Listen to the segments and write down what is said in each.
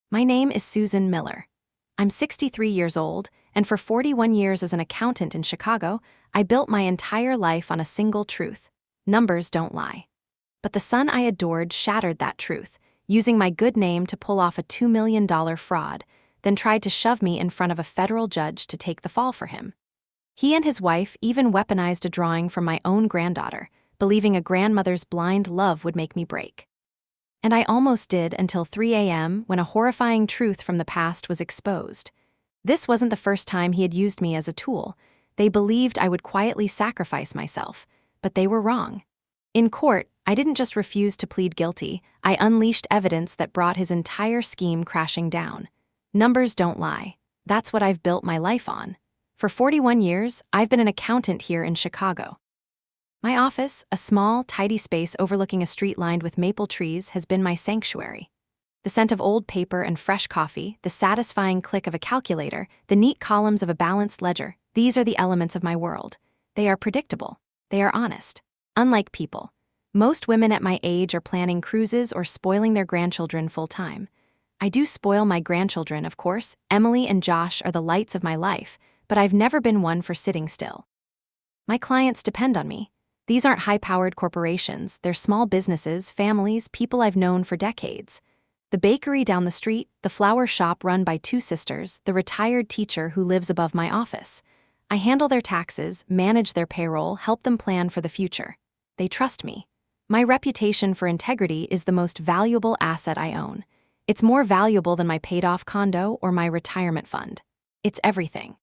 My name is Susan Miller. I'm 63 years old, and for 41 years as an accountant in Chicago, I built my entire life on a single truth: numbers don't lie. But the son I adored shattered that truth, using my good name to pull off a $2 million fraud, then tried to shove me in front of a federal judge to take the fall for him. He and his wife even weaponized a drawing from my own granddaughter, believing a grandmother's blind love would make me break. And I almost did until 3 a.m. when a horrifying truth from the past was exposed. This wasn't the first time he had used me as a tool. They believed I would quietly sacrifice myself, but they were wrong. In court, I didn't just refuse to plead guilty, I unleashed evidence that brought his entire scheme crashing down. Numbers don't lie. That's what I've built my life on. For 41 years, I've been an accountant here in Chicago. My office, a small, tidy space overlooking a street lined with maple trees, has been my sanctuary. The scent of old paper and fresh coffee, the satisfying click of a calculator, the neat columns of a balanced ledger, these are the elements of my world. They are predictable. They are honest. Unlike people. Most women at my age are planning cruises or spoiling their grandchildren full-time. I do spoil my grandchildren, of course. Emily and Josh are the lights of my life, but I've never been one for sitting still. My clients depend on me. These aren't high-powered corporations, they're small businesses, families, people I've known for decades. The bakery down the street, the flower shop run by two sisters, the retired teacher who lives above my office. I handle their taxes, manage their payroll, help them plan for the future. They trust me. My reputation for integrity is the most valuable asset I own. It's more valuable than my paid-off condo or my retirement fund. It's everything.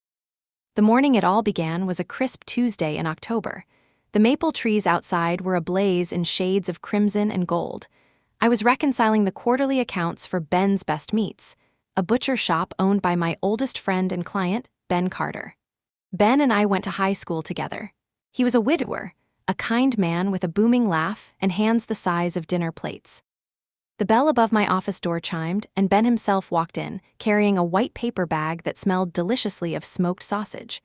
The morning it all began was a crisp Tuesday in October. The maple trees outside were ablaze in shades of crimson and gold. I was reconciling the quarterly accounts for Ben's Best Meats, a butcher shop owned by my oldest friend and client, Ben Carter. Ben and I went to high school together. He was a widower, a kind man with a booming laugh and hands the size of dinner plates. The bell above my office door chimed, and Ben himself walked in, carrying a white paper bag that smelled deliciously of smoked sausage.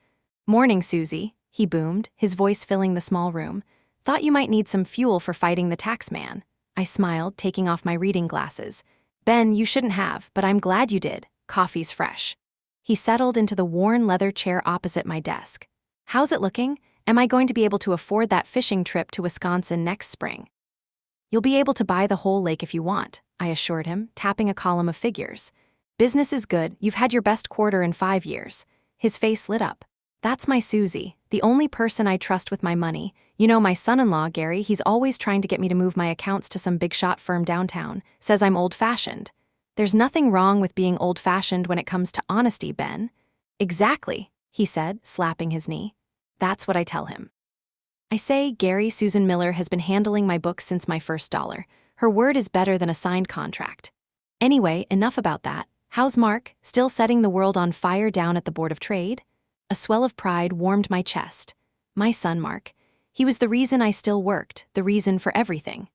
"Morning, Susie," he boomed, his voice filling the small room. "Thought you might need some fuel for fighting the tax man." I smiled, taking off my reading glasses. "Ben, you shouldn't have, but I'm glad you did. Coffee's fresh." He settled into the worn leather chair opposite my desk. "How's it looking? Am I going to be able to afford that fishing trip to Wisconsin next spring?" "You'll be able to buy the whole lake if you want," I assured him, tapping a column of figures. "Business is good. You've had your best quarter in 5 years. His face lit up. "That's my Susie, the only person I trust with my money. You know, my son-in-law, Gary, he's always trying to get me to move my accounts to some big-shot firm downtown, says I'm old-fashioned. There's nothing wrong with being old-fashioned when it comes to honesty, Ben." "Exactly," he said, slapping his knee. That's what I tell him. I say, "Gary, Susan Miller has been handling my books since my first dollar. Her word is better than a signed contract. Anyway, enough about that. How's Mark, still setting the world on fire down at the Board of Trade?" A swell of pride warmed my chest. My son, Mark. He was the reason I still worked, the reason for everything.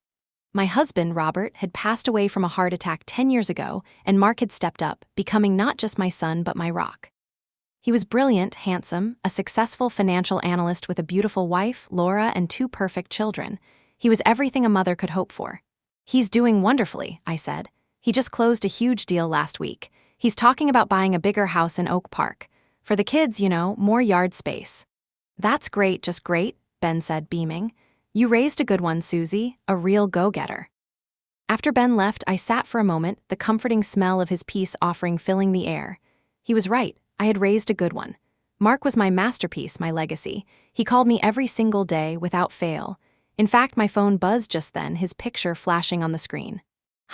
My husband, Robert, had passed away from a heart attack 10 years ago, and Mark had stepped up, becoming not just my son but my rock. He was brilliant, handsome, a successful financial analyst with a beautiful wife, Laura, and 2 perfect children. He was everything a mother could hope for. "He's doing wonderfully," I said. "He just closed a huge deal last week. He's talking about buying a bigger house in Oak Park. For the kids, you know, more yard space." "That's great, just great," Ben said, beaming. "You raised a good one, Susie, a real go-getter." After Ben left, I sat for a moment, the comforting smell of his peace offering filling the air. He was right, I had raised a good one. Mark was my masterpiece, my legacy. He called me every single day, without fail. In fact, my phone buzzed just then, his picture flashing on the screen.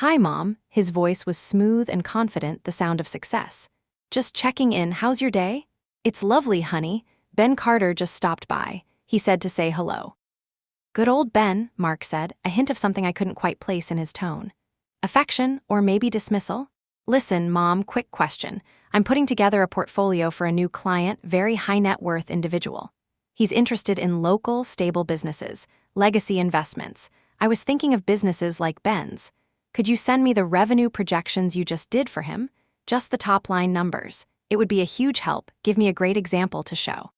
"Hi, Mom." His voice was smooth and confident, the sound of success. "Just checking in, how's your day?" "It's lovely, honey. Ben Carter just stopped by. He said to say hello." "Good old Ben," Mark said, a hint of something I couldn't quite place in his tone. "Affection, or maybe dismissal?" "Listen, Mom, quick question. I'm putting together a portfolio for a new client, very high net worth individual. He's interested in local, stable businesses, legacy investments. I was thinking of businesses like Ben's. Could you send me the revenue projections you just did for him? Just the top-line numbers. It would be a huge help. Give me a great example to show."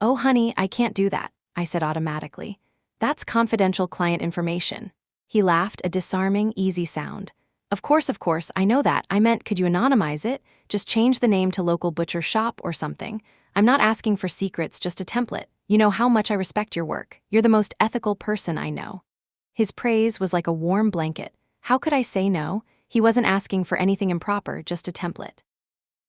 "Oh, honey, I can't do that," I said automatically. "That's confidential client information." He laughed, a disarming, easy sound. Of course, I know that. I meant, could you anonymize it? Just change the name to local butcher shop or something. I'm not asking for secrets, just a template. You know how much I respect your work. You're the most ethical person I know. His praise was like a warm blanket. How could I say no? He wasn't asking for anything improper, just a template.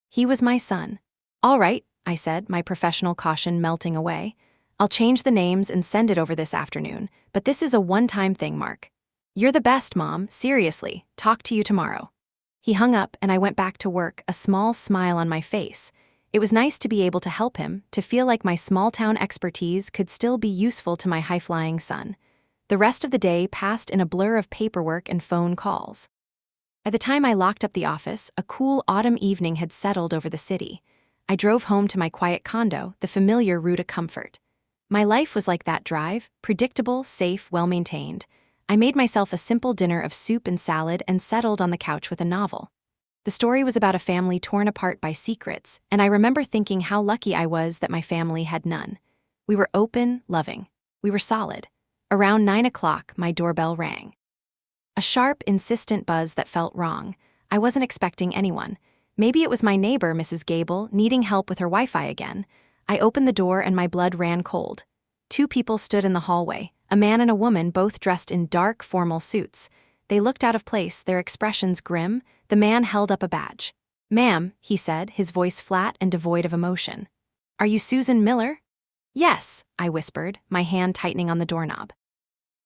He was my son. All right, I said, my professional caution melting away. I'll change the names and send it over this afternoon, but this is a one-time thing, Mark. You're the best, Mom, seriously. Talk to you tomorrow. He hung up and I went back to work, a small smile on my face. It was nice to be able to help him, to feel like my small-town expertise could still be useful to my high-flying son. The rest of the day passed in a blur of paperwork and phone calls. By the time I locked up the office, a cool autumn evening had settled over the city. I drove home to my quiet condo, the familiar route of comfort. My life was like that drive, predictable, safe, well-maintained. I made myself a simple dinner of soup and salad and settled on the couch with a novel. The story was about a family torn apart by secrets, and I remember thinking how lucky I was that my family had none. We were open, loving. We were solid. Around 9 o'clock, my doorbell rang. A sharp, insistent buzz that felt wrong. I wasn't expecting anyone. Maybe it was my neighbor, Mrs. Gable, needing help with her Wi-Fi again. I opened the door and my blood ran cold. 2 people stood in the hallway, a man and a woman both dressed in dark, formal suits. They looked out of place, their expressions grim. The man held up a badge. "Ma'am," he said, his voice flat and devoid of emotion. "Are you Susan Miller?" "Yes," I whispered, my hand tightening on the doorknob.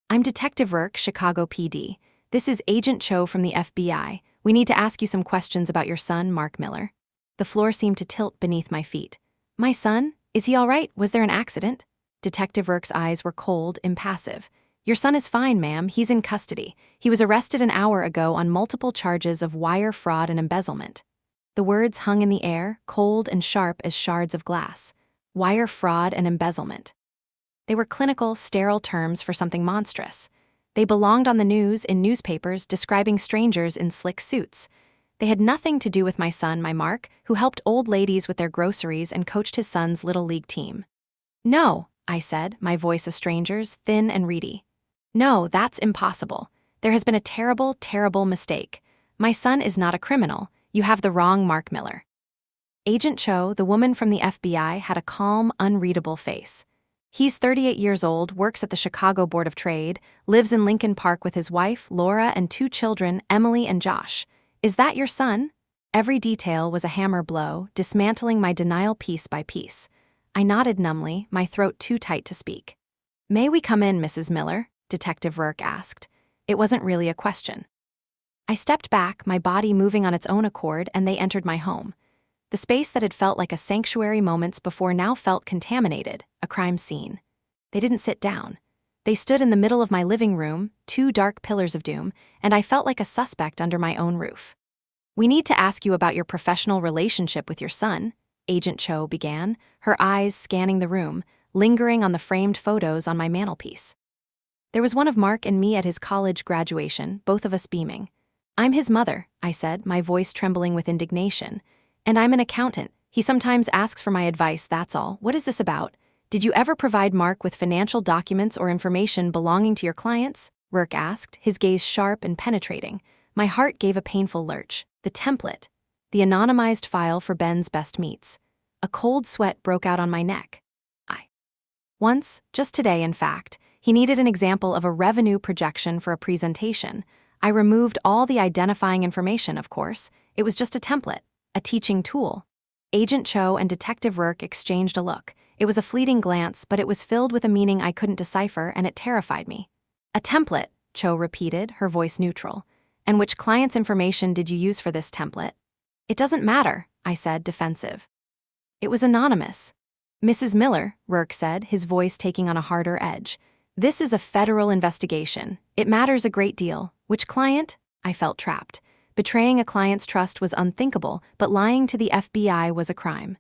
"I'm Detective Rourke, Chicago PD. This is Agent Cho from the FBI. We need to ask you some questions about your son, Mark Miller." The floor seemed to tilt beneath my feet. "My son? Is he all right? Was there an accident?" Detective Rourke's eyes were cold, impassive. "Your son is fine, ma'am. He's in custody. He was arrested an hour ago on multiple charges of wire fraud and embezzlement." The words hung in the air, cold and sharp as shards of glass. Wire fraud and embezzlement. They were clinical, sterile terms for something monstrous. They belonged on the news, in newspapers, describing strangers in slick suits. They had nothing to do with my son, my Mark, who helped old ladies with their groceries and coached his son's little league team. "No," I said, my voice a stranger's, thin and reedy. "No, that's impossible. There has been a terrible, terrible mistake. My son is not a criminal. You have the wrong Mark Miller." Agent Cho, the woman from the FBI, had a calm, unreadable face. "He's 38 years old, works at the Chicago Board of Trade, lives in Lincoln Park with his wife, Laura, and 2 children, Emily and Josh. Is that your son?" Every detail was a hammer blow, dismantling my denial piece by piece. I nodded numbly, my throat too tight to speak. "May we come in, Mrs. Miller?" Detective Rourke asked. It wasn't really a question. I stepped back, my body moving on its own accord, and they entered my home. The space that had felt like a sanctuary moments before now felt contaminated, a crime scene. They didn't sit down. They stood in the middle of my living room, 2 dark pillars of doom, and I felt like a suspect under my own roof. "We need to ask you about your professional relationship with your son," Agent Cho began, her eyes scanning the room, lingering on the framed photos on my mantelpiece. There was one of Mark and me at his college graduation, both of us beaming. "I'm his mother," I said, my voice trembling with indignation. "And I'm an accountant. He sometimes asks for my advice, that's all. What is this about? Did you ever provide Mark with financial documents or information belonging to your clients?" Rourke asked, his gaze sharp and penetrating. My heart gave a painful lurch. The template. The anonymized file for Ben's best meats. A cold sweat broke out on my neck. Once, just today in fact, he needed an example of a revenue projection for a presentation. I removed all the identifying information, of course. It was just a template, a teaching tool. Agent Cho and Detective Rourke exchanged a look. It was a fleeting glance, but it was filled with a meaning I couldn't decipher, and it terrified me. "A template," Cho repeated, her voice neutral. "And which client's information did you use for this template?" "It doesn't matter," I said, defensive. "It was anonymous." "Mrs. Miller," Rourke said, his voice taking on a harder edge. "This is a federal investigation. It matters a great deal. Which client?" I felt trapped. Betraying a client's trust was unthinkable, but lying to the FBI was a crime.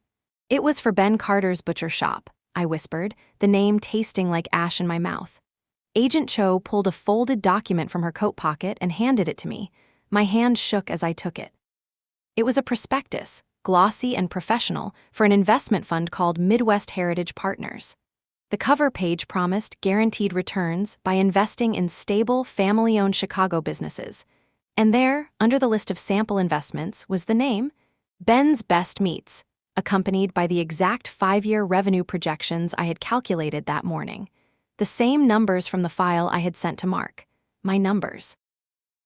"It was for Ben Carter's butcher shop," I whispered, the name tasting like ash in my mouth. Agent Cho pulled a folded document from her coat pocket and handed it to me. My hand shook as I took it. It was a prospectus, glossy and professional, for an investment fund called Midwest Heritage Partners. The cover page promised guaranteed returns by investing in stable, family-owned Chicago businesses. And there, under the list of sample investments, was the name Ben's Best Meats, accompanied by the exact 5-year revenue projections I had calculated that morning. The same numbers from the file I had sent to Mark. My numbers.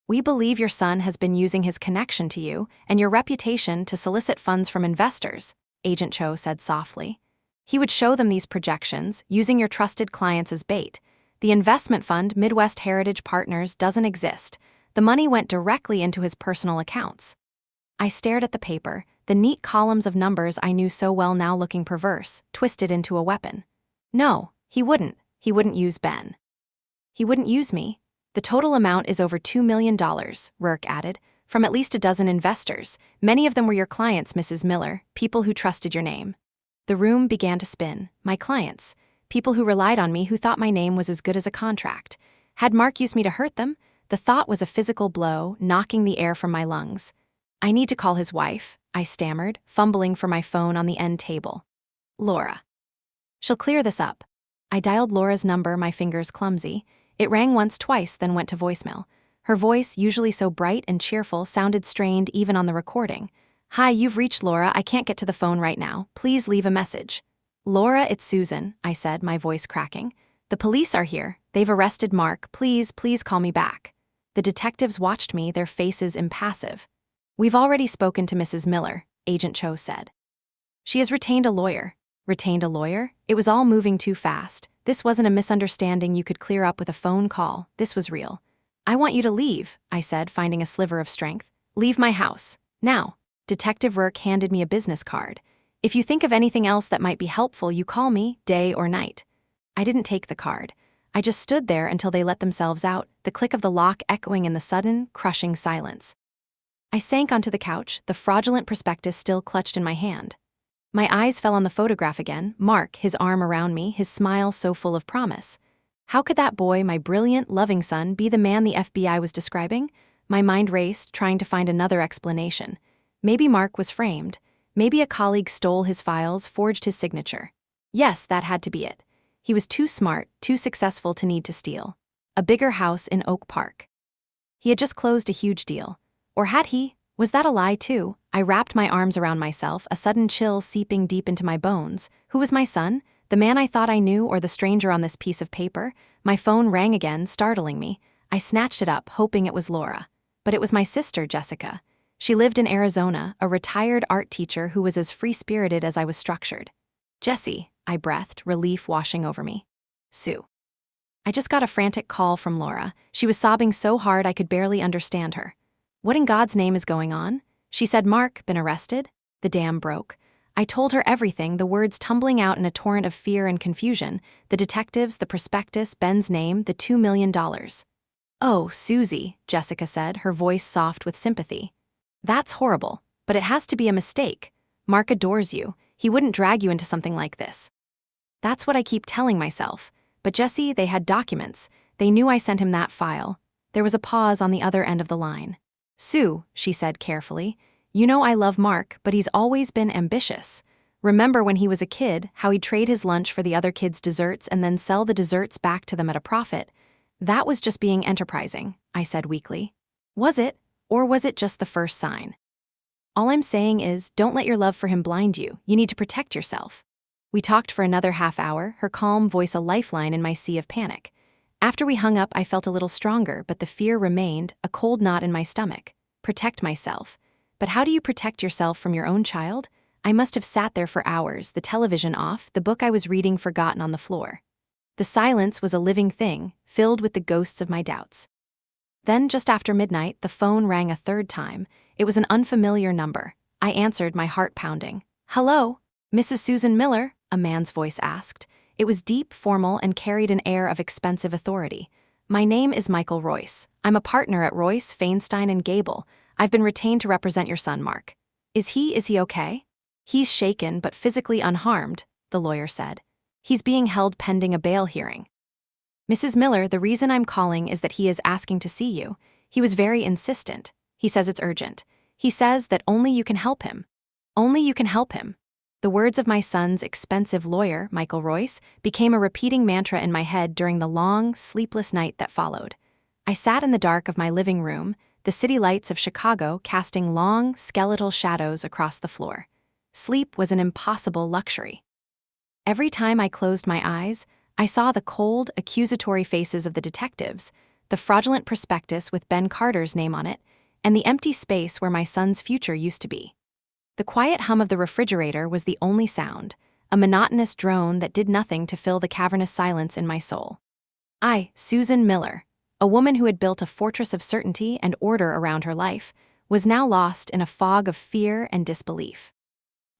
We believe your son has been using his connection to you and your reputation to solicit funds from investors, Agent Cho said softly. He would show them these projections, using your trusted clients as bait. The investment fund, Midwest Heritage Partners, doesn't exist. The money went directly into his personal accounts. I stared at the paper, the neat columns of numbers I knew so well now looking perverse, twisted into a weapon. No, he wouldn't. He wouldn't use Ben. He wouldn't use me. The total amount is over $2 million, Rourke added, from at least a dozen investors. Many of them were your clients, Mrs. Miller, people who trusted your name. The room began to spin. My clients. People who relied on me, who thought my name was as good as a contract. Had Mark used me to hurt them? The thought was a physical blow, knocking the air from my lungs. I need to call his wife, I stammered, fumbling for my phone on the end table. Laura. She'll clear this up. I dialed Laura's number, my fingers clumsy. It rang once, twice, then went to voicemail. Her voice, usually so bright and cheerful, sounded strained even on the recording. Hi, you've reached Laura. I can't get to the phone right now. Please leave a message. Laura, it's Susan, I said, my voice cracking. The police are here. They've arrested Mark. Please call me back. The detectives watched me, their faces impassive. We've already spoken to Mrs. Miller, Agent Cho said. She has retained a lawyer. Retained a lawyer? It was all moving too fast. This wasn't a misunderstanding you could clear up with a phone call. This was real. I want you to leave, I said, finding a sliver of strength. Leave my house. Now. Detective Rourke handed me a business card. If you think of anything else that might be helpful, you call me, day or night. I didn't take the card. I just stood there until they let themselves out, the click of the lock echoing in the sudden, crushing silence. I sank onto the couch, the fraudulent prospectus still clutched in my hand. My eyes fell on the photograph again, Mark, his arm around me, his smile so full of promise. How could that boy, my brilliant, loving son, be the man the FBI was describing? My mind raced, trying to find another explanation. Maybe Mark was framed. Maybe a colleague stole his files, forged his signature. Yes, that had to be it. He was too smart, too successful to need to steal. A bigger house in Oak Park. He had just closed a huge deal. Or had he? Was that a lie too? I wrapped my arms around myself, a sudden chill seeping deep into my bones. Who was my son? The man I thought I knew, or the stranger on this piece of paper? My phone rang again, startling me. I snatched it up, hoping it was Laura. But it was my sister, Jessica. She lived in Arizona, a retired art teacher who was as free-spirited as I was structured. Jessie, I breathed, relief washing over me. Sue. I just got a frantic call from Laura. She was sobbing so hard I could barely understand her. What in God's name is going on? She said Mark been arrested? The dam broke. I told her everything, the words tumbling out in a torrent of fear and confusion, the detectives, the prospectus, Ben's name, the $2 million. Oh, Susie, Jessica said, her voice soft with sympathy. That's horrible, but it has to be a mistake. Mark adores you. He wouldn't drag you into something like this. That's what I keep telling myself. But Jessie, they had documents. They knew I sent him that file. There was a pause on the other end of the line. Sue, she said carefully, you know I love Mark, but he's always been ambitious. Remember when he was a kid, how he'd trade his lunch for the other kids' desserts and then sell the desserts back to them at a profit? That was just being enterprising, I said weakly. Was it? Or was it just the first sign? All I'm saying is, don't let your love for him blind you. You need to protect yourself. We talked for another half hour, her calm voice a lifeline in my sea of panic. After we hung up, I felt a little stronger, but the fear remained, a cold knot in my stomach. Protect myself. But how do you protect yourself from your own child? I must have sat there for hours, the television off, the book I was reading forgotten on the floor. The silence was a living thing, filled with the ghosts of my doubts. Then, just after midnight, the phone rang a third time. It was an unfamiliar number. I answered, my heart pounding. Hello? Mrs. Susan Miller? A man's voice asked. It was deep, formal, and carried an air of expensive authority. My name is Michael Royce. I'm a partner at Royce, Feinstein, and Gable. I've been retained to represent your son, Mark. Is he okay? He's shaken, but physically unharmed, the lawyer said. He's being held pending a bail hearing. Mrs. Miller, the reason I'm calling is that he is asking to see you. He was very insistent. He says it's urgent. He says that only you can help him. Only you can help him. The words of my son's expensive lawyer, Michael Royce, became a repeating mantra in my head during the long, sleepless night that followed. I sat in the dark of my living room, the city lights of Chicago casting long, skeletal shadows across the floor. Sleep was an impossible luxury. Every time I closed my eyes, I saw the cold, accusatory faces of the detectives, the fraudulent prospectus with Ben Carter's name on it, and the empty space where my son's future used to be. The quiet hum of the refrigerator was the only sound, a monotonous drone that did nothing to fill the cavernous silence in my soul. I, Susan Miller, a woman who had built a fortress of certainty and order around her life, was now lost in a fog of fear and disbelief.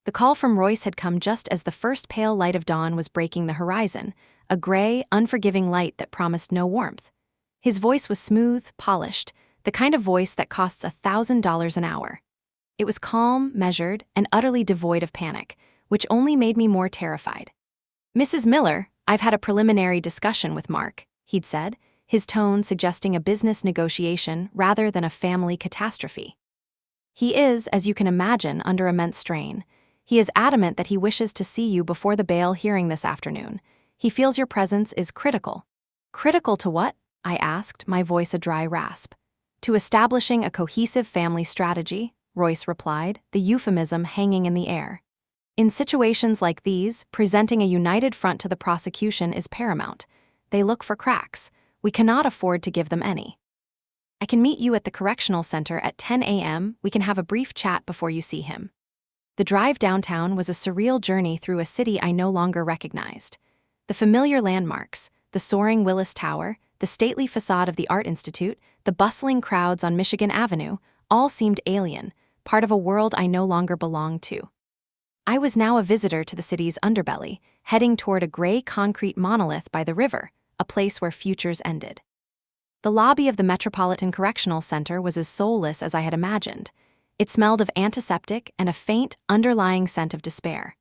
The call from Royce had come just as the first pale light of dawn was breaking the horizon, a gray, unforgiving light that promised no warmth. His voice was smooth, polished, the kind of voice that costs $1,000 an hour. It was calm, measured, and utterly devoid of panic, which only made me more terrified. "Mrs. Miller, I've had a preliminary discussion with Mark," he'd said, his tone suggesting a business negotiation rather than a family catastrophe. "He is, as you can imagine, under immense strain. He is adamant that he wishes to see you before the bail hearing this afternoon. He feels your presence is critical." "Critical to what?" I asked, my voice a dry rasp. "To establishing a cohesive family strategy," Royce replied, the euphemism hanging in the air. "In situations like these, presenting a united front to the prosecution is paramount. They look for cracks. We cannot afford to give them any. I can meet you at the correctional center at 10 a.m. We can have a brief chat before you see him." The drive downtown was a surreal journey through a city I no longer recognized. The familiar landmarks, the soaring Willis Tower, the stately facade of the Art Institute, the bustling crowds on Michigan Avenue, all seemed alien, part of a world I no longer belonged to. I was now a visitor to the city's underbelly, heading toward a gray concrete monolith by the river, a place where futures ended. The lobby of the Metropolitan Correctional Center was as soulless as I had imagined. It smelled of antiseptic and a faint, underlying scent of despair.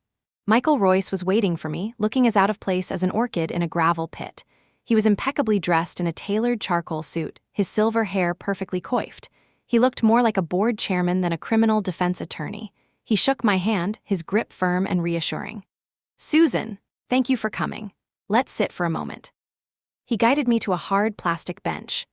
Michael Royce was waiting for me, looking as out of place as an orchid in a gravel pit. He was impeccably dressed in a tailored charcoal suit, his silver hair perfectly coiffed. He looked more like a board chairman than a criminal defense attorney. He shook my hand, his grip firm and reassuring. "Susan, thank you for coming. Let's sit for a moment." He guided me to a hard plastic bench.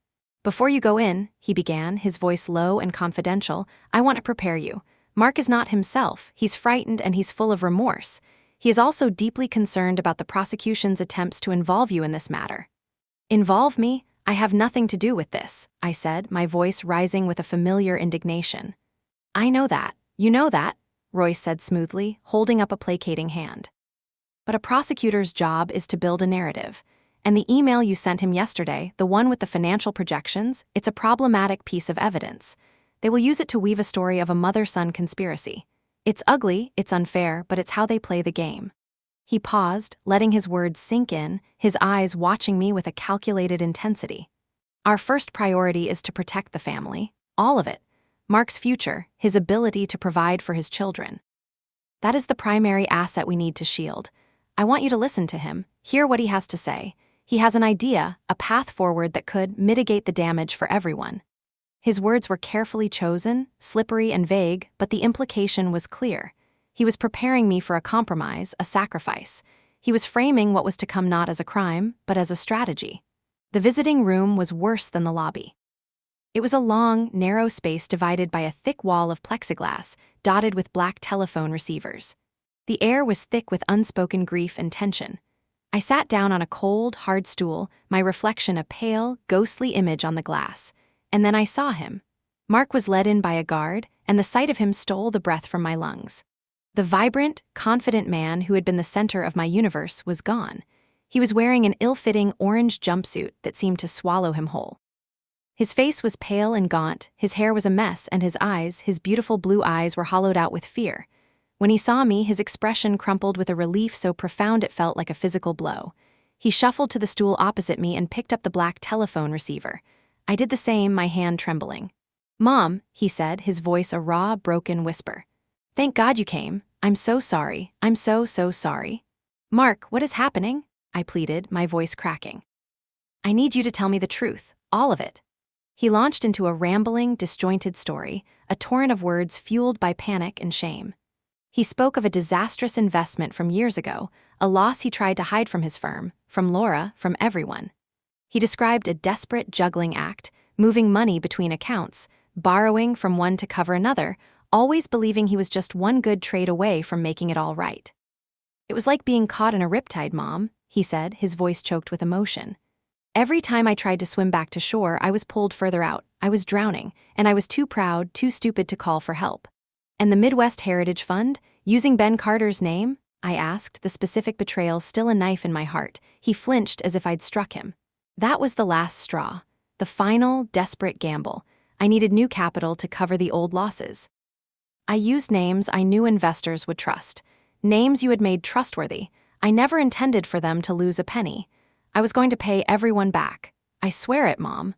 "Before you go in," he began, his voice low and confidential, "I want to prepare you. Mark is not himself. He's frightened and he's full of remorse. He is also deeply concerned about the prosecution's attempts to involve you in this matter." "Involve me? I have nothing to do with this," I said, my voice rising with a familiar indignation. "I know that. You know that," Royce said smoothly, holding up a placating hand. "But a prosecutor's job is to build a narrative. And the email you sent him yesterday, the one with the financial projections, it's a problematic piece of evidence. They will use it to weave a story of a mother-son conspiracy. It's ugly, it's unfair, but it's how they play the game." He paused, letting his words sink in, his eyes watching me with a calculated intensity. "Our first priority is to protect the family, all of it. Mark's future, his ability to provide for his children. That is the primary asset we need to shield. I want you to listen to him, hear what he has to say. He has an idea, a path forward that could mitigate the damage for everyone." His words were carefully chosen, slippery and vague, but the implication was clear. He was preparing me for a compromise, a sacrifice. He was framing what was to come not as a crime, but as a strategy. The visiting room was worse than the lobby. It was a long, narrow space divided by a thick wall of plexiglass, dotted with black telephone receivers. The air was thick with unspoken grief and tension. I sat down on a cold, hard stool, my reflection a pale, ghostly image on the glass. And then I saw him. Mark was led in by a guard, and the sight of him stole the breath from my lungs. The vibrant, confident man who had been the center of my universe was gone. He was wearing an ill-fitting orange jumpsuit that seemed to swallow him whole. His face was pale and gaunt, his hair was a mess, and his eyes, his beautiful blue eyes, were hollowed out with fear. When he saw me, his expression crumpled with a relief so profound it felt like a physical blow. He shuffled to the stool opposite me and picked up the black telephone receiver. I did the same, my hand trembling. "Mom," he said, his voice a raw, broken whisper. "Thank God you came. I'm so sorry. I'm so sorry." "Mark, what is happening?" I pleaded, my voice cracking. "I need you to tell me the truth, all of it." He launched into a rambling, disjointed story, a torrent of words fueled by panic and shame. He spoke of a disastrous investment from years ago, a loss he tried to hide from his firm, from Laura, from everyone. He described a desperate juggling act, moving money between accounts, borrowing from one to cover another, always believing he was just one good trade away from making it all right. "It was like being caught in a riptide, Mom," he said, his voice choked with emotion. "Every time I tried to swim back to shore, I was pulled further out. I was drowning, and I was too proud, too stupid to call for help." "And the Midwest Heritage Fund? Using Ben Carter's name?" I asked, the specific betrayal still a knife in my heart. He flinched as if I'd struck him. "That was the last straw. The final, desperate gamble. I needed new capital to cover the old losses. I used names I knew investors would trust. Names you had made trustworthy. I never intended for them to lose a penny. I was going to pay everyone back. I swear it, Mom."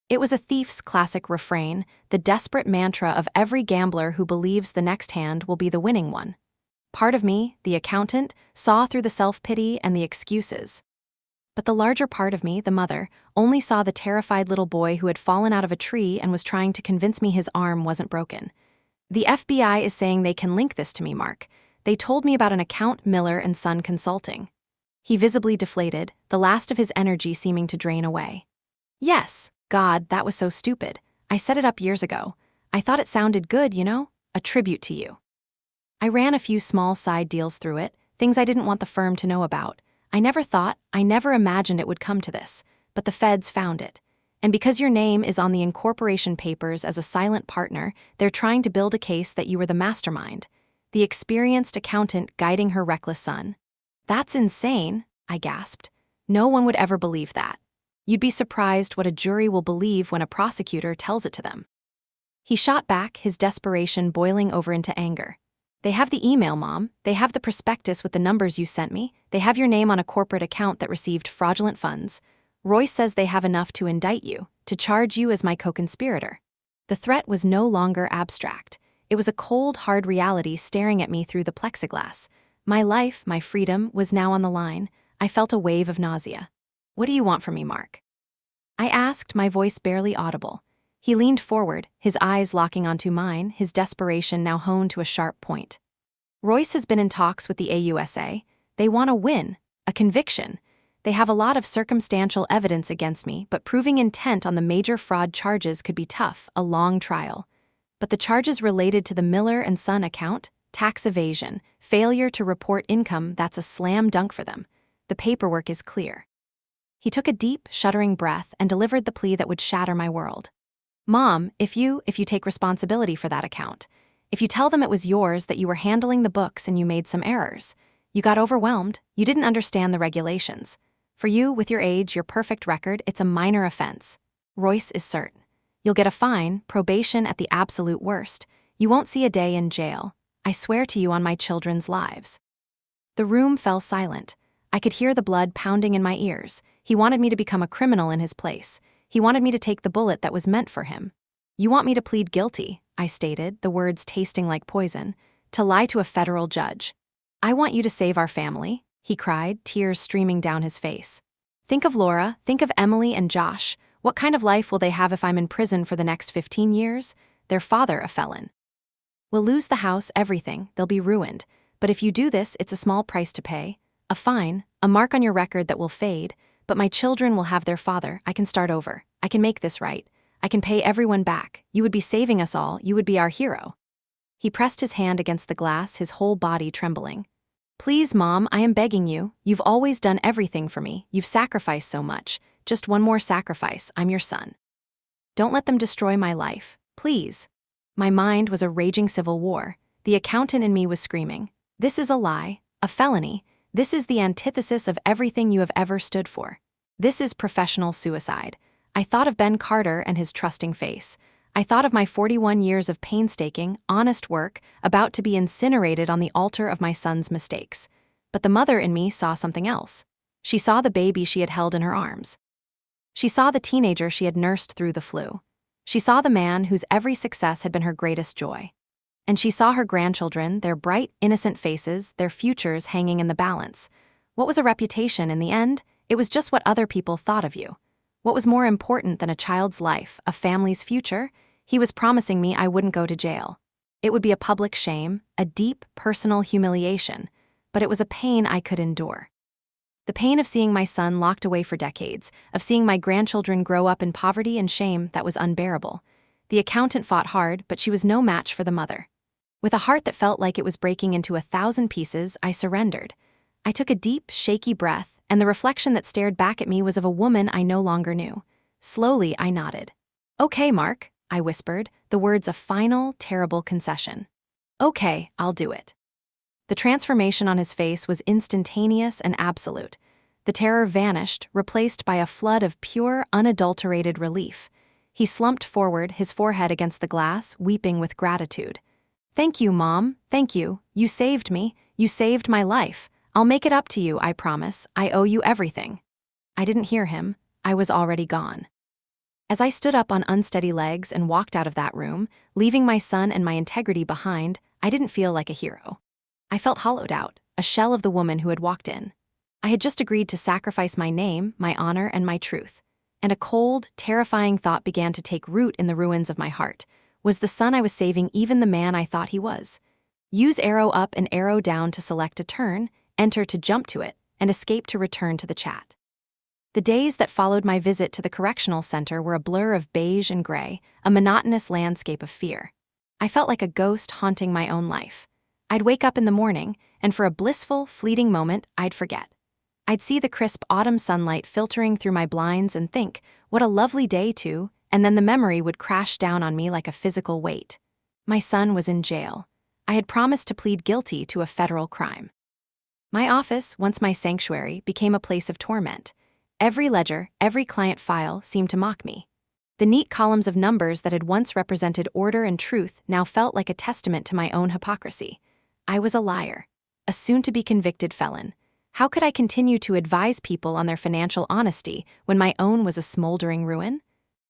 It was a thief's classic refrain, the desperate mantra of every gambler who believes the next hand will be the winning one. Part of me, the accountant, saw through the self-pity and the excuses. But the larger part of me, the mother, only saw the terrified little boy who had fallen out of a tree and was trying to convince me his arm wasn't broken. "The FBI is saying they can link this to me, Mark. They told me about an account Miller and Son Consulting." He visibly deflated, the last of his energy seeming to drain away. "Yes, God, that was so stupid. I set it up years ago. I thought it sounded good, a tribute to you. I ran a few small side deals through it, things I didn't want the firm to know about. I never imagined it would come to this, but the feds found it. And because your name is on the incorporation papers as a silent partner, they're trying to build a case that you were the mastermind, the experienced accountant guiding her reckless son." "That's insane," I gasped. "No one would ever believe that. You'd be surprised what a jury will believe when a prosecutor tells it to them." He shot back, his desperation boiling over into anger. "They have the email, Mom. They have the prospectus with the numbers you sent me. They have your name on a corporate account that received fraudulent funds. Royce says they have enough to indict you, to charge you as my co-conspirator." The threat was no longer abstract. It was a cold, hard reality staring at me through the plexiglass. My life, my freedom, was now on the line. I felt a wave of nausea. "What do you want from me, Mark?" I asked, my voice barely audible. He leaned forward, his eyes locking onto mine, his desperation now honed to a sharp point. "Royce has been in talks with the AUSA. They want a win, a conviction. They have a lot of circumstantial evidence against me, but proving intent on the major fraud charges could be tough, a long trial. But the charges related to the Miller and Son account, tax evasion, failure to report income, that's a slam dunk for them. The paperwork is clear." He took a deep, shuddering breath and delivered the plea that would shatter my world. "Mom, if you take responsibility for that account, if you tell them it was yours, that you were handling the books and you made some errors, you got overwhelmed, you didn't understand the regulations. For you, with your age, your perfect record, it's a minor offense. Royce is certain. You'll get a fine, probation at the absolute worst. You won't see a day in jail. I swear to you on my children's lives." The room fell silent. I could hear the blood pounding in my ears. He wanted me to become a criminal in his place. He wanted me to take the bullet that was meant for him. "You want me to plead guilty," I stated, the words tasting like poison, "to lie to a federal judge. I want you to save our family," he cried, tears streaming down his face. "Think of Laura, think of Emily and Josh. What kind of life will they have if I'm in prison for the next 15 years? Their father a felon. We'll lose the house, everything, they'll be ruined. But if you do this, it's a small price to pay. A fine, a mark on your record that will fade, but my children will have their father. I can start over. I can make this right. I can pay everyone back. You would be saving us all. You would be our hero." He pressed his hand against the glass, his whole body trembling. "Please, Mom, I am begging you. You've always done everything for me. You've sacrificed so much. Just one more sacrifice. I'm your son. Don't let them destroy my life. Please." My mind was a raging civil war. The accountant in me was screaming, "This is a lie, a felony. This is the antithesis of everything you have ever stood for. This is professional suicide." I thought of Ben Carter and his trusting face. I thought of my 41 years of painstaking, honest work about to be incinerated on the altar of my son's mistakes. But the mother in me saw something else. She saw the baby she had held in her arms. She saw the teenager she had nursed through the flu. She saw the man whose every success had been her greatest joy. And she saw her grandchildren, their bright, innocent faces, their futures hanging in the balance. What was a reputation in the end? It was just what other people thought of you. What was more important than a child's life, a family's future? He was promising me I wouldn't go to jail. It would be a public shame, a deep, personal humiliation, but it was a pain I could endure. The pain of seeing my son locked away for decades, of seeing my grandchildren grow up in poverty and shame, that was unbearable. The accountant fought hard, but she was no match for the mother. With a heart that felt like it was breaking into 1,000 pieces, I surrendered. I took a deep, shaky breath, and the reflection that stared back at me was of a woman I no longer knew. Slowly, I nodded. "Okay, Mark," I whispered, the words a final, terrible concession. "Okay, I'll do it." The transformation on his face was instantaneous and absolute. The terror vanished, replaced by a flood of pure, unadulterated relief. He slumped forward, his forehead against the glass, weeping with gratitude. "Thank you, Mom, thank you. You saved me. You saved my life. I'll make it up to you, I promise. I owe you everything." I didn't hear him. I was already gone. As I stood up on unsteady legs and walked out of that room, leaving my son and my integrity behind, I didn't feel like a hero. I felt hollowed out, a shell of the woman who had walked in. I had just agreed to sacrifice my name, my honor, and my truth. And a cold, terrifying thought began to take root in the ruins of my heart. Was the son I was saving even the man I thought he was? Use arrow up and arrow down to select a turn, enter to jump to it, and escape to return to the chat. The days that followed my visit to the correctional center were a blur of beige and gray, a monotonous landscape of fear. I felt like a ghost haunting my own life. I'd wake up in the morning, and for a blissful, fleeting moment, I'd forget. I'd see the crisp autumn sunlight filtering through my blinds and think, what a lovely day too, and then the memory would crash down on me like a physical weight. My son was in jail. I had promised to plead guilty to a federal crime. My office, once my sanctuary, became a place of torment. Every ledger, every client file seemed to mock me. The neat columns of numbers that had once represented order and truth now felt like a testament to my own hypocrisy. I was a liar, a soon-to-be convicted felon. How could I continue to advise people on their financial honesty when my own was a smoldering ruin?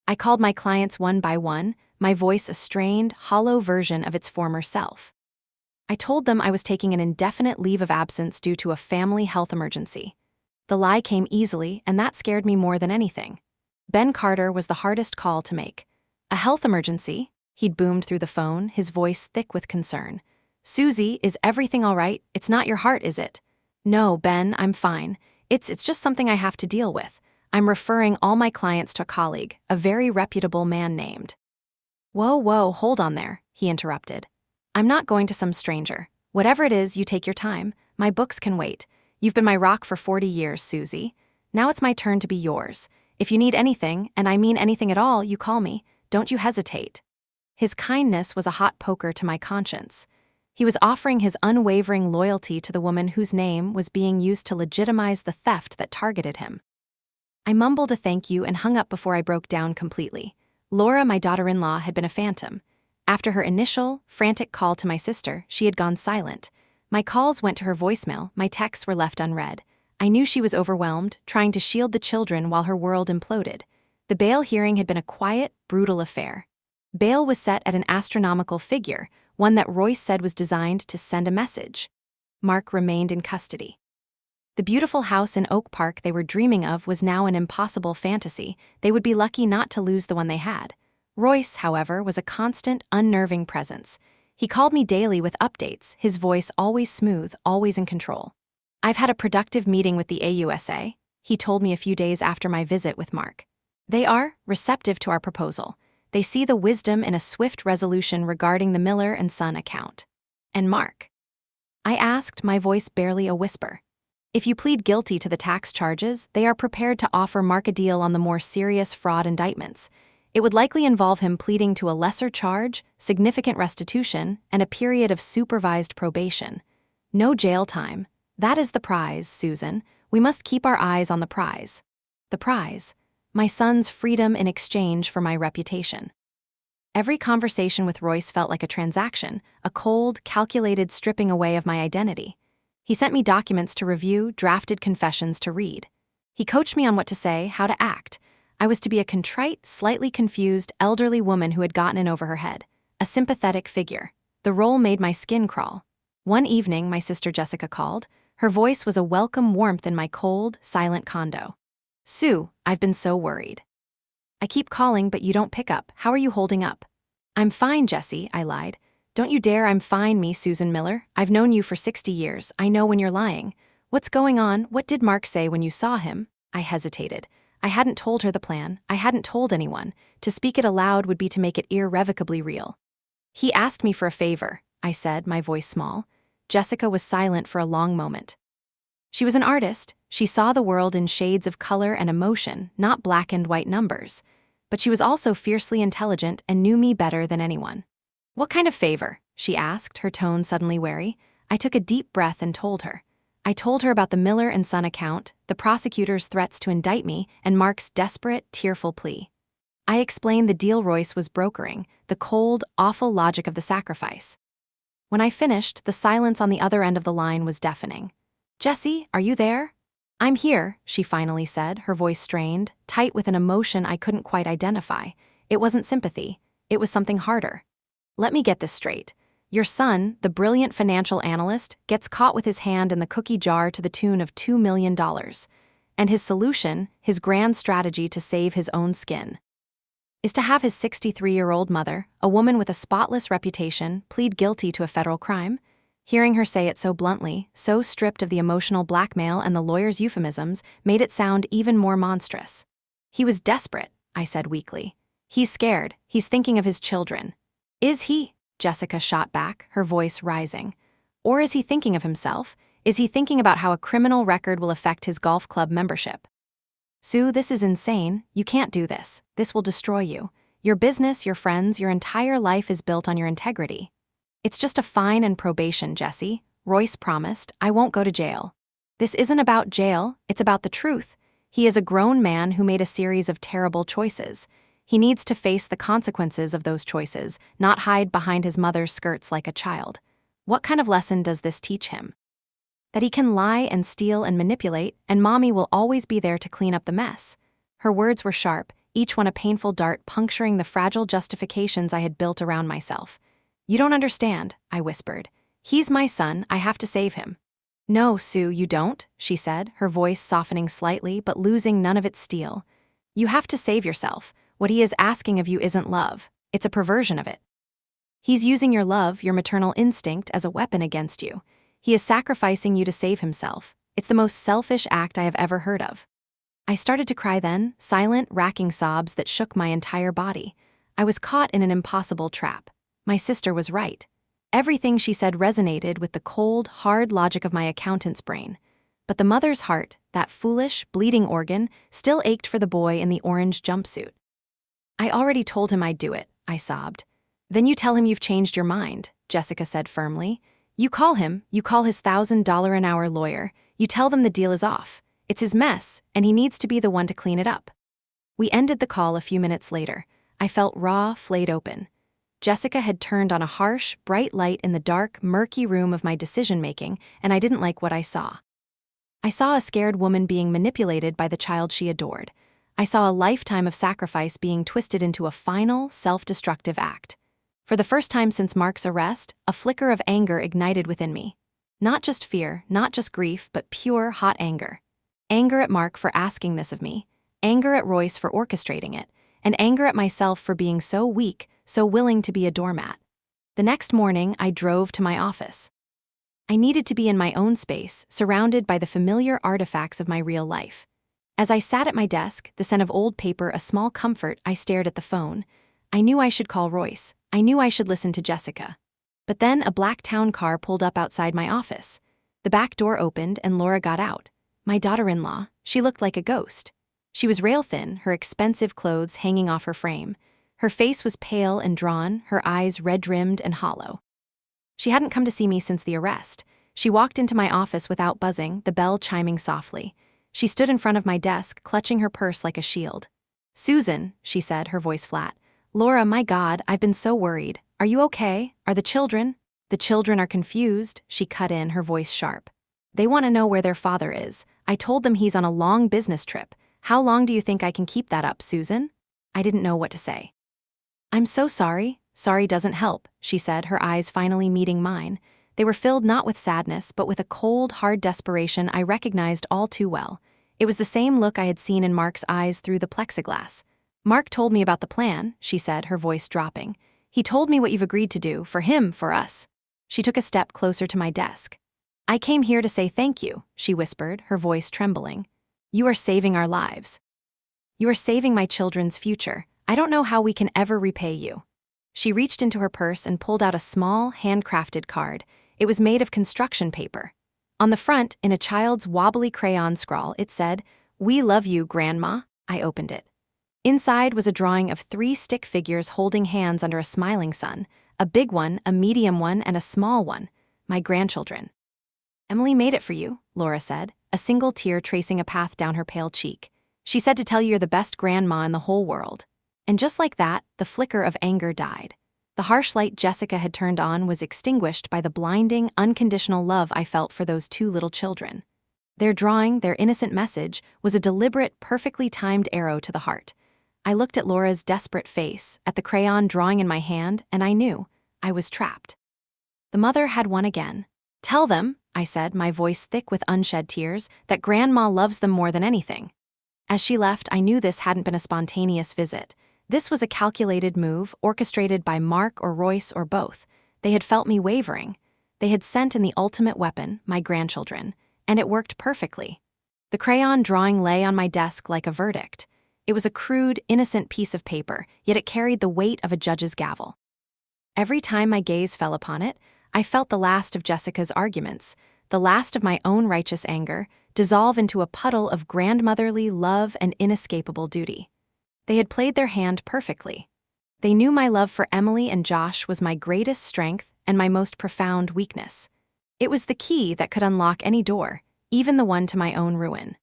I called my clients one by one, my voice a strained, hollow version of its former self. I told them I was taking an indefinite leave of absence due to a family health emergency. The lie came easily, and that scared me more than anything. Ben Carter was the hardest call to make. "A health emergency?" He'd boomed through the phone, his voice thick with concern. "Susie, is everything all right? It's not your heart, is it?" "No, Ben, I'm fine. It's just something I have to deal with. I'm referring all my clients to a colleague, a very reputable man named." Whoa, hold on there," he interrupted. "I'm not going to some stranger. Whatever it is, you take your time. My books can wait. You've been my rock for 40 years, Susie. Now it's my turn to be yours. If you need anything, and I mean anything at all, you call me. Don't you hesitate." His kindness was a hot poker to my conscience. He was offering his unwavering loyalty to the woman whose name was being used to legitimize the theft that targeted him. I mumbled a thank you and hung up before I broke down completely. Laura, my daughter-in-law, had been a phantom. After her initial, frantic call to my sister, she had gone silent. My calls went to her voicemail, my texts were left unread. I knew she was overwhelmed, trying to shield the children while her world imploded. The bail hearing had been a quiet, brutal affair. Bail was set at an astronomical figure, one that Royce said was designed to send a message. Mark remained in custody. The beautiful house in Oak Park they were dreaming of was now an impossible fantasy. They would be lucky not to lose the one they had. Royce, however, was a constant, unnerving presence. He called me daily with updates, his voice always smooth, always in control. "I've had a productive meeting with the AUSA," he told me a few days after my visit with Mark. "They are receptive to our proposal. They see the wisdom in a swift resolution regarding the Miller and Son account." "And Mark?" I asked, my voice barely a whisper. "If you plead guilty to the tax charges, they are prepared to offer Mark a deal on the more serious fraud indictments. It would likely involve him pleading to a lesser charge, significant restitution, and a period of supervised probation. No jail time. That is the prize, Susan. We must keep our eyes on the prize." The prize? My son's freedom in exchange for my reputation. Every conversation with Royce felt like a transaction, a cold, calculated stripping away of my identity. He sent me documents to review, drafted confessions to read. He coached me on what to say, how to act. I was to be a contrite, slightly confused, elderly woman who had gotten in over her head, a sympathetic figure. The role made my skin crawl. One evening, my sister Jessica called. Her voice was a welcome warmth in my cold, silent condo. "Sue, I've been so worried." "I keep calling, but you don't pick up. How are you holding up?" "I'm fine, Jessie," I lied. "Don't you dare I'm fine me, Susan Miller. I've known you for 60 years. I know when you're lying. What's going on? What did Mark say when you saw him?" I hesitated. I hadn't told her the plan. I hadn't told anyone. To speak it aloud would be to make it irrevocably real. He asked me for a favor, I said, my voice small. Jessica was silent for a long moment. She was an artist. She saw the world in shades of color and emotion, not black and white numbers. But she was also fiercely intelligent and knew me better than anyone. What kind of favor? She asked, her tone suddenly wary. I took a deep breath and told her. I told her about the Miller and Son account, the prosecutor's threats to indict me, and Mark's desperate, tearful plea. I explained the deal Royce was brokering, the cold, awful logic of the sacrifice. When I finished, the silence on the other end of the line was deafening. Jessie, are you there? I'm here, she finally said, her voice strained, tight with an emotion I couldn't quite identify. It wasn't sympathy. It was something harder. Let me get this straight. Your son, the brilliant financial analyst, gets caught with his hand in the cookie jar to the tune of $2 million. And his solution, his grand strategy to save his own skin, is to have his 63-year-old mother, a woman with a spotless reputation, plead guilty to a federal crime? Hearing her say it so bluntly, so stripped of the emotional blackmail and the lawyer's euphemisms, made it sound even more monstrous. He was desperate, I said weakly. He's scared. He's thinking of his children. Is he? Jessica shot back, her voice rising. Or is he thinking of himself? Is he thinking about how a criminal record will affect his golf club membership? Sue, this is insane. You can't do this. This will destroy you. Your business, your friends, your entire life is built on your integrity. It's just a fine and probation, Jessie. Royce promised. I won't go to jail. This isn't about jail. It's about the truth. He is a grown man who made a series of terrible choices. He needs to face the consequences of those choices, not hide behind his mother's skirts like a child. What kind of lesson does this teach him? That he can lie and steal and manipulate, and Mommy will always be there to clean up the mess. Her words were sharp, each one a painful dart puncturing the fragile justifications I had built around myself. You don't understand, I whispered. He's my son, I have to save him. No, Sue, you don't, she said, her voice softening slightly but losing none of its steel. You have to save yourself. What he is asking of you isn't love. It's a perversion of it. He's using your love, your maternal instinct, as a weapon against you. He is sacrificing you to save himself. It's the most selfish act I have ever heard of. I started to cry then, silent, racking sobs that shook my entire body. I was caught in an impossible trap. My sister was right. Everything she said resonated with the cold, hard logic of my accountant's brain. But the mother's heart, that foolish, bleeding organ, still ached for the boy in the orange jumpsuit. I already told him I'd do it, I sobbed. Then you tell him you've changed your mind, Jessica said firmly. You call his $1,000 an hour lawyer. You tell them the deal is off. It's his mess, and he needs to be the one to clean it up. We ended the call a few minutes later. I felt raw, flayed open. Jessica had turned on a harsh, bright light in the dark, murky room of my decision-making, and I didn't like what I saw. I saw a scared woman being manipulated by the child she adored. I saw a lifetime of sacrifice being twisted into a final, self-destructive act. For the first time since Mark's arrest, a flicker of anger ignited within me. Not just fear, not just grief, but pure, hot anger. Anger at Mark for asking this of me, anger at Royce for orchestrating it, and anger at myself for being so weak, so willing to be a doormat. The next morning, I drove to my office. I needed to be in my own space, surrounded by the familiar artifacts of my real life. As I sat at my desk, the scent of old paper a small comfort, I stared at the phone. I knew I should call Royce. I knew I should listen to Jessica. But then a black town car pulled up outside my office. The back door opened and Laura got out. My daughter-in-law. She looked like a ghost. She was rail-thin, her expensive clothes hanging off her frame. Her face was pale and drawn, her eyes red-rimmed and hollow. She hadn't come to see me since the arrest. She walked into my office without buzzing, the bell chiming softly. She stood in front of my desk, clutching her purse like a shield. "Susan," she said, her voice flat. "Laura, my God, I've been so worried. Are you okay? Are the children?" "The children are confused," she cut in, her voice sharp. "They want to know where their father is. I told them he's on a long business trip. How long do you think I can keep that up, Susan?" I didn't know what to say. "I'm so sorry." "Sorry doesn't help," she said, her eyes finally meeting mine. They were filled not with sadness, but with a cold, hard desperation I recognized all too well. It was the same look I had seen in Mark's eyes through the plexiglass. "Mark told me about the plan," she said, her voice dropping. "He told me what you've agreed to do, for him, for us." She took a step closer to my desk. "I came here to say thank you," she whispered, her voice trembling. "You are saving our lives." You are saving my children's future. I don't know how we can ever repay you." She reached into her purse and pulled out a small, handcrafted card. It was made of construction paper. On the front, in a child's wobbly crayon scrawl, it said, "We love you, Grandma." I opened it. Inside was a drawing of 3 stick figures holding hands under a smiling sun, a big one, a medium one, and a small one, my grandchildren. "Emily made it for you," Laura said, a single tear tracing a path down her pale cheek. "She said to tell you you're the best grandma in the whole world." And just like that, the flicker of anger died. The harsh light Jessica had turned on was extinguished by the blinding, unconditional love I felt for those 2 little children. Their drawing, their innocent message, was a deliberate, perfectly timed arrow to the heart. I looked at Laura's desperate face, at the crayon drawing in my hand, and I knew I was trapped. The mother had won again. "Tell them," I said, my voice thick with unshed tears, "that Grandma loves them more than anything." As she left, I knew this hadn't been a spontaneous visit. This was a calculated move, orchestrated by Mark or Royce or both. They had felt me wavering. They had sent in the ultimate weapon, my grandchildren, and it worked perfectly. The crayon drawing lay on my desk like a verdict. It was a crude, innocent piece of paper, yet it carried the weight of a judge's gavel. Every time my gaze fell upon it, I felt the last of Jessica's arguments, the last of my own righteous anger, dissolve into a puddle of grandmotherly love and inescapable duty. They had played their hand perfectly. They knew my love for Emily and Josh was my greatest strength and my most profound weakness. It was the key that could unlock any door, even the one to my own ruin.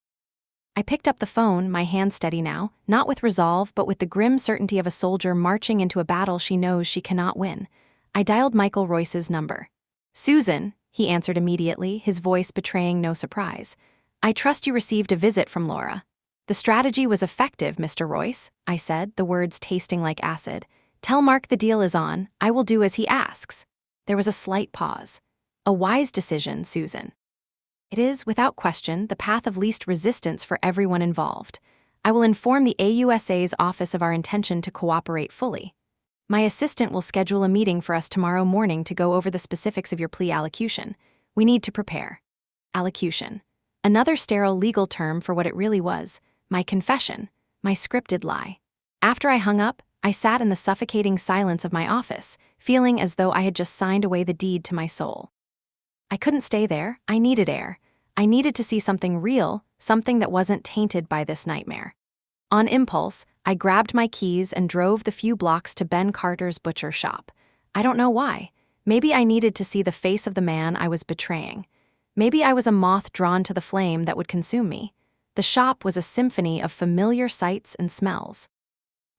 I picked up the phone, my hand steady now, not with resolve but with the grim certainty of a soldier marching into a battle she knows she cannot win. I dialed Michael Royce's number. "Susan," he answered immediately, his voice betraying no surprise. "I trust you received a visit from Laura." "The strategy was effective, Mr. Royce," I said, the words tasting like acid. "Tell Mark the deal is on. I will do as he asks." There was a slight pause. "A wise decision, Susan." "It is, without question, the path of least resistance for everyone involved. I will inform the AUSA's office of our intention to cooperate fully. My assistant will schedule a meeting for us tomorrow morning to go over the specifics of your plea allocution. We need to prepare." Allocution. Another sterile legal term for what it really was, my confession, my scripted lie. After I hung up, I sat in the suffocating silence of my office, feeling as though I had just signed away the deed to my soul. I couldn't stay there. I needed air. I needed to see something real, something that wasn't tainted by this nightmare. On impulse, I grabbed my keys and drove the few blocks to Ben Carter's butcher shop. I don't know why. Maybe I needed to see the face of the man I was betraying. Maybe I was a moth drawn to the flame that would consume me. The shop was a symphony of familiar sights and smells.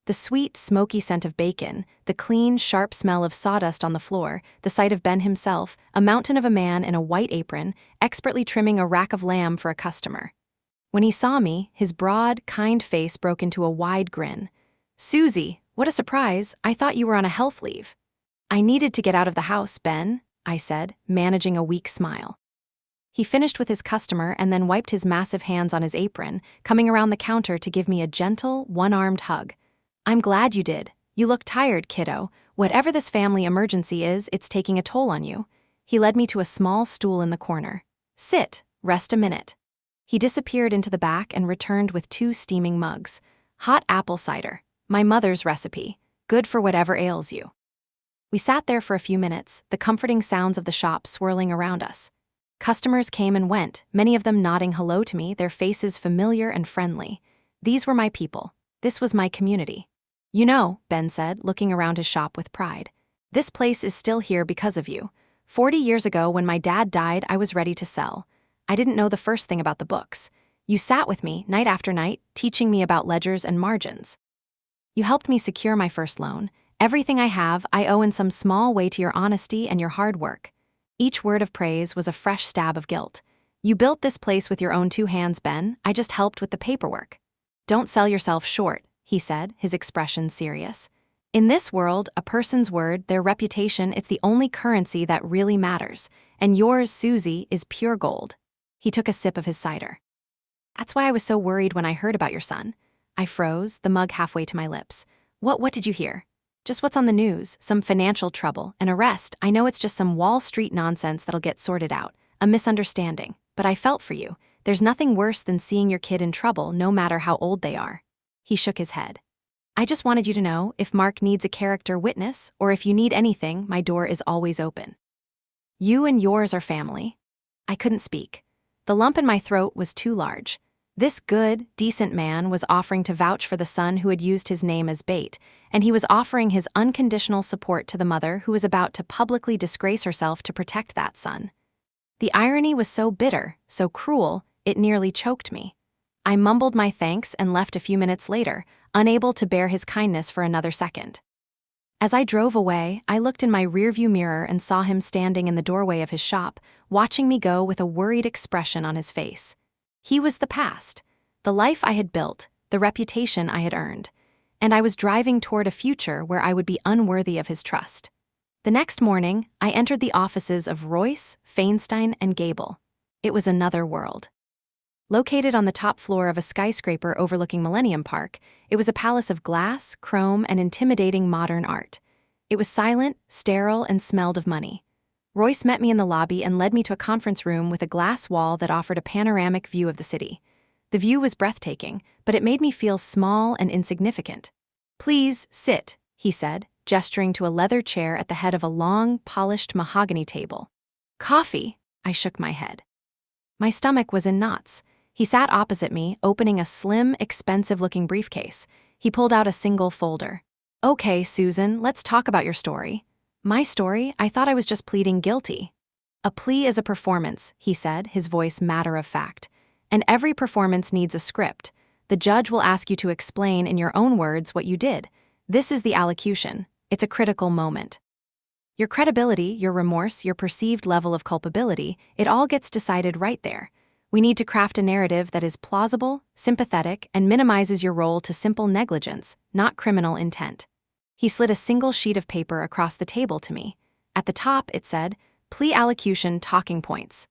The sweet, smoky scent of bacon, the clean, sharp smell of sawdust on the floor, the sight of Ben himself, a mountain of a man in a white apron, expertly trimming a rack of lamb for a customer. When he saw me, his broad, kind face broke into a wide grin. "Susie, what a surprise. I thought you were on a health leave." "I needed to get out of the house, Ben," I said, managing a weak smile. He finished with his customer and then wiped his massive hands on his apron, coming around the counter to give me a gentle, one-armed hug. "I'm glad you did. You look tired, kiddo. Whatever this family emergency is, it's taking a toll on you." He led me to a small stool in the corner. "Sit, rest a minute." He disappeared into the back and returned with 2 steaming mugs. Hot apple cider, my mother's recipe, good for whatever ails you. We sat there for a few minutes, the comforting sounds of the shop swirling around us. Customers came and went, many of them nodding hello to me, their faces familiar and friendly. These were my people. This was my community. "You know," Ben said, looking around his shop with pride, "this place is still here because of you. 40 years ago, when my dad died, I was ready to sell. I didn't know the first thing about the books. You sat with me, night after night, teaching me about ledgers and margins. You helped me secure my first loan. Everything I have, I owe in some small way to your honesty and your hard work." Each word of praise was a fresh stab of guilt. "You built this place with your own 2 hands, Ben. I just helped with the paperwork." "Don't sell yourself short," he said, his expression serious. "In this world, a person's word, their reputation, it's the only currency that really matters. And yours, Susie, is pure gold." He took a sip of his cider. "That's why I was so worried when I heard about your son." I froze, the mug halfway to my lips. What did you hear?" "Just what's on the news. Some financial trouble, an arrest. I know it's just some Wall Street nonsense that'll get sorted out. A misunderstanding. But I felt for you. There's nothing worse than seeing your kid in trouble, no matter how old they are." He shook his head. I just wanted you to know, if Mark needs a character witness, or if you need anything, my door is always open. You and yours are family. I couldn't speak. The lump in my throat was too large. This good, decent man was offering to vouch for the son who had used his name as bait, and he was offering his unconditional support to the mother who was about to publicly disgrace herself to protect that son. The irony was so bitter, so cruel, it nearly choked me. I mumbled my thanks and left a few minutes later, unable to bear his kindness for another second. As I drove away, I looked in my rearview mirror and saw him standing in the doorway of his shop, watching me go with a worried expression on his face. He was the past, the life I had built, the reputation I had earned, and I was driving toward a future where I would be unworthy of his trust. The next morning, I entered the offices of Royce, Feinstein, and Gable. It was another world. Located on the top floor of a skyscraper overlooking Millennium Park, it was a palace of glass, chrome, and intimidating modern art. It was silent, sterile, and smelled of money. Royce met me in the lobby and led me to a conference room with a glass wall that offered a panoramic view of the city. The view was breathtaking, but it made me feel small and insignificant. "Please, sit," he said, gesturing to a leather chair at the head of a long, polished mahogany table. "Coffee?" I shook my head. My stomach was in knots. He sat opposite me, opening a slim, expensive-looking briefcase. He pulled out a single folder. "Okay, Susan, let's talk about your story." "My story? I thought I was just pleading guilty." "A plea is a performance," he said, his voice matter-of-fact. "And every performance needs a script. The judge will ask you to explain in your own words what you did. This is the allocution. It's a critical moment. Your credibility, your remorse, your perceived level of culpability, it all gets decided right there. We need to craft a narrative that is plausible, sympathetic, and minimizes your role to simple negligence, not criminal intent." He slid a single sheet of paper across the table to me. At the top, it said, "Plea allocution talking points."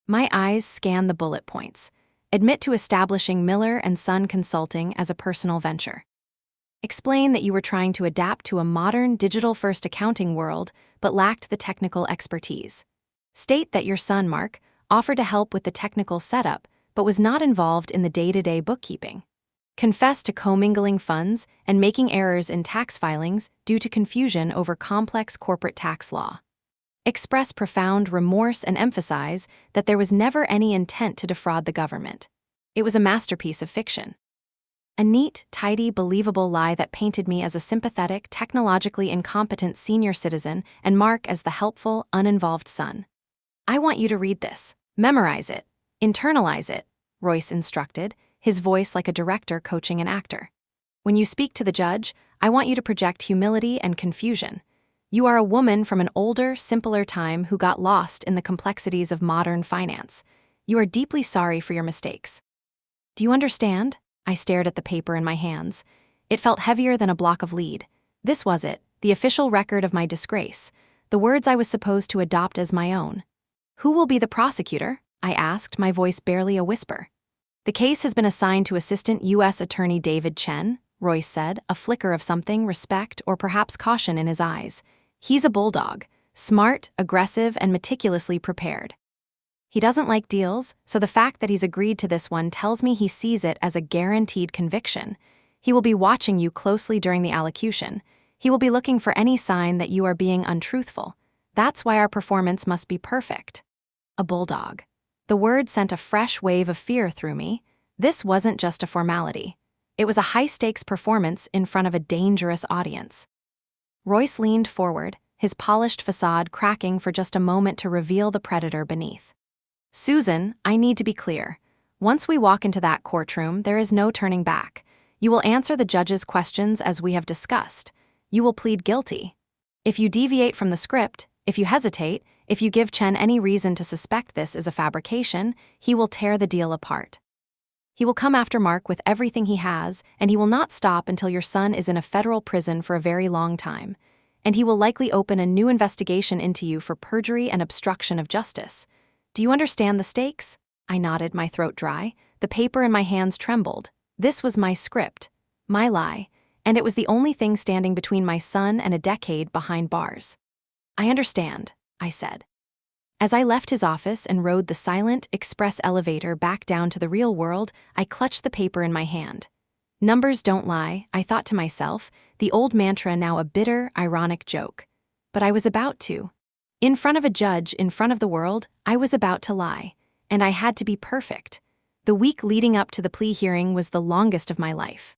My eyes scanned the bullet points. "Admit to establishing Miller & Son Consulting as a personal venture. Explain that you were trying to adapt to a modern, digital-first accounting world, but lacked the technical expertise. State that your son, Mark, offered to help with the technical setup, but was not involved in the day-to-day bookkeeping. Confess to commingling funds and making errors in tax filings due to confusion over complex corporate tax law. Express profound remorse and emphasize that there was never any intent to defraud the government. It was a masterpiece of fiction. A neat, tidy, believable lie that painted me as a sympathetic, technologically incompetent senior citizen and Mark as the helpful, uninvolved son. "I want you to read this. Memorize it. Internalize it," Royce instructed, his voice like a director coaching an actor. "When you speak to the judge, I want you to project humility and confusion. You are a woman from an older, simpler time who got lost in the complexities of modern finance. You are deeply sorry for your mistakes. Do you understand?" I stared at the paper in my hands. It felt heavier than a block of lead. This was it, the official record of my disgrace, the words I was supposed to adopt as my own. "Who will be the prosecutor?" I asked, my voice barely a whisper. "The case has been assigned to Assistant U.S. Attorney David Chen," Royce said, a flicker of something, respect, or perhaps caution in his eyes. "He's a bulldog, smart, aggressive, and meticulously prepared. He doesn't like deals, so the fact that he's agreed to this one tells me he sees it as a guaranteed conviction. He will be watching you closely during the allocution. He will be looking for any sign that you are being untruthful. That's why our performance must be perfect." A bulldog. The word sent a fresh wave of fear through me. This wasn't just a formality. It was a high-stakes performance in front of a dangerous audience. Royce leaned forward, his polished facade cracking for just a moment to reveal the predator beneath. "Susan, I need to be clear. Once we walk into that courtroom, there is no turning back. You will answer the judge's questions as we have discussed. You will plead guilty. If you deviate from the script, if you hesitate, if you give Chen any reason to suspect this is a fabrication, he will tear the deal apart. He will come after Mark with everything he has, and he will not stop until your son is in a federal prison for a very long time. And he will likely open a new investigation into you for perjury and obstruction of justice. Do you understand the stakes?" I nodded, my throat dry. The paper in my hands trembled. This was my script, my lie, and it was the only thing standing between my son and a decade behind bars. "I understand," I said. As I left his office and rode the silent, express elevator back down to the real world, I clutched the paper in my hand. Numbers don't lie, I thought to myself, the old mantra now a bitter, ironic joke. But I was about to. In front of a judge, in front of the world, I was about to lie. And I had to be perfect. The week leading up to the plea hearing was the longest of my life.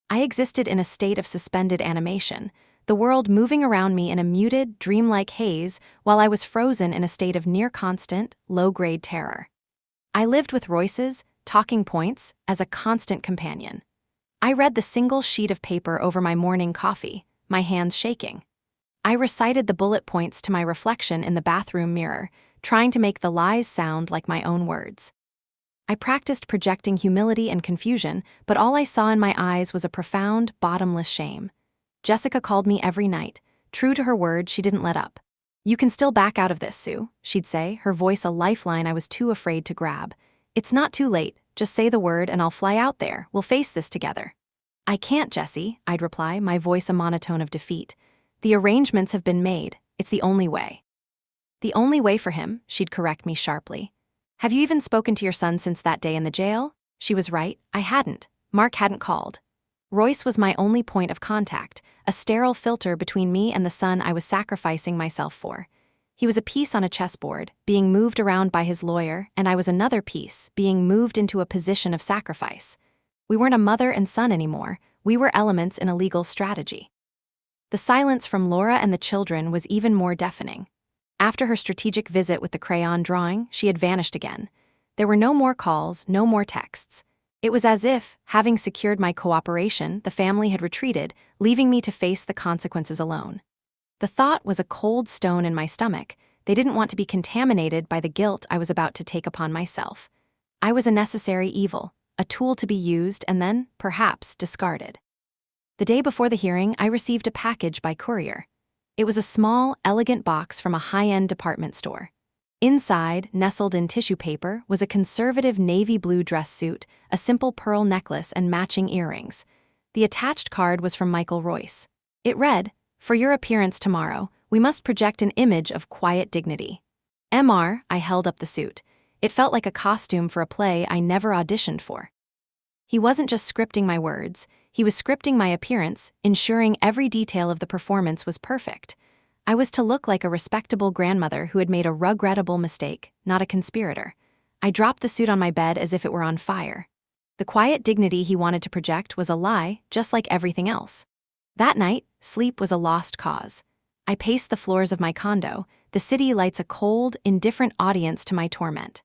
I existed in a state of suspended animation, the world moving around me in a muted, dreamlike haze while I was frozen in a state of near-constant, low-grade terror. I lived with Royce's talking points as a constant companion. I read the single sheet of paper over my morning coffee, my hands shaking. I recited the bullet points to my reflection in the bathroom mirror, trying to make the lies sound like my own words. I practiced projecting humility and confusion, but all I saw in my eyes was a profound, bottomless shame. Jessica called me every night. True to her word, she didn't let up. "You can still back out of this, Sue," she'd say, her voice a lifeline I was too afraid to grab. "It's not too late, just say the word and I'll fly out there, we'll face this together." "I can't, Jessie," I'd reply, my voice a monotone of defeat. "The arrangements have been made, it's the only way." "The only way for him," she'd correct me sharply. "Have you even spoken to your son since that day in the jail?" She was right, I hadn't. Mark hadn't called. Royce was my only point of contact, a sterile filter between me and the son I was sacrificing myself for. He was a piece on a chessboard, being moved around by his lawyer, and I was another piece, being moved into a position of sacrifice. We weren't a mother and son anymore, we were elements in a legal strategy. The silence from Laura and the children was even more deafening. After her strategic visit with the crayon drawing, she had vanished again. There were no more calls, no more texts. It was as if, having secured my cooperation, the family had retreated, leaving me to face the consequences alone. The thought was a cold stone in my stomach. They didn't want to be contaminated by the guilt I was about to take upon myself. I was a necessary evil, a tool to be used and then, perhaps, discarded. The day before the hearing, I received a package by courier. It was a small, elegant box from a high-end department store. Inside, nestled in tissue paper, was a conservative navy blue dress suit, a simple pearl necklace, and matching earrings. The attached card was from Michael Royce. It read, "For your appearance tomorrow, we must project an image of quiet dignity." MR, I held up the suit. It felt like a costume for a play I never auditioned for. He wasn't just scripting my words, he was scripting my appearance, ensuring every detail of the performance was perfect. I was to look like a respectable grandmother who had made a regrettable mistake, not a conspirator. I dropped the suit on my bed as if it were on fire. The quiet dignity he wanted to project was a lie, just like everything else. That night, sleep was a lost cause. I paced the floors of my condo, the city lights a cold, indifferent audience to my torment.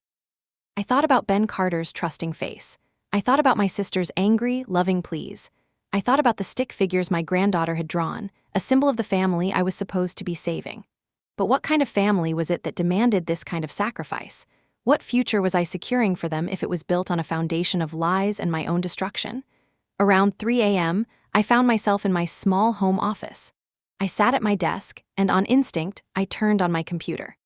I thought about Ben Carter's trusting face. I thought about my sister's angry, loving pleas. I thought about the stick figures my granddaughter had drawn, a symbol of the family I was supposed to be saving. But what kind of family was it that demanded this kind of sacrifice? What future was I securing for them if it was built on a foundation of lies and my own destruction? Around 3 a.m., I found myself in my small home office. I sat at my desk, and on instinct, I turned on my computer.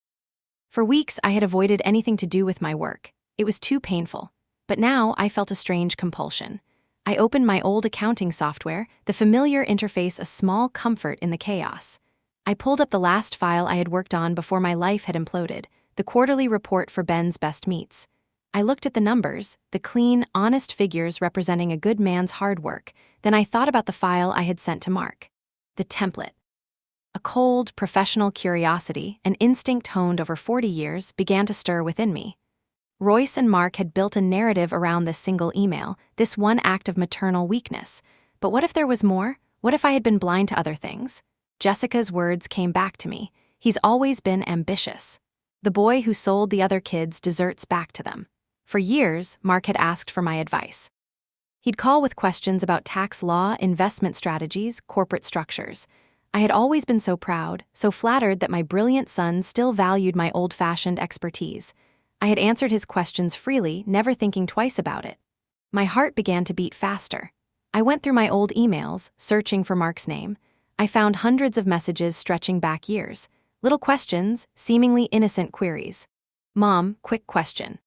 For weeks, I had avoided anything to do with my work. It was too painful. But now I felt a strange compulsion. I opened my old accounting software, the familiar interface a small comfort in the chaos. I pulled up the last file I had worked on before my life had imploded, the quarterly report for Ben's Best Meats. I looked at the numbers, the clean, honest figures representing a good man's hard work, then I thought about the file I had sent to Mark. The template. A cold, professional curiosity, an instinct honed over 40 years, began to stir within me. Royce and Mark had built a narrative around this single email, this one act of maternal weakness. But what if there was more? What if I had been blind to other things? Jessica's words came back to me. He's always been ambitious. The boy who sold the other kids desserts back to them. For years, Mark had asked for my advice. He'd call with questions about tax law, investment strategies, corporate structures. I had always been so proud, so flattered that my brilliant son still valued my old-fashioned expertise. I had answered his questions freely, never thinking twice about it. My heart began to beat faster. I went through my old emails, searching for Mark's name. I found hundreds of messages stretching back years. Little questions, seemingly innocent queries. "Mom, quick question.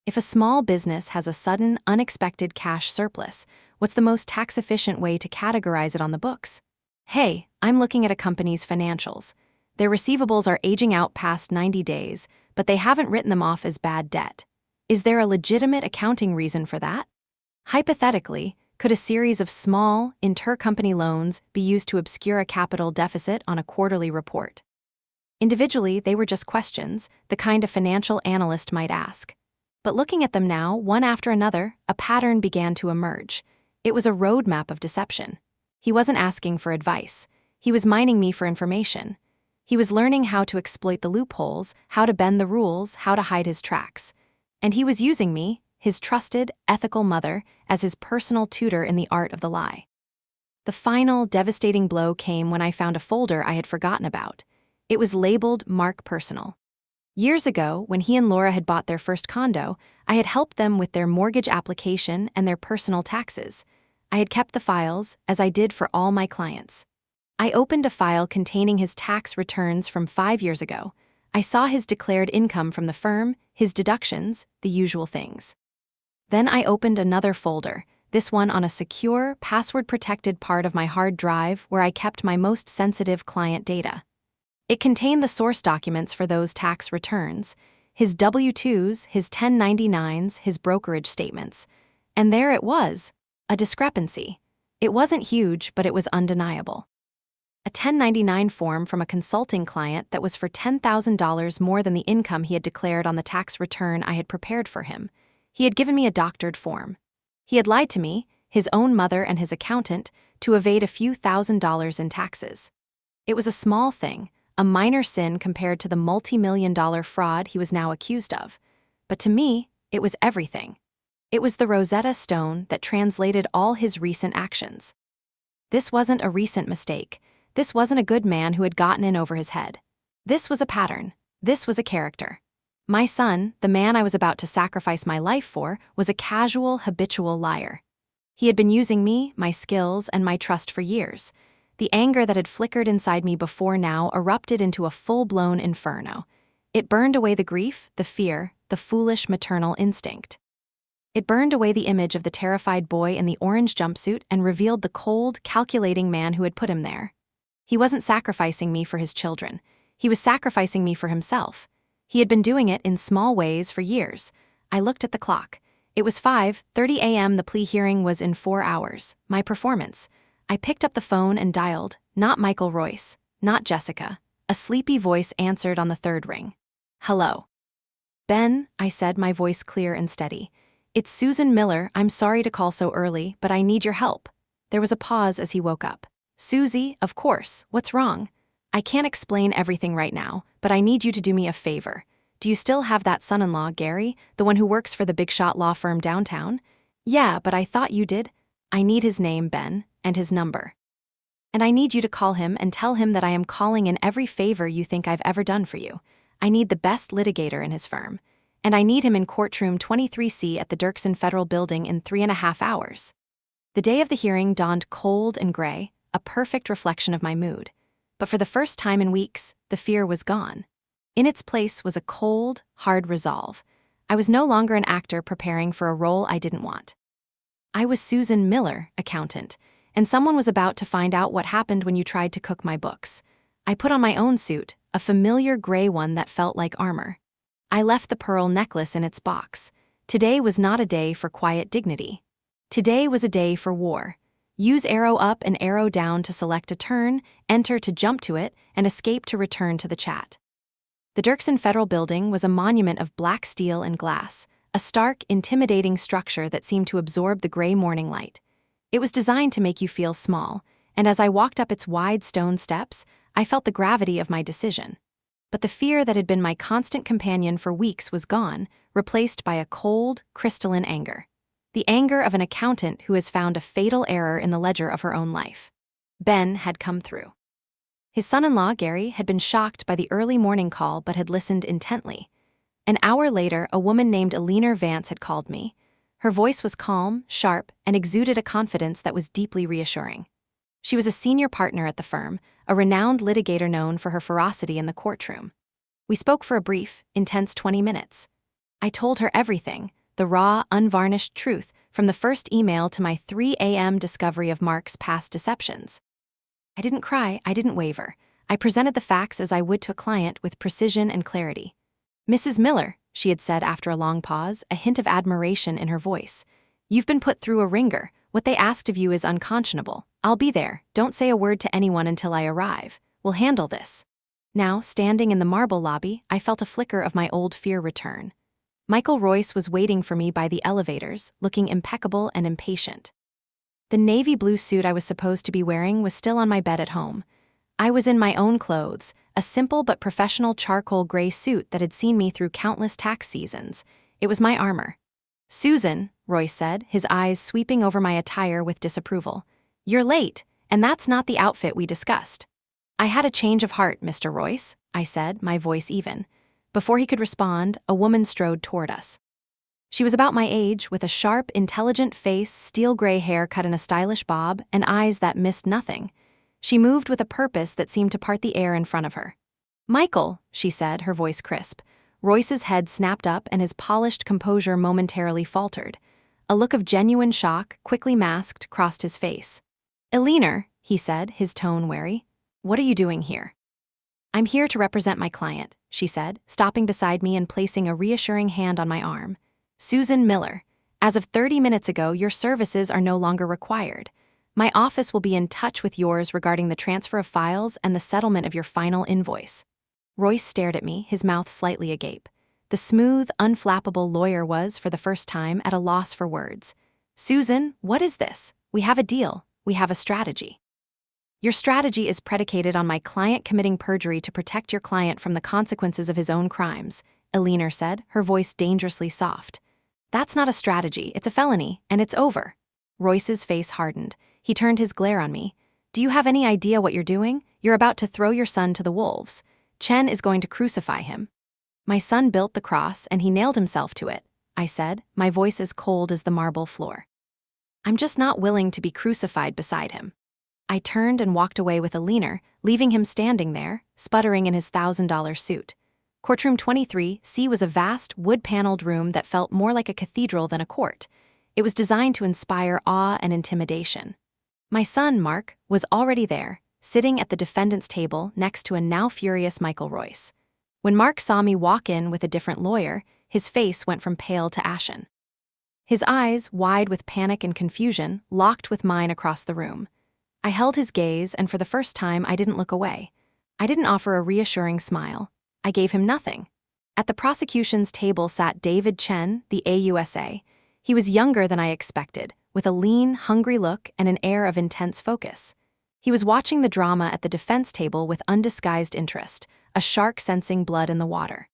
If a small business has a sudden, unexpected cash surplus, what's the most tax-efficient way to categorize it on the books? Hey, I'm looking at a company's financials. Their receivables are aging out past 90 days, but they haven't written them off as bad debt. Is there a legitimate accounting reason for that? Hypothetically, Could a series of small, intercompany loans be used to obscure a capital deficit on a quarterly report? Individually, they were just questions, the kind a financial analyst might ask. But looking at them now, one after another, a pattern began to emerge. It was a roadmap of deception. He wasn't asking for advice. He was mining me for information. He was learning how to exploit the loopholes, how to bend the rules, how to hide his tracks. And he was using me, his trusted, ethical mother, as his personal tutor in the art of the lie. The final, devastating blow came when I found a folder I had forgotten about. It was labeled Mark Personal. Years ago, when he and Laura had bought their first condo, I had helped them with their mortgage application and their personal taxes. I had kept the files, as I did for all my clients. I opened a file containing his tax returns from 5 years ago. I saw his declared income from the firm, his deductions, the usual things. Then I opened another folder, this one on a secure, password-protected part of my hard drive where I kept my most sensitive client data. It contained the source documents for those tax returns, his W-2s, his 1099s, his brokerage statements. And there it was, a discrepancy. It wasn't huge, but it was undeniable. A 1099 form from a consulting client that was for $10,000 more than the income he had declared on the tax return I had prepared for him. He had given me a doctored form. He had lied to me, his own mother and his accountant, to evade a few $1,000s in taxes. It was a small thing, a minor sin compared to the multi-million-dollar fraud he was now accused of. But to me, it was everything. It was the Rosetta Stone that translated all his recent actions. This wasn't a recent mistake. This wasn't a good man who had gotten in over his head. This was a pattern. This was a character. My son, the man I was about to sacrifice my life for, was a casual, habitual liar. He had been using me, my skills, and my trust for years. The anger that had flickered inside me before now erupted into a full-blown inferno. It burned away the grief, the fear, the foolish maternal instinct. It burned away the image of the terrified boy in the orange jumpsuit and revealed the cold, calculating man who had put him there. He wasn't sacrificing me for his children. He was sacrificing me for himself. He had been doing it in small ways for years. I looked at the clock. It was 5:30 a.m. The plea hearing was in 4 hours. My performance. I picked up the phone and dialed, not Michael Royce, not Jessica. A sleepy voice answered on the third ring. "Hello." "Ben," I said, my voice clear and steady. "It's Susan Miller. I'm sorry to call so early, but I need your help." There was a pause as he woke up. "Susie, of course. What's wrong?" "I can't explain everything right now, but I need you to do me a favor. Do you still have that son-in-law, Gary, the one who works for the big-shot law firm downtown?" "Yeah, but I thought you did." "I need his name, Ben, and his number. And I need you to call him and tell him that I am calling in every favor you think I've ever done for you. I need the best litigator in his firm. And I need him in courtroom 23C at the Dirksen Federal Building in 3.5 hours." The day of the hearing dawned cold and gray, a perfect reflection of my mood. But for the first time in weeks, the fear was gone. In its place was a cold, hard resolve. I was no longer an actor preparing for a role I didn't want. I was Susan Miller, accountant, and someone was about to find out what happened when you tried to cook my books. I put on my own suit, a familiar gray one that felt like armor. I left the pearl necklace in its box. Today was not a day for quiet dignity. Today was a day for war. Use arrow up and arrow down to select a turn, enter to jump to it, and escape to return to the chat. The Dirksen Federal Building was a monument of black steel and glass, a stark, intimidating structure that seemed to absorb the gray morning light. It was designed to make you feel small, and as I walked up its wide stone steps, I felt the gravity of my decision. But the fear that had been my constant companion for weeks was gone, replaced by a cold, crystalline anger. The anger of an accountant who has found a fatal error in the ledger of her own life. Ben had come through. His son-in-law, Gary, had been shocked by the early morning call but had listened intently. An hour later, a woman named Eleanor Vance had called me. Her voice was calm, sharp, and exuded a confidence that was deeply reassuring. She was a senior partner at the firm, a renowned litigator known for her ferocity in the courtroom. We spoke for a brief, intense 20 minutes. I told her everything, the raw, unvarnished truth, from the first email to my 3 a.m. discovery of Mark's past deceptions. I didn't cry, I didn't waver. I presented the facts as I would to a client with precision and clarity. "Mrs. Miller," she had said after a long pause, a hint of admiration in her voice, "you've been put through a ringer. What they asked of you is unconscionable. I'll be there. Don't say a word to anyone until I arrive. We'll handle this. Now, standing in the marble lobby, I felt a flicker of my old fear return. Michael Royce was waiting for me by the elevators, looking impeccable and impatient. The navy blue suit I was supposed to be wearing was still on my bed at home. I was in my own clothes, a simple but professional charcoal gray suit that had seen me through countless tax seasons. It was my armor. "Susan," Royce said, his eyes sweeping over my attire with disapproval. "You're late, and that's not the outfit we discussed." "I had a change of heart, Mr. Royce," I said, my voice even. Before he could respond, a woman strode toward us. She was about my age, with a sharp, intelligent face, steel gray hair cut in a stylish bob, and eyes that missed nothing. She moved with a purpose that seemed to part the air in front of her. "Michael," she said, her voice crisp. Royce's head snapped up and his polished composure momentarily faltered. A look of genuine shock, quickly masked, crossed his face. "Eleanor," he said, his tone wary. "What are you doing here?" "I'm here to represent my client," she said, stopping beside me and placing a reassuring hand on my arm. "Susan Miller, as of 30 minutes ago, your services are no longer required. My office will be in touch with yours regarding the transfer of files and the settlement of your final invoice." Royce stared at me, his mouth slightly agape. The smooth, unflappable lawyer was, for the first time, at a loss for words. "Susan, what is this? We have a deal. We have a strategy." "Your strategy is predicated on my client committing perjury to protect your client from the consequences of his own crimes," Eleanor said, her voice dangerously soft. "That's not a strategy, it's a felony, and it's over." Royce's face hardened. He turned his glare on me. "Do you have any idea what you're doing? You're about to throw your son to the wolves. Chen is going to crucify him." "My son built the cross, and he nailed himself to it," I said, my voice as cold as the marble floor. "I'm just not willing to be crucified beside him." I turned and walked away with Eleanor, leaving him standing there, sputtering in his $1,000 suit. Courtroom 23C was a vast, wood-paneled room that felt more like a cathedral than a court. It was designed to inspire awe and intimidation. My son, Mark, was already there, sitting at the defendant's table next to a now furious Michael Royce. When Mark saw me walk in with a different lawyer, his face went from pale to ashen. His eyes, wide with panic and confusion, locked with mine across the room. I held his gaze, and for the first time, I didn't look away. I didn't offer a reassuring smile. I gave him nothing. At the prosecution's table sat David Chen, the AUSA. He was younger than I expected, with a lean, hungry look and an air of intense focus. He was watching the drama at the defense table with undisguised interest, a shark sensing blood in the water.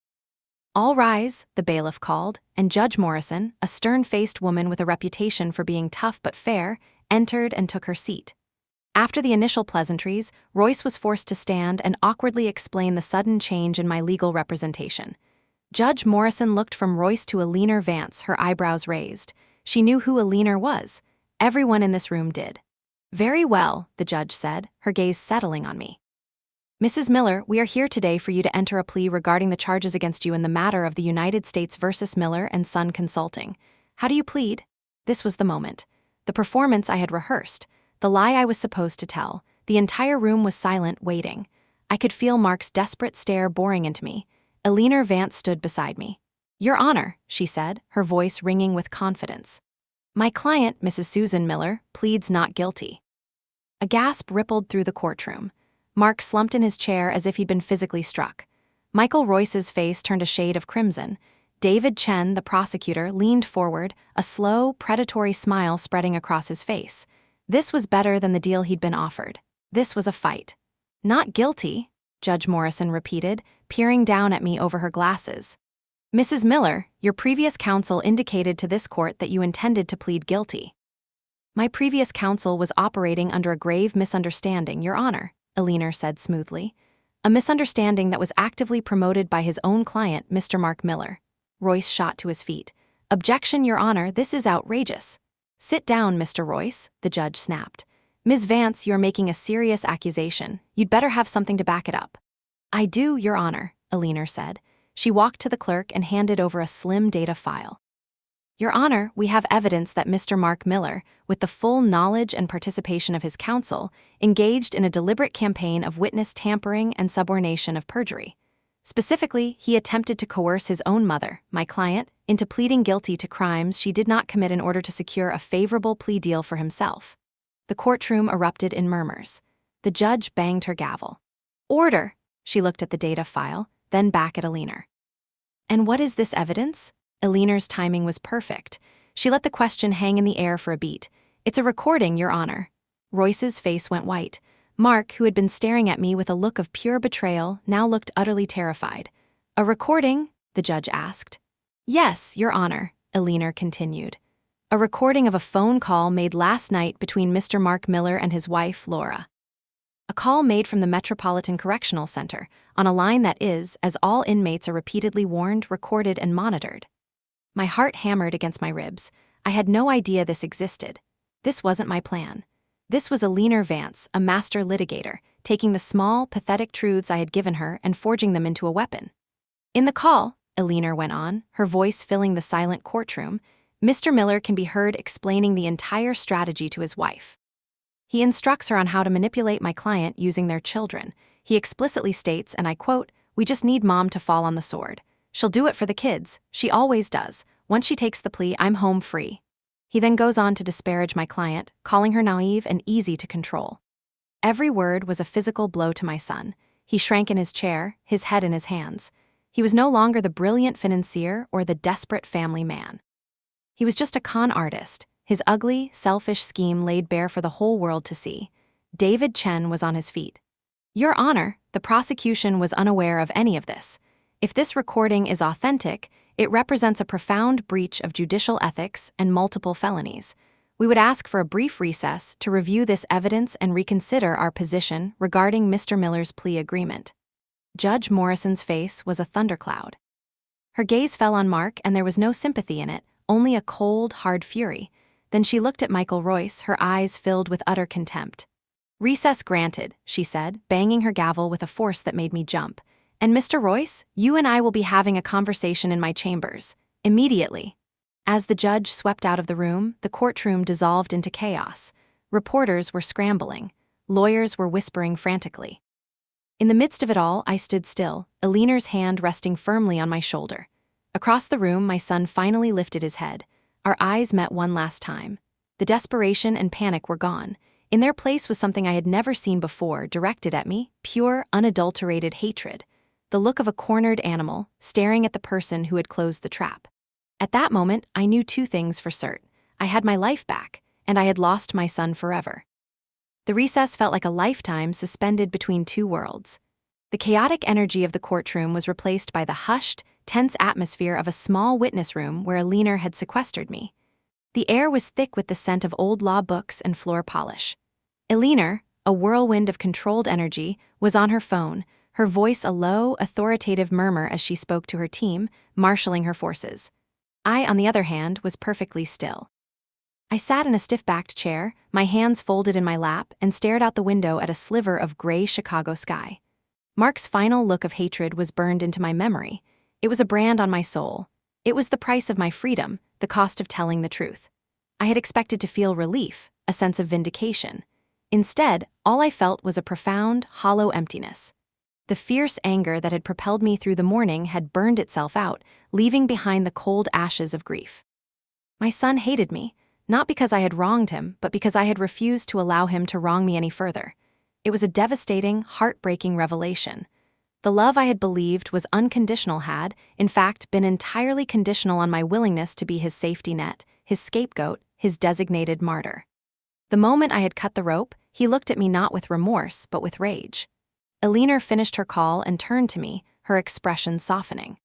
"All rise," the bailiff called, and Judge Morrison, a stern-faced woman with a reputation for being tough but fair, entered and took her seat. After the initial pleasantries, Royce was forced to stand and awkwardly explain the sudden change in my legal representation. Judge Morrison looked from Royce to Eleanor Vance, her eyebrows raised. She knew who Eleanor was. Everyone in this room did. "Very well," the judge said, her gaze settling on me. "Mrs. Miller, we are here today for you to enter a plea regarding the charges against you in the matter of the United States versus Miller and Son Consulting. How do you plead?" This was the moment. The performance I had rehearsed. The lie I was supposed to tell. The entire room was silent, waiting. I could feel Mark's desperate stare boring into me. Eleanor Vance stood beside me. "Your Honor," she said, her voice ringing with confidence. "My client, Mrs. Susan Miller, pleads not guilty." A gasp rippled through the courtroom. Mark slumped in his chair as if he'd been physically struck. Michael Royce's face turned a shade of crimson. David Chen, the prosecutor, leaned forward, a slow, predatory smile spreading across his face. This was better than the deal he'd been offered. This was a fight. "Not guilty," Judge Morrison repeated, peering down at me over her glasses. "Mrs. Miller, your previous counsel indicated to this court that you intended to plead guilty." "My previous counsel was operating under a grave misunderstanding, Your Honor," Eleanor said smoothly. "A misunderstanding that was actively promoted by his own client, Mr. Mark Miller." Royce shot to his feet. "Objection, Your Honor, this is outrageous." "Sit down, Mr. Royce," the judge snapped. "Ms. Vance, you're making a serious accusation. You'd better have something to back it up." "I do, Your Honor," Eleanor said. She walked to the clerk and handed over a slim data file. "Your Honor, we have evidence that Mr. Mark Miller, with the full knowledge and participation of his counsel, engaged in a deliberate campaign of witness tampering and subornation of perjury." Specifically, he attempted to coerce his own mother, my client, into pleading guilty to crimes she did not commit in order to secure a favorable plea deal for himself. The courtroom erupted in murmurs. The judge banged her gavel. "Order!" She looked at the data file, then back at Aliner. "And what is this evidence?" Aliner's timing was perfect. She let the question hang in the air for a beat. "It's a recording, Your Honor." Royce's face went white. Mark, who had been staring at me with a look of pure betrayal, now looked utterly terrified. "A recording?" the judge asked. "Yes, Your Honor," Aliner continued. "A recording of a phone call made last night between Mr. Mark Miller and his wife, Laura. A call made from the Metropolitan Correctional Center, on a line that is, as all inmates are repeatedly warned, recorded and monitored." My heart hammered against my ribs. I had no idea this existed. This wasn't my plan. This was Aliner Vance, a master litigator, taking the small, pathetic truths I had given her and forging them into a weapon. "In the call," Aliner went on, her voice filling the silent courtroom, "Mr. Miller can be heard explaining the entire strategy to his wife. He instructs her on how to manipulate my client using their children. He explicitly states, and I quote, 'We just need Mom to fall on the sword. She'll do it for the kids. She always does. Once she takes the plea, I'm home free.' He then goes on to disparage my client, calling her naive and easy to control. Every word was a physical blow to my son. He shrank in his chair, his head in his hands. He was no longer the brilliant financier or the desperate family man. He was just a con artist, his ugly, selfish scheme laid bare for the whole world to see. David Chen was on his feet. "Your Honor, the prosecution was unaware of any of this. If this recording is authentic, it represents a profound breach of judicial ethics and multiple felonies. We would ask for a brief recess to review this evidence and reconsider our position regarding Mr. Miller's plea agreement." Judge Morrison's face was a thundercloud. Her gaze fell on Mark, and there was no sympathy in it, only a cold, hard fury. Then she looked at Michael Royce, her eyes filled with utter contempt. "Recess granted," she said, banging her gavel with a force that made me jump. "And Mr. Royce, you and I will be having a conversation in my chambers. Immediately." As the judge swept out of the room, the courtroom dissolved into chaos. Reporters were scrambling. Lawyers were whispering frantically. In the midst of it all, I stood still, Aliner's hand resting firmly on my shoulder. Across the room, my son finally lifted his head. Our eyes met one last time. The desperation and panic were gone. In their place was something I had never seen before, directed at me, pure, unadulterated hatred. The look of a cornered animal, staring at the person who had closed the trap. At that moment, I knew two things for certain. I had my life back, and I had lost my son forever. The recess felt like a lifetime suspended between two worlds. The chaotic energy of the courtroom was replaced by the hushed, tense atmosphere of a small witness room where Aliner had sequestered me. The air was thick with the scent of old law books and floor polish. Aliner, a whirlwind of controlled energy, was on her phone, her voice a low, authoritative murmur as she spoke to her team, marshalling her forces. I, on the other hand, was perfectly still. I sat in a stiff-backed chair, my hands folded in my lap, and stared out the window at a sliver of gray Chicago sky. Mark's final look of hatred was burned into my memory. It was a brand on my soul. It was the price of my freedom, the cost of telling the truth. I had expected to feel relief, a sense of vindication. Instead, all I felt was a profound, hollow emptiness. The fierce anger that had propelled me through the morning had burned itself out, leaving behind the cold ashes of grief. My son hated me, not because I had wronged him, but because I had refused to allow him to wrong me any further. It was a devastating, heartbreaking revelation. The love I had believed was unconditional had, in fact, been entirely conditional on my willingness to be his safety net, his scapegoat, his designated martyr. The moment I had cut the rope, he looked at me not with remorse, but with rage. Aliner finished her call and turned to me, her expression softening.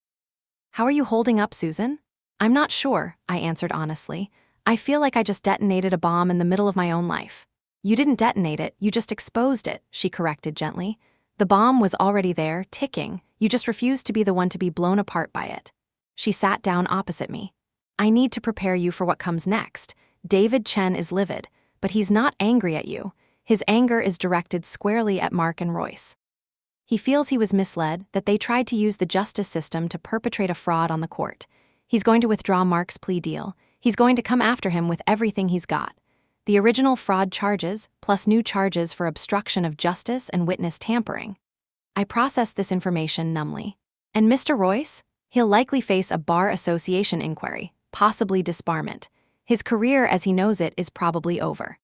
"How are you holding up, Susan?" "I'm not sure," I answered honestly. "I feel like I just detonated a bomb in the middle of my own life." "You didn't detonate it, you just exposed it," she corrected gently. "The bomb was already there, ticking. You just refused to be the one to be blown apart by it." She sat down opposite me. "I need to prepare you for what comes next. David Chen is livid, but he's not angry at you. His anger is directed squarely at Mark and Royce. He feels he was misled, that they tried to use the justice system to perpetrate a fraud on the court. He's going to withdraw Mark's plea deal. He's going to come after him with everything he's got. The original fraud charges, plus new charges for obstruction of justice and witness tampering." I processed this information numbly. And Mr. Royce? He'll likely face a bar association inquiry, possibly disbarment. His career as he knows it is probably over.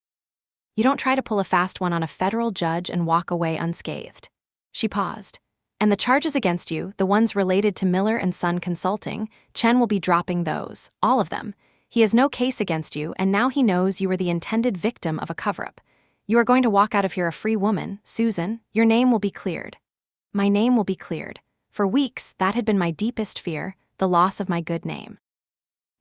You don't try to pull a fast one on a federal judge and walk away unscathed. She paused. And the charges against you, the ones related to Miller and Son Consulting, Chen will be dropping those, all of them. He has no case against you, and now he knows you were the intended victim of a cover-up. You are going to walk out of here a free woman, Susan. Your name will be cleared. My name will be cleared. For weeks, that had been my deepest fear, the loss of my good name.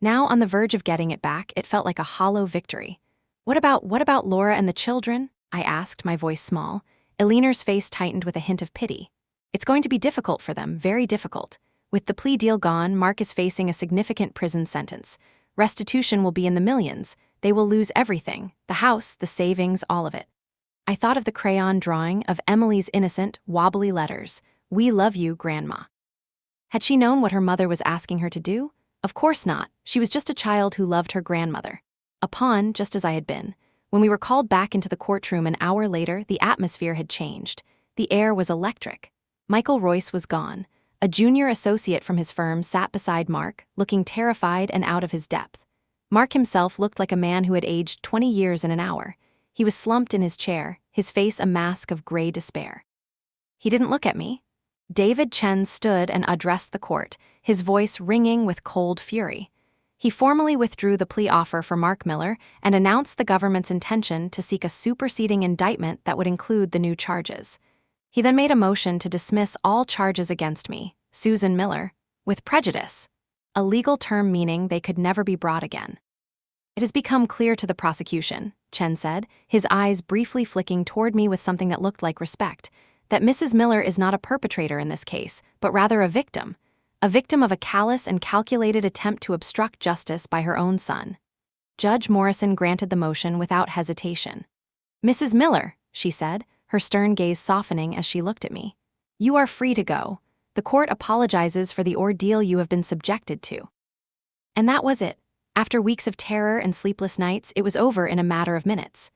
Now, on the verge of getting it back, it felt like a hollow victory. What about Laura and the children? I asked, my voice small. Eleanor's face tightened with a hint of pity. It's going to be difficult for them, very difficult. With the plea deal gone, Mark is facing a significant prison sentence. Restitution will be in the millions. They will lose everything, the house, the savings, all of it. I thought of the crayon drawing of Emily's innocent, wobbly letters. We love you, Grandma. Had she known what her mother was asking her to do? Of course not. She was just a child who loved her grandmother. A pawn, just as I had been. When we were called back into the courtroom an hour later, the atmosphere had changed. The air was electric. Michael Royce was gone. A junior associate from his firm sat beside Mark, looking terrified and out of his depth. Mark himself looked like a man who had aged 20 years in an hour. He was slumped in his chair, his face a mask of gray despair. He didn't look at me. David Chen stood and addressed the court, his voice ringing with cold fury. He formally withdrew the plea offer for Mark Miller and announced the government's intention to seek a superseding indictment that would include the new charges. He then made a motion to dismiss all charges against me, Susan Miller, with prejudice, a legal term meaning they could never be brought again. It has become clear to the prosecution, Chen said, his eyes briefly flicking toward me with something that looked like respect, that Mrs. Miller is not a perpetrator in this case, but rather a victim of a callous and calculated attempt to obstruct justice by her own son. Judge Morrison granted the motion without hesitation. Mrs. Miller, she said, her stern gaze softening as she looked at me. You are free to go. The court apologizes for the ordeal you have been subjected to. And that was it. After weeks of terror and sleepless nights, it was over in a matter of minutes.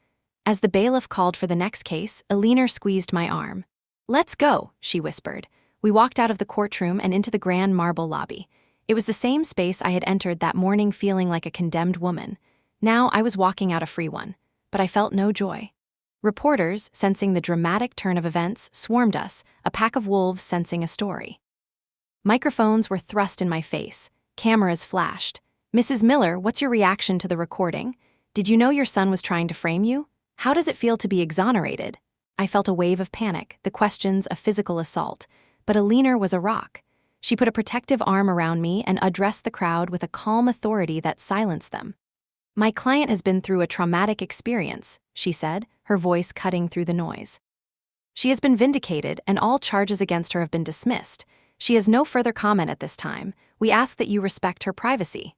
As the bailiff called for the next case, Eleanor squeezed my arm. Let's go, she whispered. We walked out of the courtroom and into the grand marble lobby. It was the same space I had entered that morning feeling like a condemned woman. Now I was walking out a free one, but I felt no joy. Reporters, sensing the dramatic turn of events, swarmed us, a pack of wolves sensing a story. Microphones were thrust in my face. Cameras flashed. Mrs. Miller, what's your reaction to the recording? Did you know your son was trying to frame you? How does it feel to be exonerated? I felt a wave of panic, the questions a physical assault. But Eleanor was a rock. She put a protective arm around me and addressed the crowd with a calm authority that silenced them. My client has been through a traumatic experience, she said, her voice cutting through the noise. She has been vindicated and all charges against her have been dismissed. She has no further comment at this time. We ask that you respect her privacy.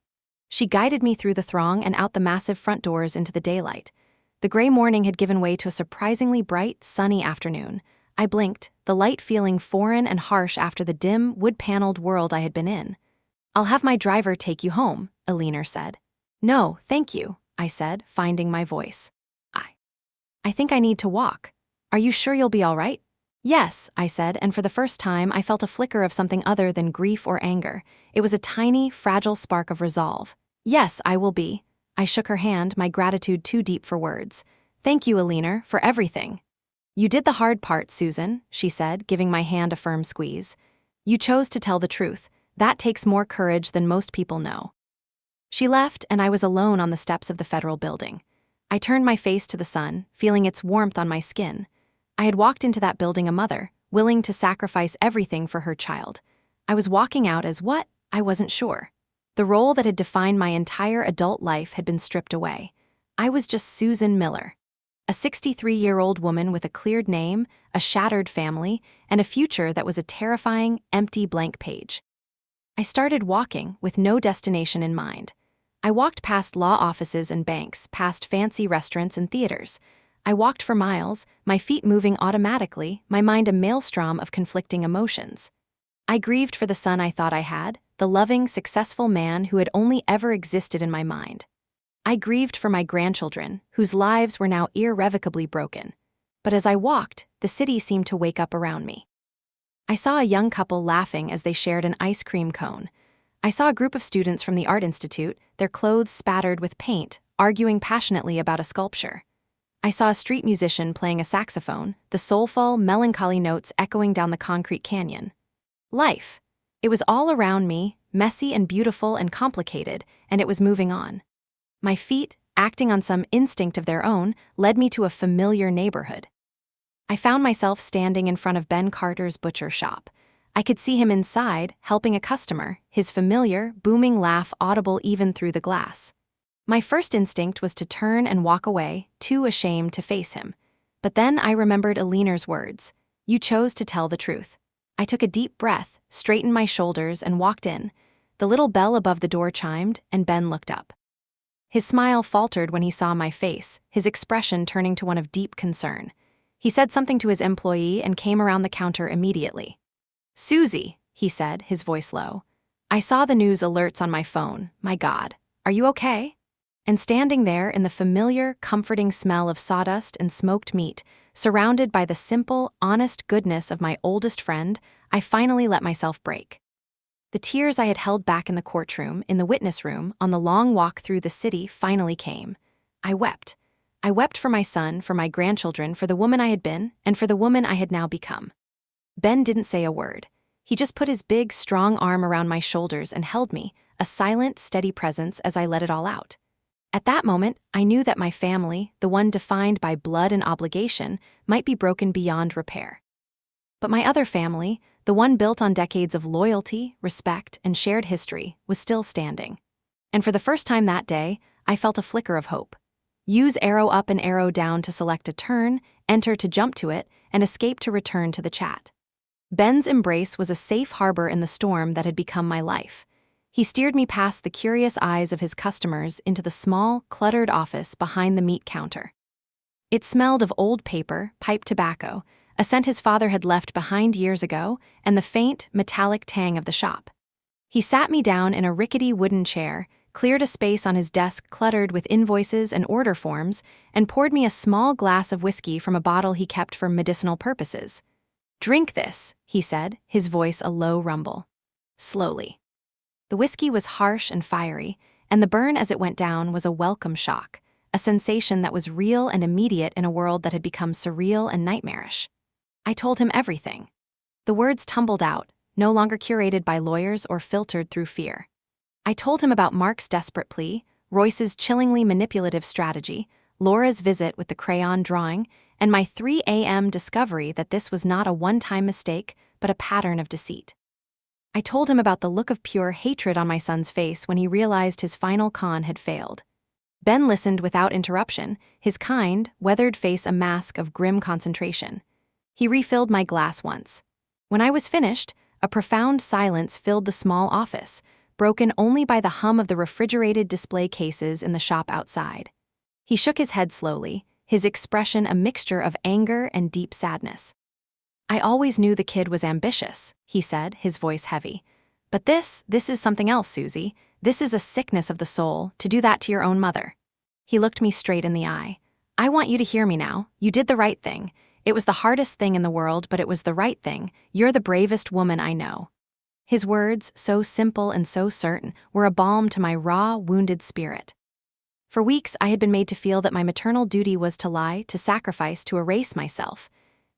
She guided me through the throng and out the massive front doors into the daylight. The gray morning had given way to a surprisingly bright, sunny afternoon. I blinked, the light feeling foreign and harsh after the dim, wood-paneled world I had been in. I'll have my driver take you home, Eleanor said. No, thank you, I said, finding my voice. I think I need to walk. Are you sure you'll be all right? Yes, I said, and for the first time I felt a flicker of something other than grief or anger. It was a tiny, fragile spark of resolve. Yes, I will be. I shook her hand, my gratitude too deep for words. Thank you, Eleanor, for everything. You did the hard part, Susan, she said, giving my hand a firm squeeze. You chose to tell the truth. That takes more courage than most people know. She left, and I was alone on the steps of the federal building. I turned my face to the sun, feeling its warmth on my skin. I had walked into that building a mother, willing to sacrifice everything for her child. I was walking out as what? I wasn't sure. The role that had defined my entire adult life had been stripped away. I was just Susan Miller, a 63-year-old woman with a cleared name, a shattered family, and a future that was a terrifying, empty blank page. I started walking with no destination in mind. I walked past law offices and banks, past fancy restaurants and theaters. I walked for miles, my feet moving automatically, my mind a maelstrom of conflicting emotions. I grieved for the son I thought I had, the loving, successful man who had only ever existed in my mind. I grieved for my grandchildren, whose lives were now irrevocably broken. But as I walked, the city seemed to wake up around me. I saw a young couple laughing as they shared an ice cream cone. I saw a group of students from the Art Institute, their clothes spattered with paint, arguing passionately about a sculpture. I saw a street musician playing a saxophone, the soulful, melancholy notes echoing down the concrete canyon. Life. It was all around me, messy and beautiful and complicated, and it was moving on. My feet, acting on some instinct of their own, led me to a familiar neighborhood. I found myself standing in front of Ben Carter's butcher shop. I could see him inside, helping a customer, his familiar, booming laugh audible even through the glass. My first instinct was to turn and walk away, too ashamed to face him. But then I remembered Aliner's words. You chose to tell the truth. I took a deep breath, straightened my shoulders, and walked in. The little bell above the door chimed, and Ben looked up. His smile faltered when he saw my face, his expression turning to one of deep concern. He said something to his employee and came around the counter immediately. Susie, he said, his voice low. I saw the news alerts on my phone. My God, are you okay? And standing there in the familiar, comforting smell of sawdust and smoked meat, surrounded by the simple, honest goodness of my oldest friend, I finally let myself break. The tears I had held back in the courtroom, in the witness room, on the long walk through the city finally came. I wept. I wept for my son, for my grandchildren, for the woman I had been, and for the woman I had now become. Ben didn't say a word. He just put his big, strong arm around my shoulders and held me, a silent, steady presence as I let it all out. At that moment, I knew that my family, the one defined by blood and obligation, might be broken beyond repair. But my other family, the one built on decades of loyalty, respect, and shared history, was still standing. And for the first time that day, I felt a flicker of hope. Use arrow up and arrow down to select a turn, enter to jump to it, and escape to return to the chat. Ben's embrace was a safe harbor in the storm that had become my life. He steered me past the curious eyes of his customers into the small, cluttered office behind the meat counter. It smelled of old paper, pipe tobacco, a scent his father had left behind years ago, and the faint, metallic tang of the shop. He sat me down in a rickety wooden chair, cleared a space on his desk cluttered with invoices and order forms, and poured me a small glass of whiskey from a bottle he kept for medicinal purposes. Drink this, he said, his voice a low rumble. Slowly. The whiskey was harsh and fiery, and the burn as it went down was a welcome shock, a sensation that was real and immediate in a world that had become surreal and nightmarish. I told him everything. The words tumbled out, no longer curated by lawyers or filtered through fear. I told him about Mark's desperate plea, Royce's chillingly manipulative strategy, Laura's visit with the crayon drawing, and my 3 a.m. discovery that this was not a one-time mistake, but a pattern of deceit. I told him about the look of pure hatred on my son's face when he realized his final con had failed. Ben listened without interruption, his kind, weathered face a mask of grim concentration. He refilled my glass once. When I was finished, a profound silence filled the small office, broken only by the hum of the refrigerated display cases in the shop outside. He shook his head slowly, his expression a mixture of anger and deep sadness. I always knew the kid was ambitious, he said, his voice heavy. But this is something else, Susie. This is a sickness of the soul, to do that to your own mother. He looked me straight in the eye. I want you to hear me now. You did the right thing. It was the hardest thing in the world, but it was the right thing. You're the bravest woman I know. His words, so simple and so certain, were a balm to my raw, wounded spirit. For weeks, I had been made to feel that my maternal duty was to lie, to sacrifice, to erase myself.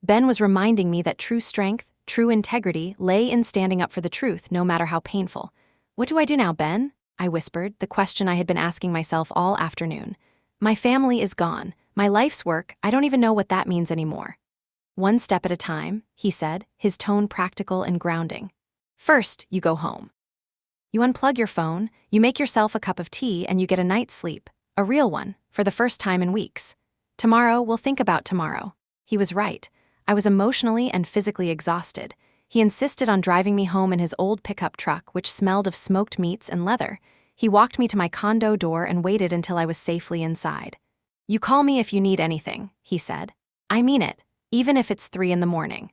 Ben was reminding me that true strength, true integrity, lay in standing up for the truth, no matter how painful. What do I do now, Ben? I whispered, the question I had been asking myself all afternoon. My family is gone. My life's work, I don't even know what that means anymore. One step at a time, he said, his tone practical and grounding. First, you go home. You unplug your phone, you make yourself a cup of tea, and you get a night's sleep, a real one, for the first time in weeks. Tomorrow, we'll think about tomorrow. He was right. I was emotionally and physically exhausted. He insisted on driving me home in his old pickup truck, which smelled of smoked meats and leather. He walked me to my condo door and waited until I was safely inside. You call me if you need anything, he said. I mean it, even if it's 3 a.m.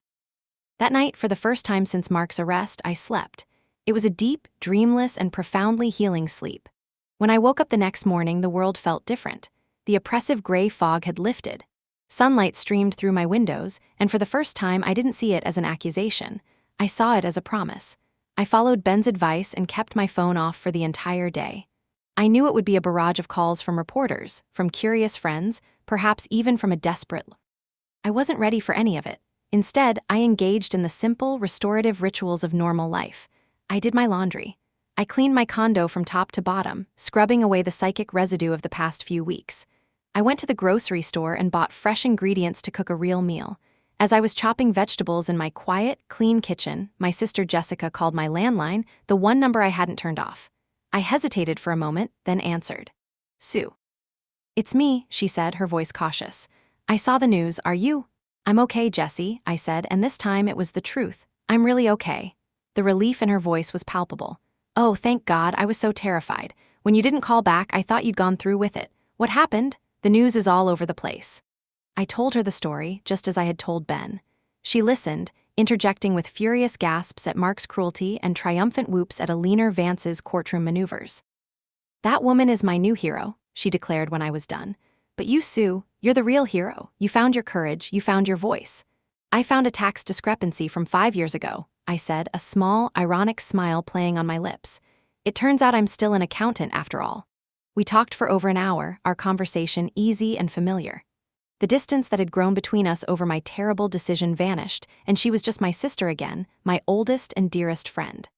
That night, for the first time since Mark's arrest, I slept. It was a deep, dreamless, and profoundly healing sleep. When I woke up the next morning, the world felt different. The oppressive gray fog had lifted. Sunlight streamed through my windows, and for the first time I didn't see it as an accusation. I saw it as a promise. I followed Ben's advice and kept my phone off for the entire day. I knew it would be a barrage of calls from reporters, from curious friends, perhaps even from a desperate. I wasn't ready for any of it. Instead, I engaged in the simple, restorative rituals of normal life. I did my laundry. I cleaned my condo from top to bottom, scrubbing away the psychic residue of the past few weeks. I went to the grocery store and bought fresh ingredients to cook a real meal. As I was chopping vegetables in my quiet, clean kitchen, my sister Jessica called my landline, the one number I hadn't turned off. I hesitated for a moment, then answered. "Sue." "It's me," she said, her voice cautious. "I saw the news, are you?" "I'm okay, Jessie," I said, and this time it was the truth. "I'm really okay." The relief in her voice was palpable. "Oh, thank God, I was so terrified. When you didn't call back, I thought you'd gone through with it. What happened? The news is all over the place." I told her the story, just as I had told Ben. She listened, interjecting with furious gasps at Mark's cruelty and triumphant whoops at Alina Vance's courtroom maneuvers. "That woman is my new hero," she declared when I was done. "But you, Sue, you're the real hero. You found your courage, you found your voice." "I found a tax discrepancy from 5 years ago," I said, a small, ironic smile playing on my lips. "It turns out I'm still an accountant after all." We talked for over an hour, our conversation easy and familiar. The distance that had grown between us over my terrible decision vanished, and she was just my sister again, my oldest and dearest friend.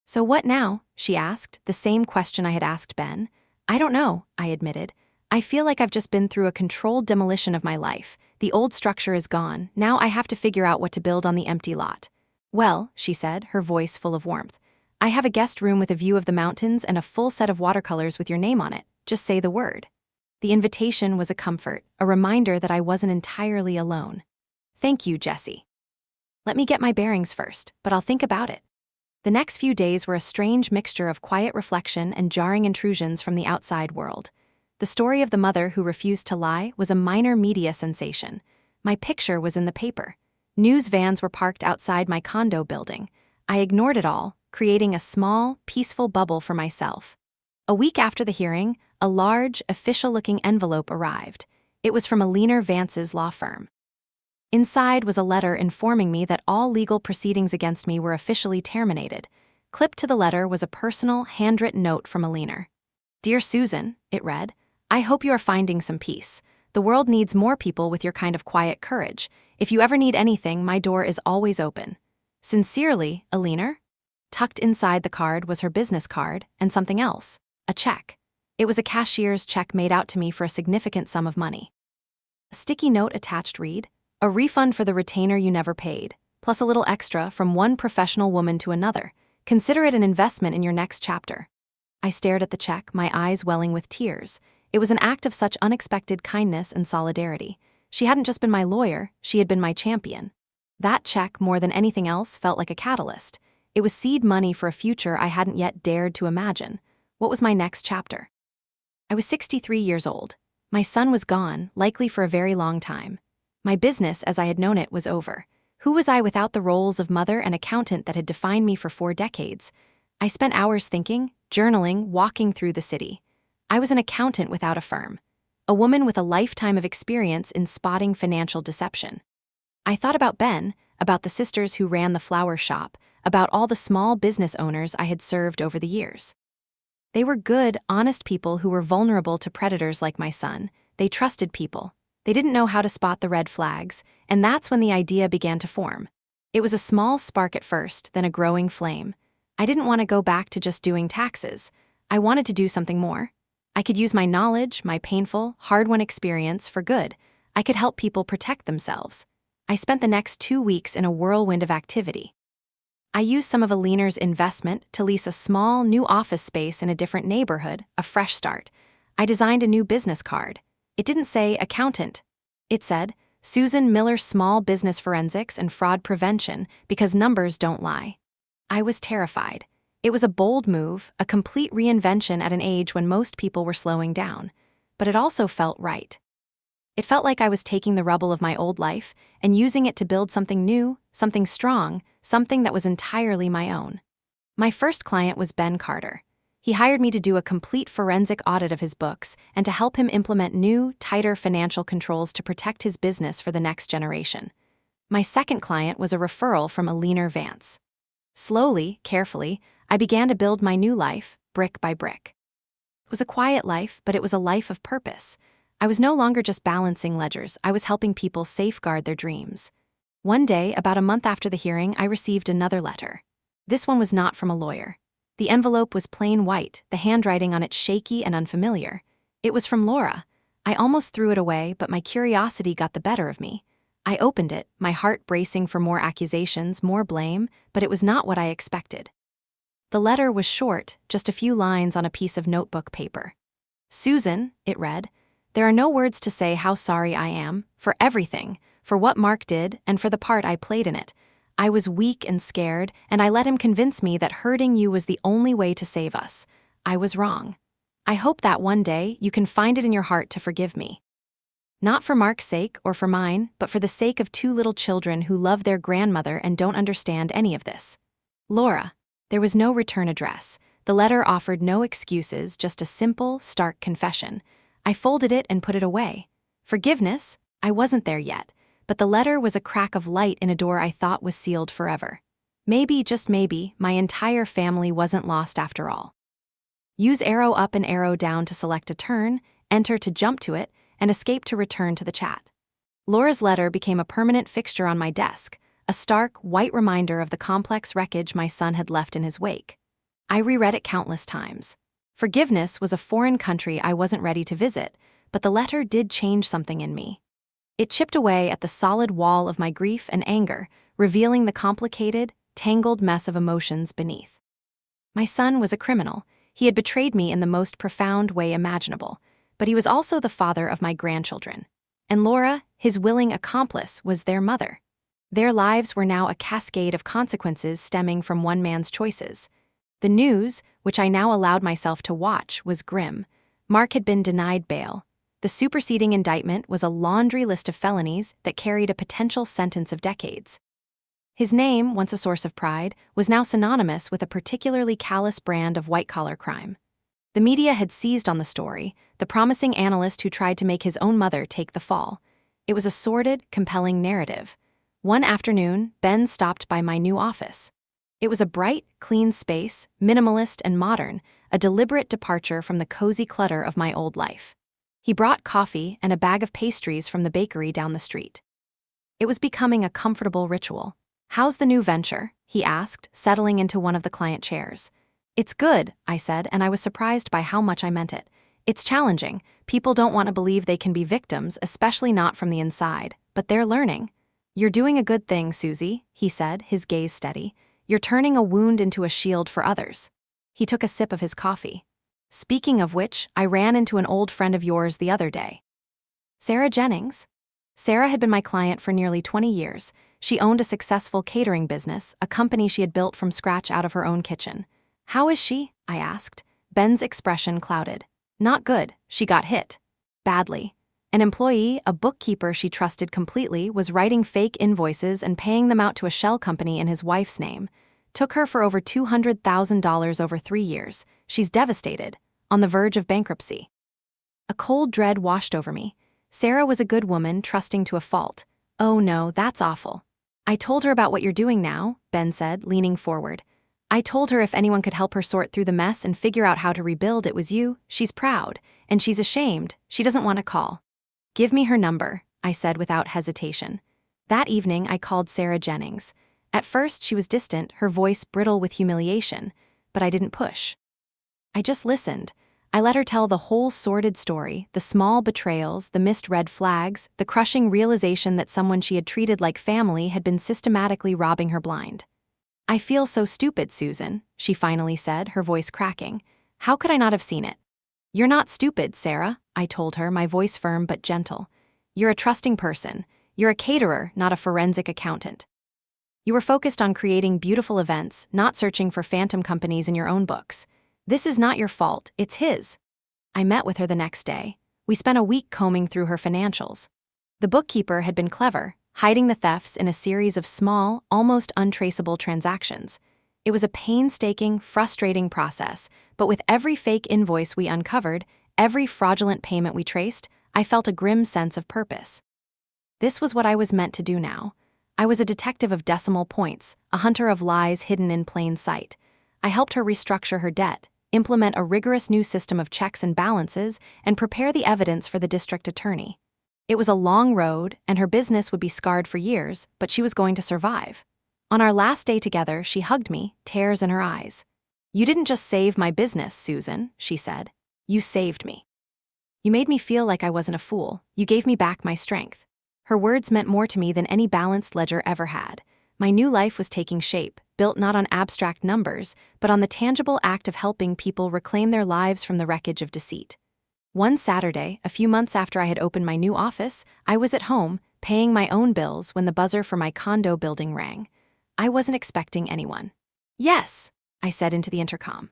"So what now?" she asked, the same question I had asked Ben. "I don't know," I admitted. "I feel like I've just been through a controlled demolition of my life. The old structure is gone, now I have to figure out what to build on the empty lot." "Well," she said, her voice full of warmth, "I have a guest room with a view of the mountains and a full set of watercolors with your name on it. Just say the word." The invitation was a comfort, a reminder that I wasn't entirely alone. "Thank you, Jessie. Let me get my bearings first, but I'll think about it." The next few days were a strange mixture of quiet reflection and jarring intrusions from the outside world. The story of the mother who refused to lie was a minor media sensation. My picture was in the paper. News vans were parked outside my condo building. I ignored it all, creating a small, peaceful bubble for myself. A week after the hearing, a large, official-looking envelope arrived. It was from Alina Vance's law firm. Inside was a letter informing me that all legal proceedings against me were officially terminated. Clipped to the letter was a personal, handwritten note from Alina. "Dear Susan," it read, "I hope you are finding some peace. The world needs more people with your kind of quiet courage. If you ever need anything, my door is always open. Sincerely, Alina." Tucked inside the card was her business card and something else, a check. It was a cashier's check made out to me for a significant sum of money. A sticky note attached read, "A refund for the retainer you never paid, plus a little extra from one professional woman to another. Consider it an investment in your next chapter." I stared at the check, my eyes welling with tears. It was an act of such unexpected kindness and solidarity. She hadn't just been my lawyer, she had been my champion. That check, more than anything else, felt like a catalyst. It was seed money for a future I hadn't yet dared to imagine. What was my next chapter? I was 63 years old. My son was gone, likely for a very long time. My business, as I had known it, was over. Who was I without the roles of mother and accountant that had defined me for 4 decades? I spent hours thinking, journaling, walking through the city. I was an accountant without a firm. A woman with a lifetime of experience in spotting financial deception. I thought about Ben, about the sisters who ran the flower shop, about all the small business owners I had served over the years. They were good, honest people who were vulnerable to predators like my son. They trusted people. They didn't know how to spot the red flags, and that's when the idea began to form. It was a small spark at first, then a growing flame. I didn't want to go back to just doing taxes. I wanted to do something more. I could use my knowledge, my painful, hard-won experience for good. I could help people protect themselves. I spent the next 2 weeks in a whirlwind of activity. I used some of Alina's investment to lease a small, new office space in a different neighborhood, a fresh start. I designed a new business card. It didn't say accountant. It said, "Susan Miller Small Business Forensics and Fraud Prevention, because numbers don't lie." I was terrified. It was a bold move, a complete reinvention at an age when most people were slowing down. But it also felt right. It felt like I was taking the rubble of my old life and using it to build something new, something strong, something that was entirely my own. My first client was Ben Carter. He hired me to do a complete forensic audit of his books and to help him implement new, tighter financial controls to protect his business for the next generation. My second client was a referral from a leaner Vance. Slowly, carefully, I began to build my new life, brick by brick. It was a quiet life, but it was a life of purpose. I was no longer just balancing ledgers, I was helping people safeguard their dreams. One day, about a month after the hearing, I received another letter. This one was not from a lawyer. The envelope was plain white, the handwriting on it shaky and unfamiliar. It was from Laura. I almost threw it away, but my curiosity got the better of me. I opened it, my heart bracing for more accusations, more blame, but it was not what I expected. The letter was short, just a few lines on a piece of notebook paper. "Susan," it read, "there are no words to say how sorry I am, for everything, for what Mark did and for the part I played in it. I was weak and scared, and I let him convince me that hurting you was the only way to save us. I was wrong. I hope that one day you can find it in your heart to forgive me. Not for Mark's sake or for mine, but for the sake of two little children who love their grandmother and don't understand any of this. Laura." There was no return address. The letter offered no excuses, just a simple, stark confession. I folded it and put it away. Forgiveness? I wasn't there yet, but the letter was a crack of light in a door I thought was sealed forever. Maybe, just maybe, my entire family wasn't lost after all. Use arrow up and arrow down to select a turn, enter to jump to it, and escape to return to the chat. Laura's letter became a permanent fixture on my desk, a stark, white reminder of the complex wreckage my son had left in his wake. I reread it countless times. Forgiveness was a foreign country I wasn't ready to visit, but the letter did change something in me. It chipped away at the solid wall of my grief and anger, revealing the complicated, tangled mess of emotions beneath. My son was a criminal. He had betrayed me in the most profound way imaginable, but he was also the father of my grandchildren. And Laura, his willing accomplice, was their mother. Their lives were now a cascade of consequences stemming from one man's choices. The news, which I now allowed myself to watch, was grim. Mark had been denied bail. The superseding indictment was a laundry list of felonies that carried a potential sentence of decades. His name, once a source of pride, was now synonymous with a particularly callous brand of white-collar crime. The media had seized on the story, the promising analyst who tried to make his own mother take the fall. It was a sordid, compelling narrative. One afternoon, Ben stopped by my new office. It was a bright, clean space, minimalist and modern, a deliberate departure from the cozy clutter of my old life. He brought coffee and a bag of pastries from the bakery down the street. It was becoming a comfortable ritual. "How's the new venture?" he asked, settling into one of the client chairs. "It's good," I said, and I was surprised by how much I meant it. "It's challenging. People don't want to believe they can be victims, especially not from the inside, but they're learning." "You're doing a good thing, Susie," he said, his gaze steady. "You're turning a wound into a shield for others." He took a sip of his coffee. "Speaking of which, I ran into an old friend of yours the other day." "Sarah Jennings?" Sarah had been my client for nearly 20 years. She owned a successful catering business, a company she had built from scratch out of her own kitchen. "How is she?" I asked. Ben's expression clouded. "Not good. She got hit. Badly. An employee, a bookkeeper she trusted completely, was writing fake invoices and paying them out to a shell company in his wife's name. Took her for over $200,000 over 3 years. She's devastated, on the verge of bankruptcy." A cold dread washed over me. Sarah was a good woman, trusting to a fault. "Oh no, that's awful." "I told her about what you're doing now," Ben said, leaning forward. "I told her if anyone could help her sort through the mess and figure out how to rebuild, it was you. She's proud, and she's ashamed. She doesn't want to call." "Give me her number," I said without hesitation. That evening, I called Sarah Jennings. At first, she was distant, her voice brittle with humiliation, but I didn't push. I just listened. I let her tell the whole sordid story, the small betrayals, the missed red flags, the crushing realization that someone she had treated like family had been systematically robbing her blind. "I feel so stupid, Susan," she finally said, her voice cracking. "How could I not have seen it?" "You're not stupid, Sarah," I told her, my voice firm but gentle. "You're a trusting person. You're a caterer, not a forensic accountant. You were focused on creating beautiful events, not searching for phantom companies in your own books. This is not your fault, it's his." I met with her the next day. We spent a week combing through her financials. The bookkeeper had been clever, hiding the thefts in a series of small, almost untraceable transactions. It was a painstaking, frustrating process, but with every fake invoice we uncovered, every fraudulent payment we traced, I felt a grim sense of purpose. This was what I was meant to do now. I was a detective of decimal points, a hunter of lies hidden in plain sight. I helped her restructure her debt, implement a rigorous new system of checks and balances, and prepare the evidence for the district attorney. It was a long road, and her business would be scarred for years, but she was going to survive. On our last day together, she hugged me, tears in her eyes. "You didn't just save my business, Susan," she said. "You saved me. You made me feel like I wasn't a fool. You gave me back my strength." Her words meant more to me than any balanced ledger ever had. My new life was taking shape, built not on abstract numbers, but on the tangible act of helping people reclaim their lives from the wreckage of deceit. One Saturday, a few months after I had opened my new office, I was at home, paying my own bills when the buzzer for my condo building rang. I wasn't expecting anyone. "Yes," I said into the intercom.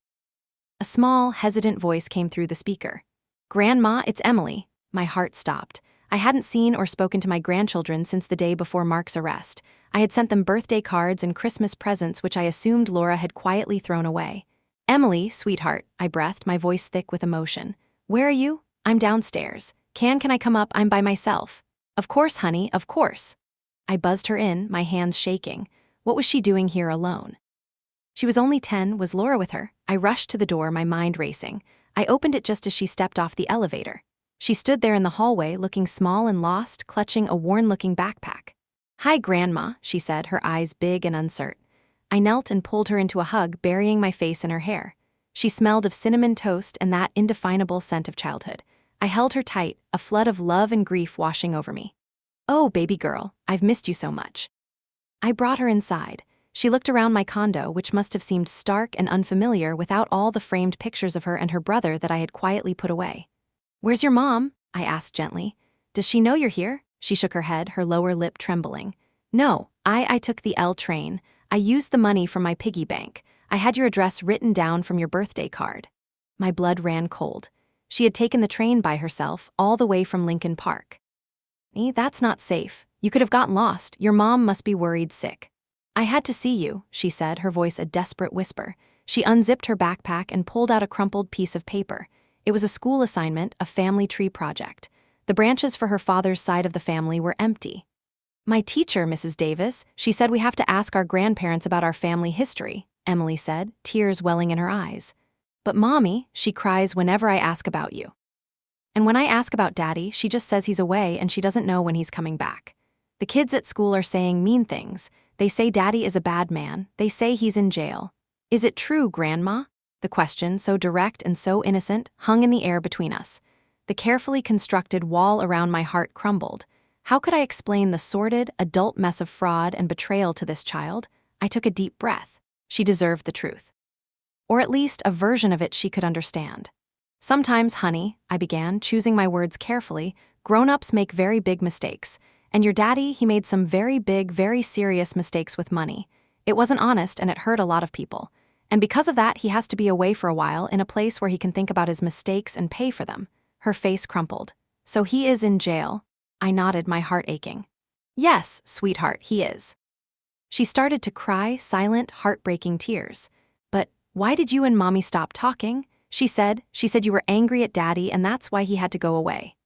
A small, hesitant voice came through the speaker. "Grandma, it's Emily." My heart stopped. I hadn't seen or spoken to my grandchildren since the day before Mark's arrest. I had sent them birthday cards and Christmas presents which I assumed Laura had quietly thrown away. "Emily, sweetheart," I breathed, my voice thick with emotion. "Where are you?" "I'm downstairs." Can I come up? I'm by myself." "Of course, honey, of course." I buzzed her in, my hands shaking. What was she doing here alone? She was only 10, was Laura with her? I rushed to the door, my mind racing. I opened it just as she stepped off the elevator. She stood there in the hallway, looking small and lost, clutching a worn-looking backpack. "Hi, Grandma," she said, her eyes big and uncertain. I knelt and pulled her into a hug, burying my face in her hair. She smelled of cinnamon toast and that indefinable scent of childhood. I held her tight, a flood of love and grief washing over me. "Oh, baby girl, I've missed you so much." I brought her inside. She looked around my condo, which must have seemed stark and unfamiliar without all the framed pictures of her and her brother that I had quietly put away. "Where's your mom?" I asked gently. "Does she know you're here?" She shook her head, her lower lip trembling. "No, I took the L train. I used the money from my piggy bank. I had your address written down from your birthday card." My blood ran cold. She had taken the train by herself, all the way from Lincoln Park. "That's not safe. You could have gotten lost. Your mom must be worried sick." "I had to see you," she said, her voice a desperate whisper. She unzipped her backpack and pulled out a crumpled piece of paper. It was a school assignment, a family tree project. The branches for her father's side of the family were empty. "My teacher, Mrs. Davis, she said we have to ask our grandparents about our family history," Emily said, tears welling in her eyes. "But Mommy, she cries whenever I ask about you. And when I ask about Daddy, she just says he's away and she doesn't know when he's coming back. The kids at school are saying mean things. They say Daddy is a bad man. They say he's in jail. Is it true, Grandma?" The question, so direct and so innocent, hung in the air between us. The carefully constructed wall around my heart crumbled. How could I explain the sordid, adult mess of fraud and betrayal to this child? I took a deep breath. She deserved the truth. Or at least a version of it she could understand. "Sometimes, honey," I began, choosing my words carefully, "grown-ups make very big mistakes. And your daddy, he made some very big, very serious mistakes with money. It wasn't honest and it hurt a lot of people. And because of that, he has to be away for a while in a place where he can think about his mistakes and pay for them." Her face crumpled. "So he is in jail?" I nodded, my heart aching. "Yes, sweetheart, he is." She started to cry, silent, heartbreaking tears. "But why did you and Mommy stop talking?" She said you were angry at Daddy and that's why he had to go away.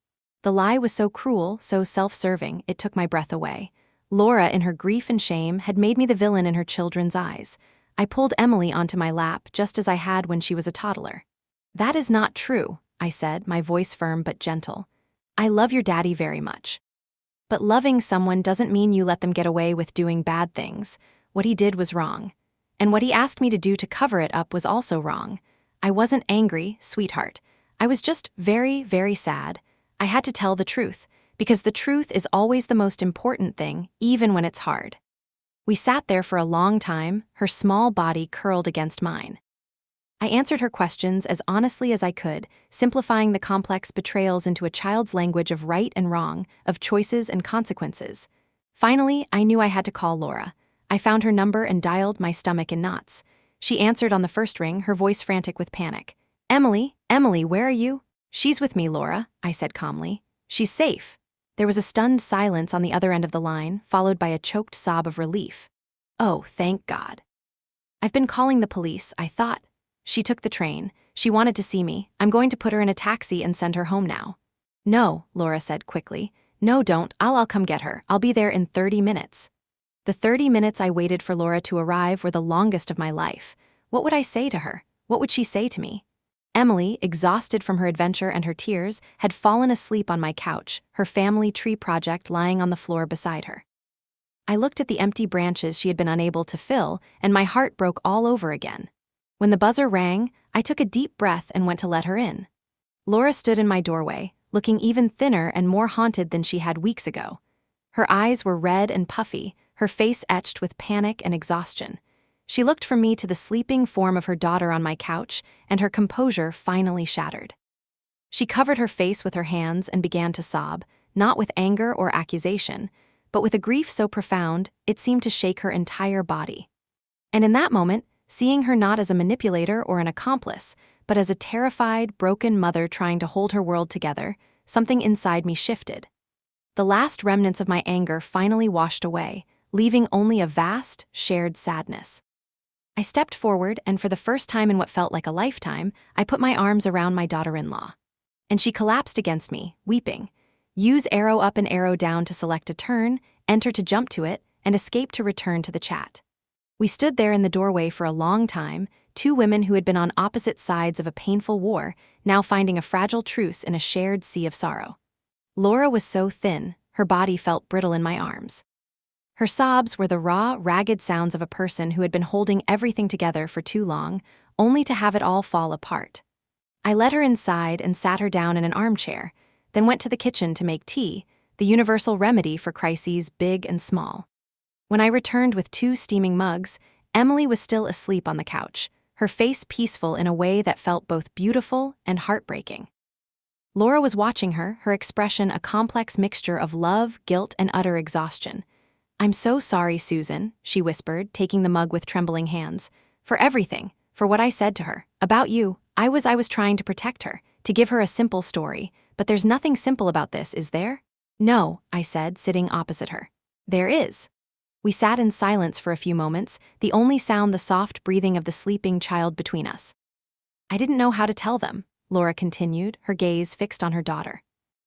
The lie was so cruel, so self-serving, it took my breath away. Laura, in her grief and shame, had made me the villain in her children's eyes. I pulled Emily onto my lap, just as I had when she was a toddler. "That is not true," I said, my voice firm but gentle. "I love your daddy very much. But loving someone doesn't mean you let them get away with doing bad things. What he did was wrong. And what he asked me to do to cover it up was also wrong. I wasn't angry, sweetheart. I was just very, very sad. I had to tell the truth, because the truth is always the most important thing, even when it's hard." We sat there for a long time, her small body curled against mine. I answered her questions as honestly as I could, simplifying the complex betrayals into a child's language of right and wrong, of choices and consequences. Finally, I knew I had to call Laura. I found her number and dialed, my stomach in knots. She answered on the first ring, her voice frantic with panic. Emily, where are you?" "She's with me, Laura," I said calmly. "She's safe." There was a stunned silence on the other end of the line, followed by a choked sob of relief. "Oh, thank God." "I've been calling the police, I thought." "She took the train. She wanted to see me. I'm going to put her in a taxi and send her home now." "No," Laura said quickly. "No, don't. I'll come get her. I'll be there in 30 minutes. The 30 minutes I waited for Laura to arrive were the longest of my life. What would I say to her? What would she say to me? Emily, exhausted from her adventure and her tears, had fallen asleep on my couch, her family tree project lying on the floor beside her. I looked at the empty branches she had been unable to fill, and my heart broke all over again. When the buzzer rang, I took a deep breath and went to let her in. Laura stood in my doorway, looking even thinner and more haunted than she had weeks ago. Her eyes were red and puffy, her face etched with panic and exhaustion. She looked from me to the sleeping form of her daughter on my couch, and her composure finally shattered. She covered her face with her hands and began to sob, not with anger or accusation, but with a grief so profound it seemed to shake her entire body. And in that moment, seeing her not as a manipulator or an accomplice, but as a terrified, broken mother trying to hold her world together, something inside me shifted. The last remnants of my anger finally washed away, leaving only a vast, shared sadness. I stepped forward, and for the first time in what felt like a lifetime, I put my arms around my daughter-in-law. And she collapsed against me, weeping. Use arrow up and arrow down to select a turn, enter to jump to it, and escape to return to the chat. We stood there in the doorway for a long time, two women who had been on opposite sides of a painful war, now finding a fragile truce in a shared sea of sorrow. Laura was so thin, her body felt brittle in my arms. Her sobs were the raw, ragged sounds of a person who had been holding everything together for too long, only to have it all fall apart. I led her inside and sat her down in an armchair, then went to the kitchen to make tea, the universal remedy for crises big and small. When I returned with 2 steaming mugs, Emily was still asleep on the couch, her face peaceful in a way that felt both beautiful and heartbreaking. Laura was watching her, her expression a complex mixture of love, guilt, and utter exhaustion. "I'm so sorry, Susan," she whispered, taking the mug with trembling hands. "For everything, for what I said to her. About you, I was trying to protect her, to give her a simple story, but there's nothing simple about this, is there?" "No," I said, sitting opposite her. "There is." We sat in silence for a few moments, the only sound the soft breathing of the sleeping child between us. "I didn't know how to tell them," Laura continued, her gaze fixed on her daughter.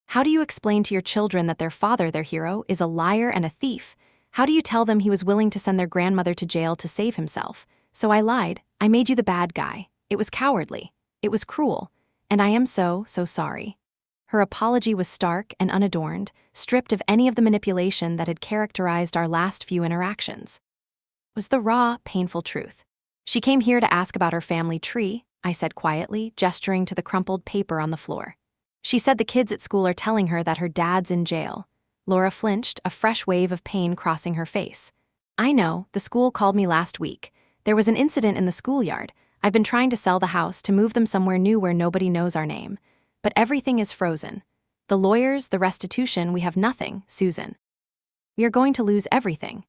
"How do you explain to your children that their father, their hero, is a liar and a thief? How do you tell them he was willing to send their grandmother to jail to save himself? So I lied. I made you the bad guy. It was cowardly. It was cruel. And I am so sorry." Her apology was stark and unadorned, stripped of any of the manipulation that had characterized our last few interactions. It was the raw, painful truth. "She came here to ask about her family tree," I said quietly, gesturing to the crumpled paper on the floor. "She said the kids at school are telling her that her dad's in jail." Laura flinched, a fresh wave of pain crossing her face. "I know, the school called me last week. There was an incident in the schoolyard. I've been trying to sell the house to move them somewhere new where nobody knows our name. But everything is frozen. The lawyers, the restitution, we have nothing, Susan. We are going to lose everything."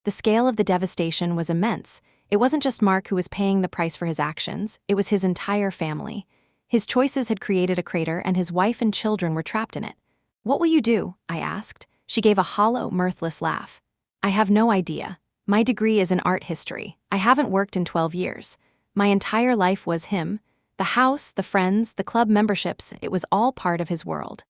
The scale of the devastation was immense. It wasn't just Mark who was paying the price for his actions, it was his entire family. His choices had created a crater, and his wife and children were trapped in it. "What will you do?" I asked. She gave a hollow, mirthless laugh. "I have no idea. My degree is in art history. I haven't worked in 12 years. My entire life was him. The house, the friends, the club memberships, it was all part of his world.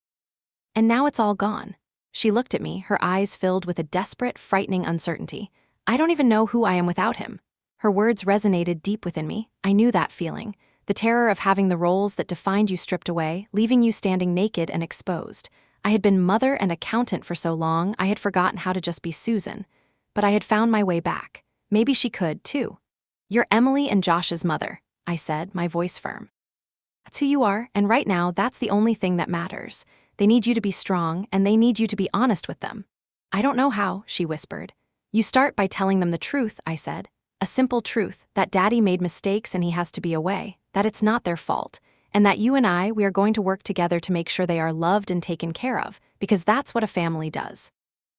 And now it's all gone." She looked at me, her eyes filled with a desperate, frightening uncertainty. "I don't even know who I am without him." Her words resonated deep within me. I knew that feeling. The terror of having the roles that defined you stripped away, leaving you standing naked and exposed. I had been mother and accountant for so long, I had forgotten how to just be Susan. But I had found my way back. Maybe she could, too. "You're Emily and Josh's mother," I said, my voice firm. "That's who you are, and right now, that's the only thing that matters. They need you to be strong, and they need you to be honest with them." "I don't know how," she whispered. "You start by telling them the truth," I said. "A simple truth, that Daddy made mistakes and he has to be away, that it's not their fault, and that you and we are going to work together to make sure they are loved and taken care of, because that's what a family does."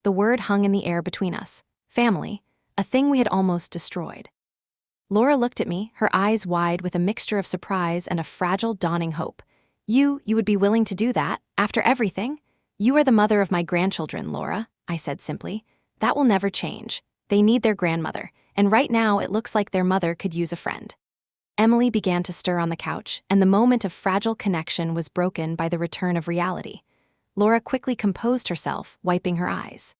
The word hung in the air between us. Family, a thing we had almost destroyed. Laura looked at me, her eyes wide with a mixture of surprise and a fragile, dawning hope. You would be willing to do that, after everything? "You are the mother of my grandchildren, Laura," I said simply. "That will never change. They need their grandmother, and right now it looks like their mother could use a friend." Emily began to stir on the couch, and the moment of fragile connection was broken by the return of reality. Laura quickly composed herself, wiping her eyes.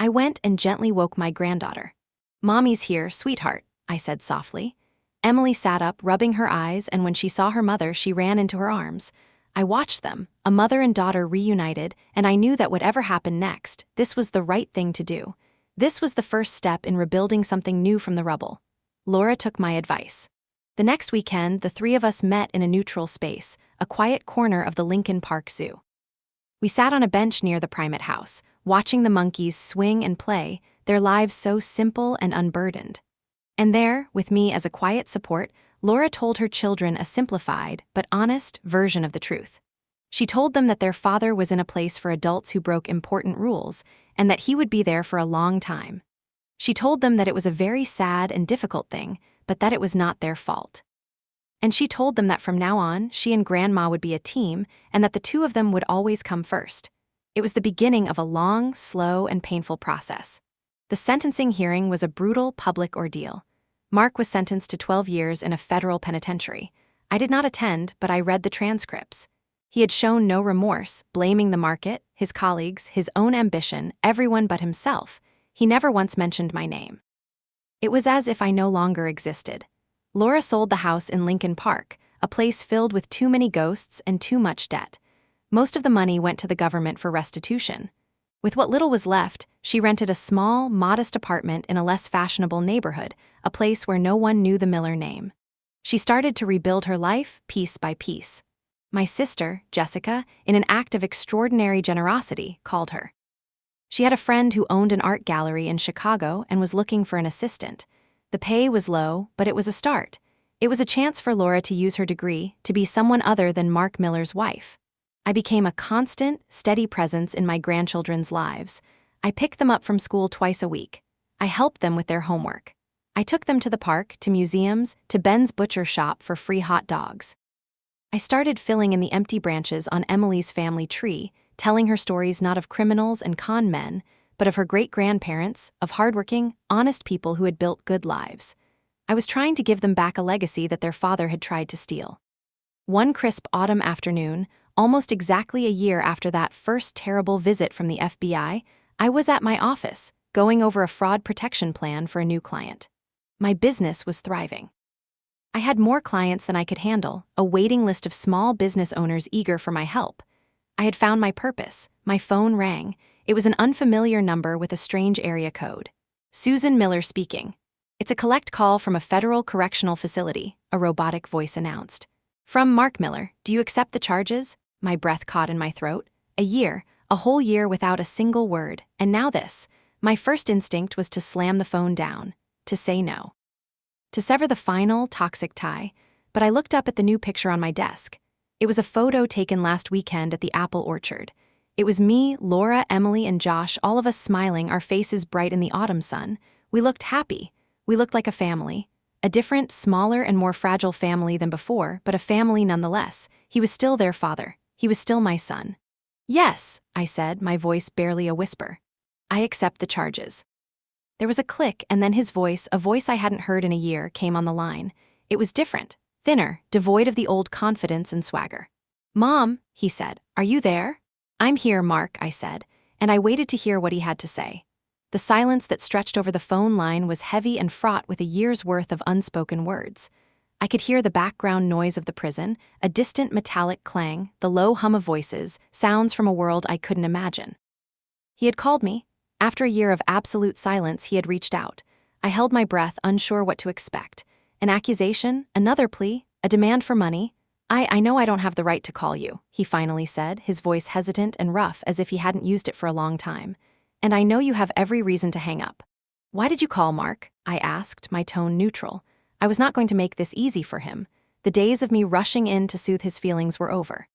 I went and gently woke my granddaughter. "Mommy's here, sweetheart," I said softly. Emily sat up, rubbing her eyes, and when she saw her mother, she ran into her arms. I watched them, a mother and daughter reunited, and I knew that whatever happened next, this was the right thing to do. This was the first step in rebuilding something new from the rubble. Laura took my advice. The next weekend, the three of us met in a neutral space, a quiet corner of the Lincoln Park Zoo. We sat on a bench near the primate house, watching the monkeys swing and play, their lives so simple and unburdened. And there, with me as a quiet support, Laura told her children a simplified but honest version of the truth. She told them that their father was in a place for adults who broke important rules, and that he would be there for a long time. She told them that it was a very sad and difficult thing, but that it was not their fault. And she told them that from now on, she and Grandma would be a team, and that the two of them would always come first. It was the beginning of a long, slow, and painful process. The sentencing hearing was a brutal public ordeal. Mark was sentenced to 12 years in a federal penitentiary. I did not attend, but I read the transcripts. He had shown no remorse, blaming the market, his colleagues, his own ambition, everyone but himself. He never once mentioned my name. It was as if I no longer existed. Laura sold the house in Lincoln Park, a place filled with too many ghosts and too much debt. Most of the money went to the government for restitution. With what little was left, she rented a small, modest apartment in a less fashionable neighborhood, a place where no one knew the Miller name. She started to rebuild her life piece by piece. My sister, Jessica, in an act of extraordinary generosity, called her. She had a friend who owned an art gallery in Chicago and was looking for an assistant. The pay was low, but it was a start. It was a chance for Laura to use her degree to be someone other than Mark Miller's wife. I became a constant, steady presence in my grandchildren's lives. I picked them up from school twice a week. I helped them with their homework. I took them to the park, to museums, to Ben's butcher shop for free hot dogs. I started filling in the empty branches on Emily's family tree, telling her stories not of criminals and con men, but of her great-grandparents, of hardworking, honest people who had built good lives. I was trying to give them back a legacy that their father had tried to steal. One crisp autumn afternoon, almost exactly a year after that first terrible visit from the FBI, I was at my office, going over a fraud protection plan for a new client. My business was thriving. I had more clients than I could handle, a waiting list of small business owners eager for my help. I had found my purpose. My phone rang. It was an unfamiliar number with a strange area code. "Susan Miller speaking." "It's a collect call from a federal correctional facility," a robotic voice announced. "From Mark Miller. Do you accept the charges?" My breath caught in my throat. A whole year without a single word, and now this. My first instinct was to slam the phone down, to say no, to sever the final, toxic tie, but I looked up at the new picture on my desk. It was a photo taken last weekend at the apple orchard. It was me, Laura, Emily, and Josh, all of us smiling, our faces bright in the autumn sun. We looked happy. We looked like a family. A different, smaller, and more fragile family than before, but a family nonetheless. He was still their father. He was still my son. "Yes," I said, my voice barely a whisper. "I accept the charges." There was a click, and then his voice, a voice I hadn't heard in a year, came on the line. It was different, thinner, devoid of the old confidence and swagger. "Mom," he said, "are you there?" "I'm here, Mark," I said, and I waited to hear what he had to say. The silence that stretched over the phone line was heavy and fraught with a year's worth of unspoken words. I could hear the background noise of the prison, a distant metallic clang, the low hum of voices, sounds from a world I couldn't imagine. He had called me. After a year of absolute silence, he had reached out. I held my breath, unsure what to expect. An accusation, another plea, a demand for money. I know I don't have the right to call you," he finally said, his voice hesitant and rough as if he hadn't used it for a long time. "And I know you have every reason to hang up." "Why did you call, Mark?" I asked, my tone neutral. I was not going to make this easy for him. The days of me rushing in to soothe his feelings were over.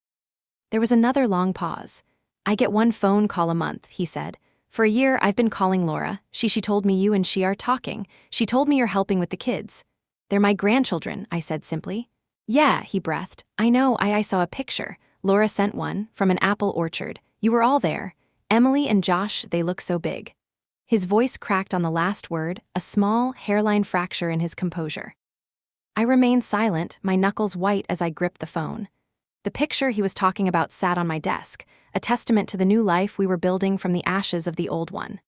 There was another long pause. "I get one phone call a month," he said. "For a year, I've been calling Laura. She told me you and she are talking. She told me you're helping with the kids." "They're my grandchildren," I said simply. "Yeah," he breathed. "I know, I saw a picture. Laura sent one, from an apple orchard. You were all there. Emily and Josh, they look so big." His voice cracked on the last word, a small, hairline fracture in his composure. I remained silent, my knuckles white as I gripped the phone. The picture he was talking about sat on my desk, a testament to the new life we were building from the ashes of the old one.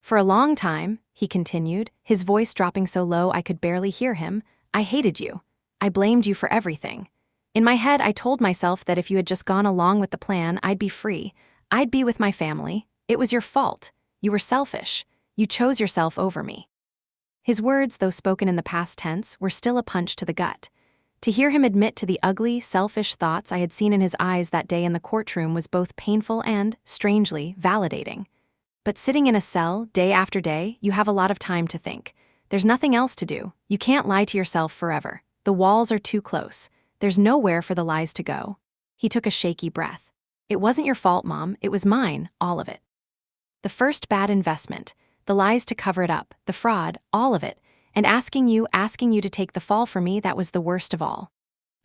For a long time, he continued, his voice dropping so low I could barely hear him, I hated you. I blamed you for everything. In my head, I told myself that if you had just gone along with the plan, I'd be free. I'd be with my family. It was your fault. You were selfish. You chose yourself over me. His words, though spoken in the past tense, were still a punch to the gut. To hear him admit to the ugly, selfish thoughts I had seen in his eyes that day in the courtroom was both painful and, strangely, validating. But sitting in a cell, day after day, you have a lot of time to think. There's nothing else to do. You can't lie to yourself forever. The walls are too close. There's nowhere for the lies to go. He took a shaky breath. It wasn't your fault, Mom. It was mine, all of it. The first bad investment, the lies to cover it up, the fraud, all of it, and asking you to take the fall for me, that was the worst of all.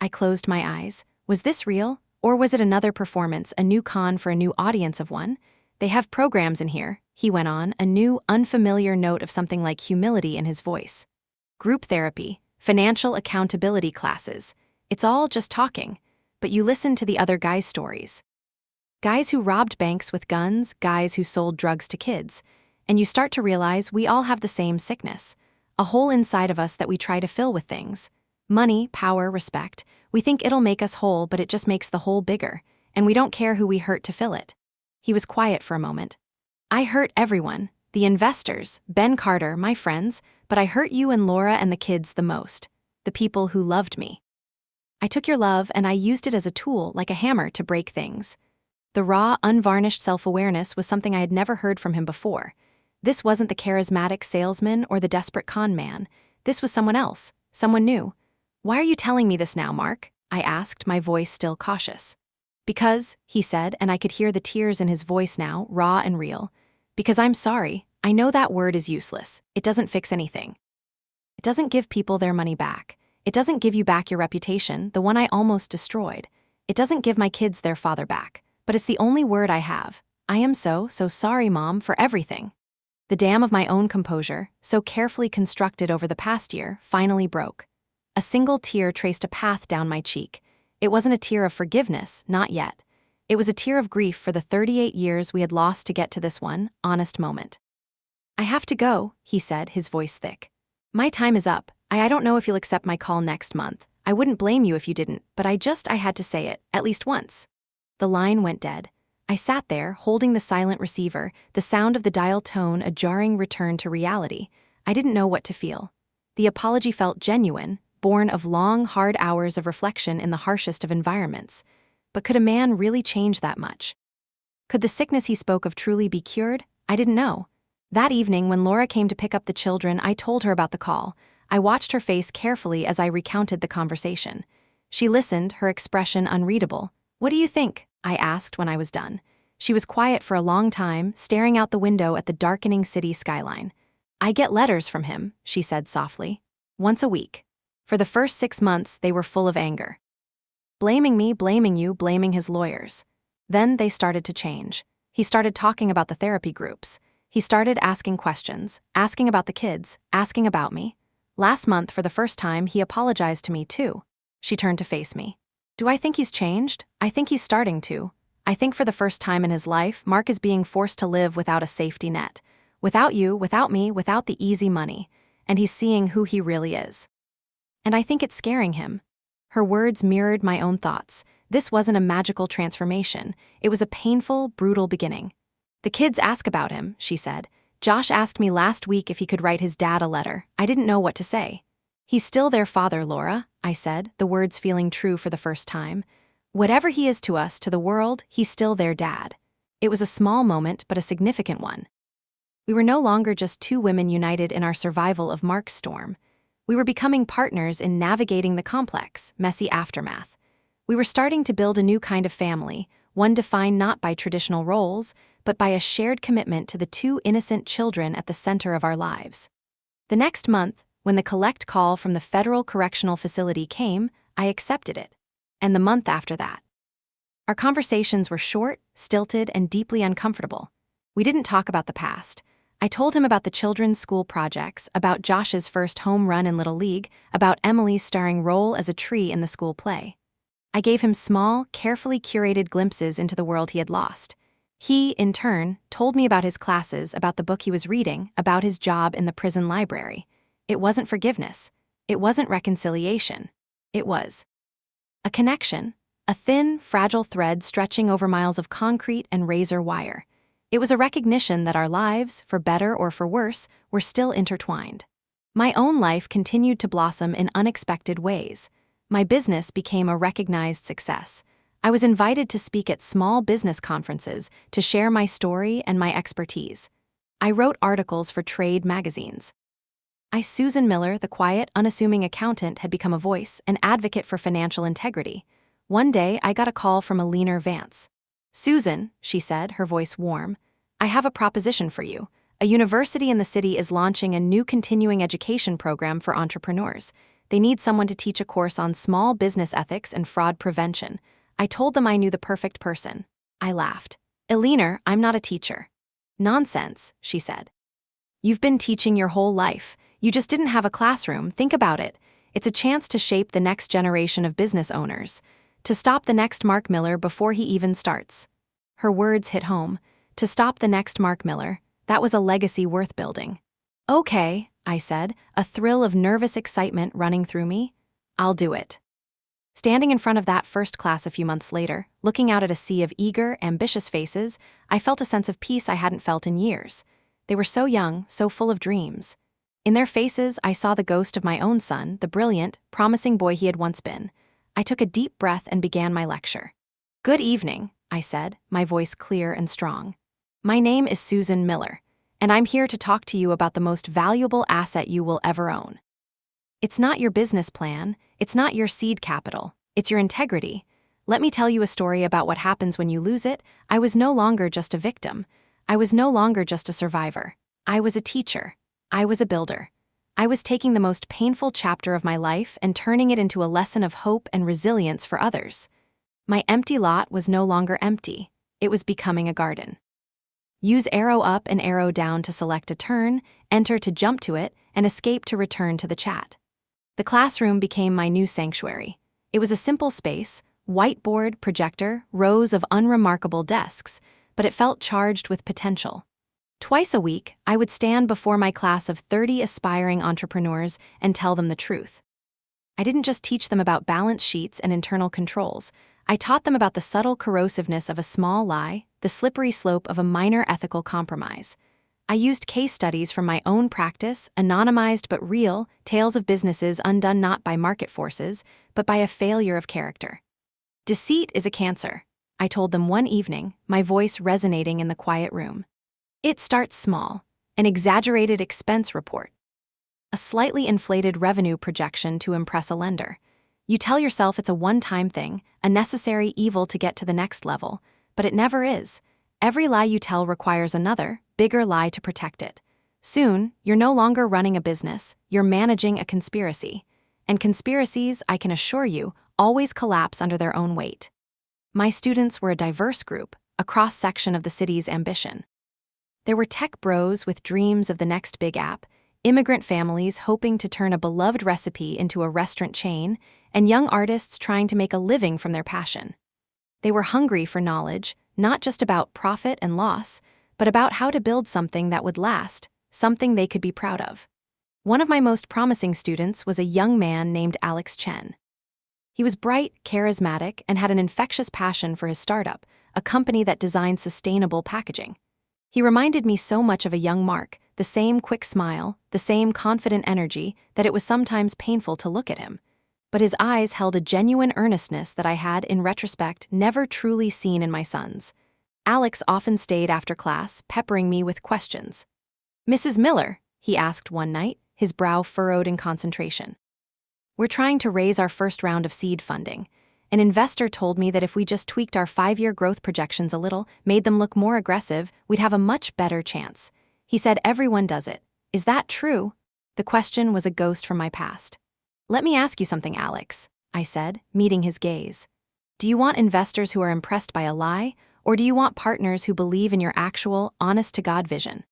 I closed my eyes. Was this real? Or was it another performance, a new con for a new audience of one? They have programs in here, he went on, a new, unfamiliar note of something like humility in his voice. Group therapy, financial accountability classes. It's all just talking. But you listen to the other guys' stories. Guys who robbed banks with guns, guys who sold drugs to kids. And you start to realize we all have the same sickness. A hole inside of us that we try to fill with things. Money, power, respect. We think it'll make us whole, but it just makes the hole bigger. And we don't care who we hurt to fill it. He was quiet for a moment. I hurt everyone. The investors, Ben Carter, my friends, but I hurt you and Laura and the kids the most. The people who loved me. I took your love and I used it as a tool, like a hammer, to break things. The raw, unvarnished self-awareness was something I had never heard from him before. This wasn't the charismatic salesman or the desperate con man. This was someone else, someone new. Why are you telling me this now, Mark? I asked, my voice still cautious. Because, he said, and I could hear the tears in his voice now, raw and real. Because I'm sorry. I know that word is useless. It doesn't fix anything. It doesn't give people their money back. It doesn't give you back your reputation, the one I almost destroyed. It doesn't give my kids their father back. But it's the only word I have. I am so sorry, Mom, for everything. The dam of my own composure, so carefully constructed over the past year, finally broke. A single tear traced a path down my cheek. It wasn't a tear of forgiveness, not yet. It was a tear of grief for the 38 years we had lost to get to this one, honest moment. I have to go, he said, his voice thick. My time is up. I don't know if you'll accept my call next month. I wouldn't blame you if you didn't, but I had to say it, at least once. The line went dead. I sat there, holding the silent receiver, the sound of the dial tone a jarring return to reality. I didn't know what to feel. The apology felt genuine, born of long, hard hours of reflection in the harshest of environments. But could a man really change that much? Could the sickness he spoke of truly be cured? I didn't know. That evening, when Laura came to pick up the children, I told her about the call. I watched her face carefully as I recounted the conversation. She listened, her expression unreadable. What do you think? I asked when I was done. She was quiet for a long time, staring out the window at the darkening city skyline. I get letters from him, she said softly. Once a week. For the first 6 months, they were full of anger. Blaming me, blaming you, blaming his lawyers. Then they started to change. He started talking about the therapy groups. He started asking questions, asking about the kids, asking about me. Last month, for the first time, he apologized to me, too. She turned to face me. Do I think he's changed? I think he's starting to. I think for the first time in his life, Mark is being forced to live without a safety net. Without you, without me, without the easy money. And he's seeing who he really is. And I think it's scaring him. Her words mirrored my own thoughts. This wasn't a magical transformation. It was a painful, brutal beginning. The kids ask about him, she said. Josh asked me last week if he could write his dad a letter. I didn't know what to say. He's still their father, Laura, I said, the words feeling true for the first time. Whatever he is to us, to the world, he's still their dad. It was a small moment, but a significant one. We were no longer just two women united in our survival of Mark's storm. We were becoming partners in navigating the complex, messy aftermath. We were starting to build a new kind of family, one defined not by traditional roles, but by a shared commitment to the two innocent children at the center of our lives. The next month, when the collect call from the Federal Correctional Facility came, I accepted it. And the month after that. Our conversations were short, stilted, and deeply uncomfortable. We didn't talk about the past. I told him about the children's school projects, about Josh's first home run in Little League, about Emily's starring role as a tree in the school play. I gave him small, carefully curated glimpses into the world he had lost. He, in turn, told me about his classes, about the book he was reading, about his job in the prison library. It wasn't forgiveness. It wasn't reconciliation. It was a connection, a thin, fragile thread stretching over miles of concrete and razor wire. It was a recognition that our lives, for better or for worse, were still intertwined. My own life continued to blossom in unexpected ways. My business became a recognized success. I was invited to speak at small business conferences to share my story and my expertise. I wrote articles for trade magazines. Susan Miller, the quiet, unassuming accountant, had become a voice, an advocate for financial integrity. One day, I got a call from Eleanor Vance. "Susan," she said, her voice warm, "I have a proposition for you. A university in the city is launching a new continuing education program for entrepreneurs. They need someone to teach a course on small business ethics and fraud prevention." I told them I knew the perfect person. I laughed. "Eleanor, I'm not a teacher." "Nonsense," she said. "You've been teaching your whole life. You just didn't have a classroom. Think about it. It's a chance to shape the next generation of business owners, to stop the next Mark Miller before he even starts." Her words hit home. To stop the next Mark Miller, that was a legacy worth building. "Okay," I said, a thrill of nervous excitement running through me. "I'll do it." Standing in front of that first class a few months later, looking out at a sea of eager, ambitious faces, I felt a sense of peace I hadn't felt in years. They were so young, so full of dreams. In their faces, I saw the ghost of my own son, the brilliant, promising boy he had once been. I took a deep breath and began my lecture. "Good evening," I said, my voice clear and strong. "My name is Susan Miller, and I'm here to talk to you about the most valuable asset you will ever own. It's not your business plan, it's not your seed capital, it's your integrity. Let me tell you a story about what happens when you lose it. I was no longer just a victim. I was no longer just a survivor. I was a teacher. I was a builder. I was taking the most painful chapter of my life and turning it into a lesson of hope and resilience for others. My empty lot was no longer empty. It was becoming a garden. Use arrow up and arrow down to select a turn, enter to jump to it, and escape to return to the chat." The classroom became my new sanctuary. It was a simple space, whiteboard, projector, rows of unremarkable desks, but it felt charged with potential. Twice a week, I would stand before my class of 30 aspiring entrepreneurs and tell them the truth. I didn't just teach them about balance sheets and internal controls. I taught them about the subtle corrosiveness of a small lie, the slippery slope of a minor ethical compromise. I used case studies from my own practice, anonymized but real, tales of businesses undone not by market forces, but by a failure of character. "Deceit is a cancer," I told them one evening, my voice resonating in the quiet room. "It starts small, an exaggerated expense report, a slightly inflated revenue projection to impress a lender. You tell yourself it's a one-time thing, a necessary evil to get to the next level, but it never is. Every lie you tell requires another, bigger lie to protect it. Soon, you're no longer running a business, you're managing a conspiracy. And conspiracies, I can assure you, always collapse under their own weight." My students were a diverse group, a cross-section of the city's ambition. There were tech bros with dreams of the next big app, immigrant families hoping to turn a beloved recipe into a restaurant chain, and young artists trying to make a living from their passion. They were hungry for knowledge, not just about profit and loss, but about how to build something that would last, something they could be proud of. One of my most promising students was a young man named Alex Chen. He was bright, charismatic, and had an infectious passion for his startup, a company that designed sustainable packaging. He reminded me so much of a young Mark, the same quick smile, the same confident energy, that it was sometimes painful to look at him. But his eyes held a genuine earnestness that I had, in retrospect, never truly seen in my sons. Alex often stayed after class, peppering me with questions. "Mrs. Miller," he asked one night, his brow furrowed in concentration. "We're trying to raise our first round of seed funding. An investor told me that if we just tweaked our 5-year growth projections a little, made them look more aggressive, we'd have a much better chance. He said everyone does it. Is that true?" The question was a ghost from my past. "Let me ask you something, Alex," I said, meeting his gaze. "Do you want investors who are impressed by a lie, or do you want partners who believe in your actual, honest-to-God vision?"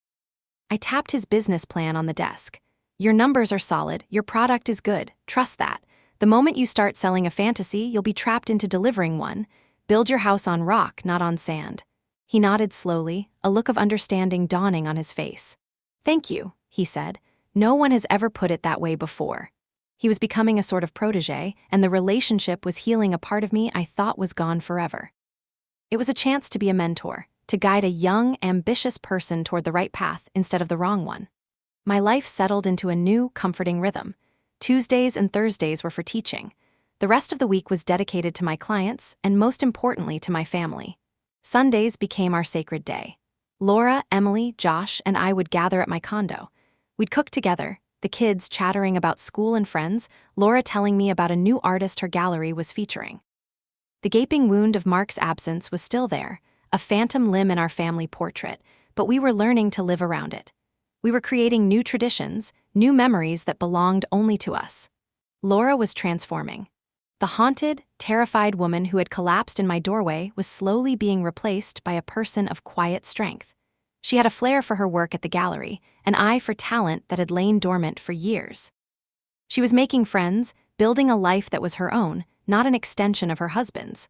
I tapped his business plan on the desk. "Your numbers are solid, your product is good, trust that. The moment you start selling a fantasy, you'll be trapped into delivering one. Build your house on rock, not on sand." He nodded slowly, a look of understanding dawning on his face. "Thank you," he said. "No one has ever put it that way before." He was becoming a sort of protege, and the relationship was healing a part of me I thought was gone forever. It was a chance to be a mentor, to guide a young, ambitious person toward the right path instead of the wrong one. My life settled into a new, comforting rhythm. Tuesdays and Thursdays were for teaching. The rest of the week was dedicated to my clients and, most importantly, to my family. Sundays became our sacred day. Laura, Emily, Josh, and I would gather at my condo. We'd cook together, the kids chattering about school and friends, Laura telling me about a new artist her gallery was featuring. The gaping wound of Mark's absence was still there, a phantom limb in our family portrait, but we were learning to live around it. We were creating new traditions, new memories that belonged only to us. Laura was transforming. The haunted, terrified woman who had collapsed in my doorway was slowly being replaced by a person of quiet strength. She had a flair for her work at the gallery, an eye for talent that had lain dormant for years. She was making friends, building a life that was her own, not an extension of her husband's.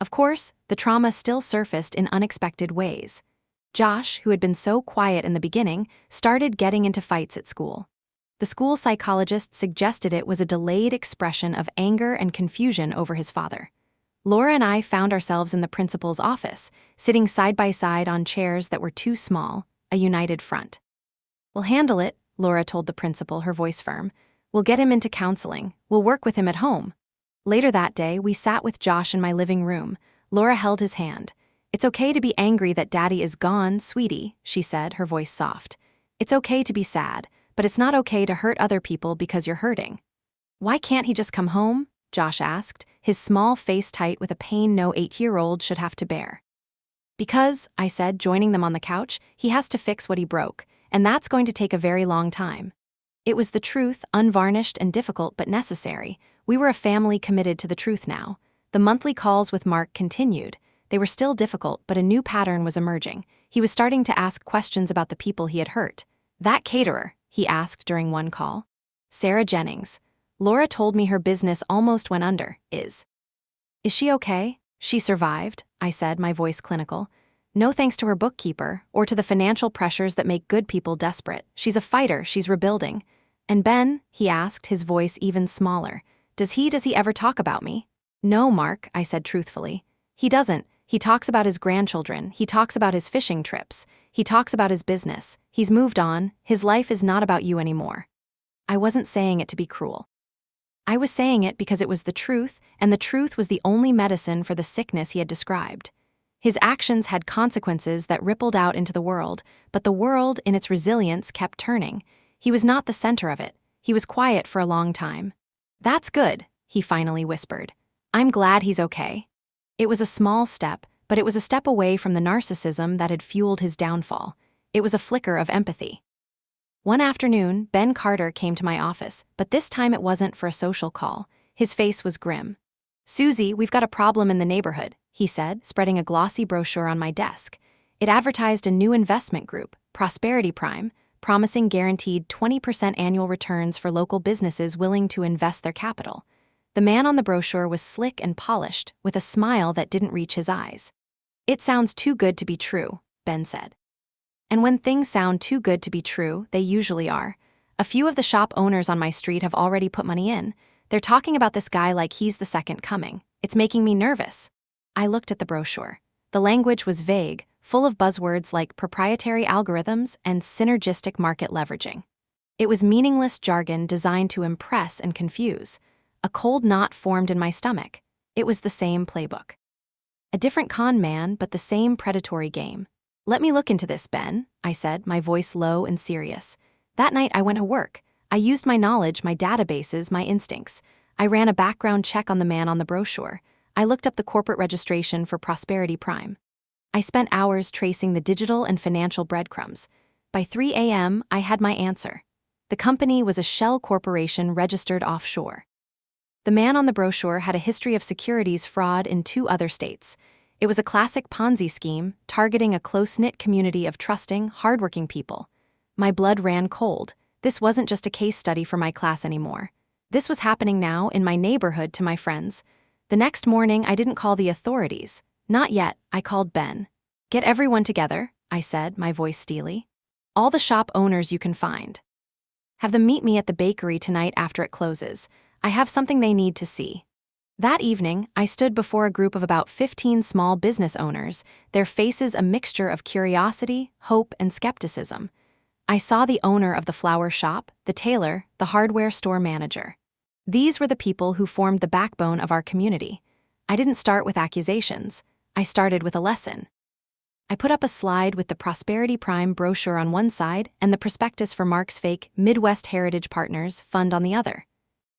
Of course, the trauma still surfaced in unexpected ways. Josh, who had been so quiet in the beginning, started getting into fights at school. The school psychologist suggested it was a delayed expression of anger and confusion over his father. Laura and I found ourselves in the principal's office, sitting side by side on chairs that were too small, a united front. "We'll handle it," Laura told the principal, her voice firm. "We'll get him into counseling. We'll work with him at home." Later that day, we sat with Josh in my living room. Laura held his hand. "It's okay to be angry that Daddy is gone, sweetie," she said, her voice soft. "It's okay to be sad, but it's not okay to hurt other people because you're hurting." "Why can't he just come home?" Josh asked, his small face tight with a pain no 8-year-old should have to bear. "Because," I said, joining them on the couch, "he has to fix what he broke, and that's going to take a very long time." It was the truth, unvarnished and difficult but necessary. We were a family committed to the truth now. The monthly calls with Mark continued. They were still difficult, but a new pattern was emerging. He was starting to ask questions about the people he had hurt. "That caterer," he asked during one call. "Sarah Jennings. Laura told me her business almost went under. Is she okay?" "She survived," I said, my voice clinical. "No thanks to her bookkeeper, or to the financial pressures that make good people desperate. She's a fighter, she's rebuilding." "And Ben?" he asked, his voice even smaller. Does he ever talk about me?" "No, Mark," I said truthfully. "He doesn't. He talks about his grandchildren, he talks about his fishing trips, he talks about his business. He's moved on, his life is not about you anymore." I wasn't saying it to be cruel. I was saying it because it was the truth, and the truth was the only medicine for the sickness he had described. His actions had consequences that rippled out into the world, but the world, in its resilience, kept turning. He was not the center of it. He was quiet for a long time. "That's good," he finally whispered. "I'm glad he's okay." It was a small step, but it was a step away from the narcissism that had fueled his downfall. It was a flicker of empathy. One afternoon, Ben Carter came to my office, but this time it wasn't for a social call. His face was grim. "Susie, we've got a problem in the neighborhood," he said, spreading a glossy brochure on my desk. It advertised a new investment group, Prosperity Prime, promising guaranteed 20% annual returns for local businesses willing to invest their capital. The man on the brochure was slick and polished, with a smile that didn't reach his eyes. "It sounds too good to be true," Ben said. And when things sound too good to be true, they usually are. A few of the shop owners on my street have already put money in. They're talking about this guy like he's the second coming. It's making me nervous. I looked at the brochure. The language was vague, full of buzzwords like proprietary algorithms and synergistic market leveraging. It was meaningless jargon designed to impress and confuse. A cold knot formed in my stomach. It was the same playbook. A different con man, but the same predatory game. "Let me look into this, Ben," I said, my voice low and serious. That night I went to work. I used my knowledge, my databases, my instincts. I ran a background check on the man on the brochure. I looked up the corporate registration for Prosperity Prime. I spent hours tracing the digital and financial breadcrumbs. By 3 a.m., I had my answer. The company was a shell corporation registered offshore. The man on the brochure had a history of securities fraud in 2 other states. It was a classic Ponzi scheme, targeting a close-knit community of trusting, hardworking people. My blood ran cold. This wasn't just a case study for my class anymore. This was happening now in my neighborhood to my friends. The next morning, I didn't call the authorities. Not yet, I called Ben. Get everyone together, I said, my voice steely. All the shop owners you can find. Have them meet me at the bakery tonight after it closes. I have something they need to see. That evening, I stood before a group of about 15 small business owners, their faces a mixture of curiosity, hope, and skepticism. I saw the owner of the flower shop, the tailor, the hardware store manager. These were the people who formed the backbone of our community. I didn't start with accusations. I started with a lesson. I put up a slide with the Prosperity Prime brochure on one side and the prospectus for Mark's fake Midwest Heritage Partners fund on the other.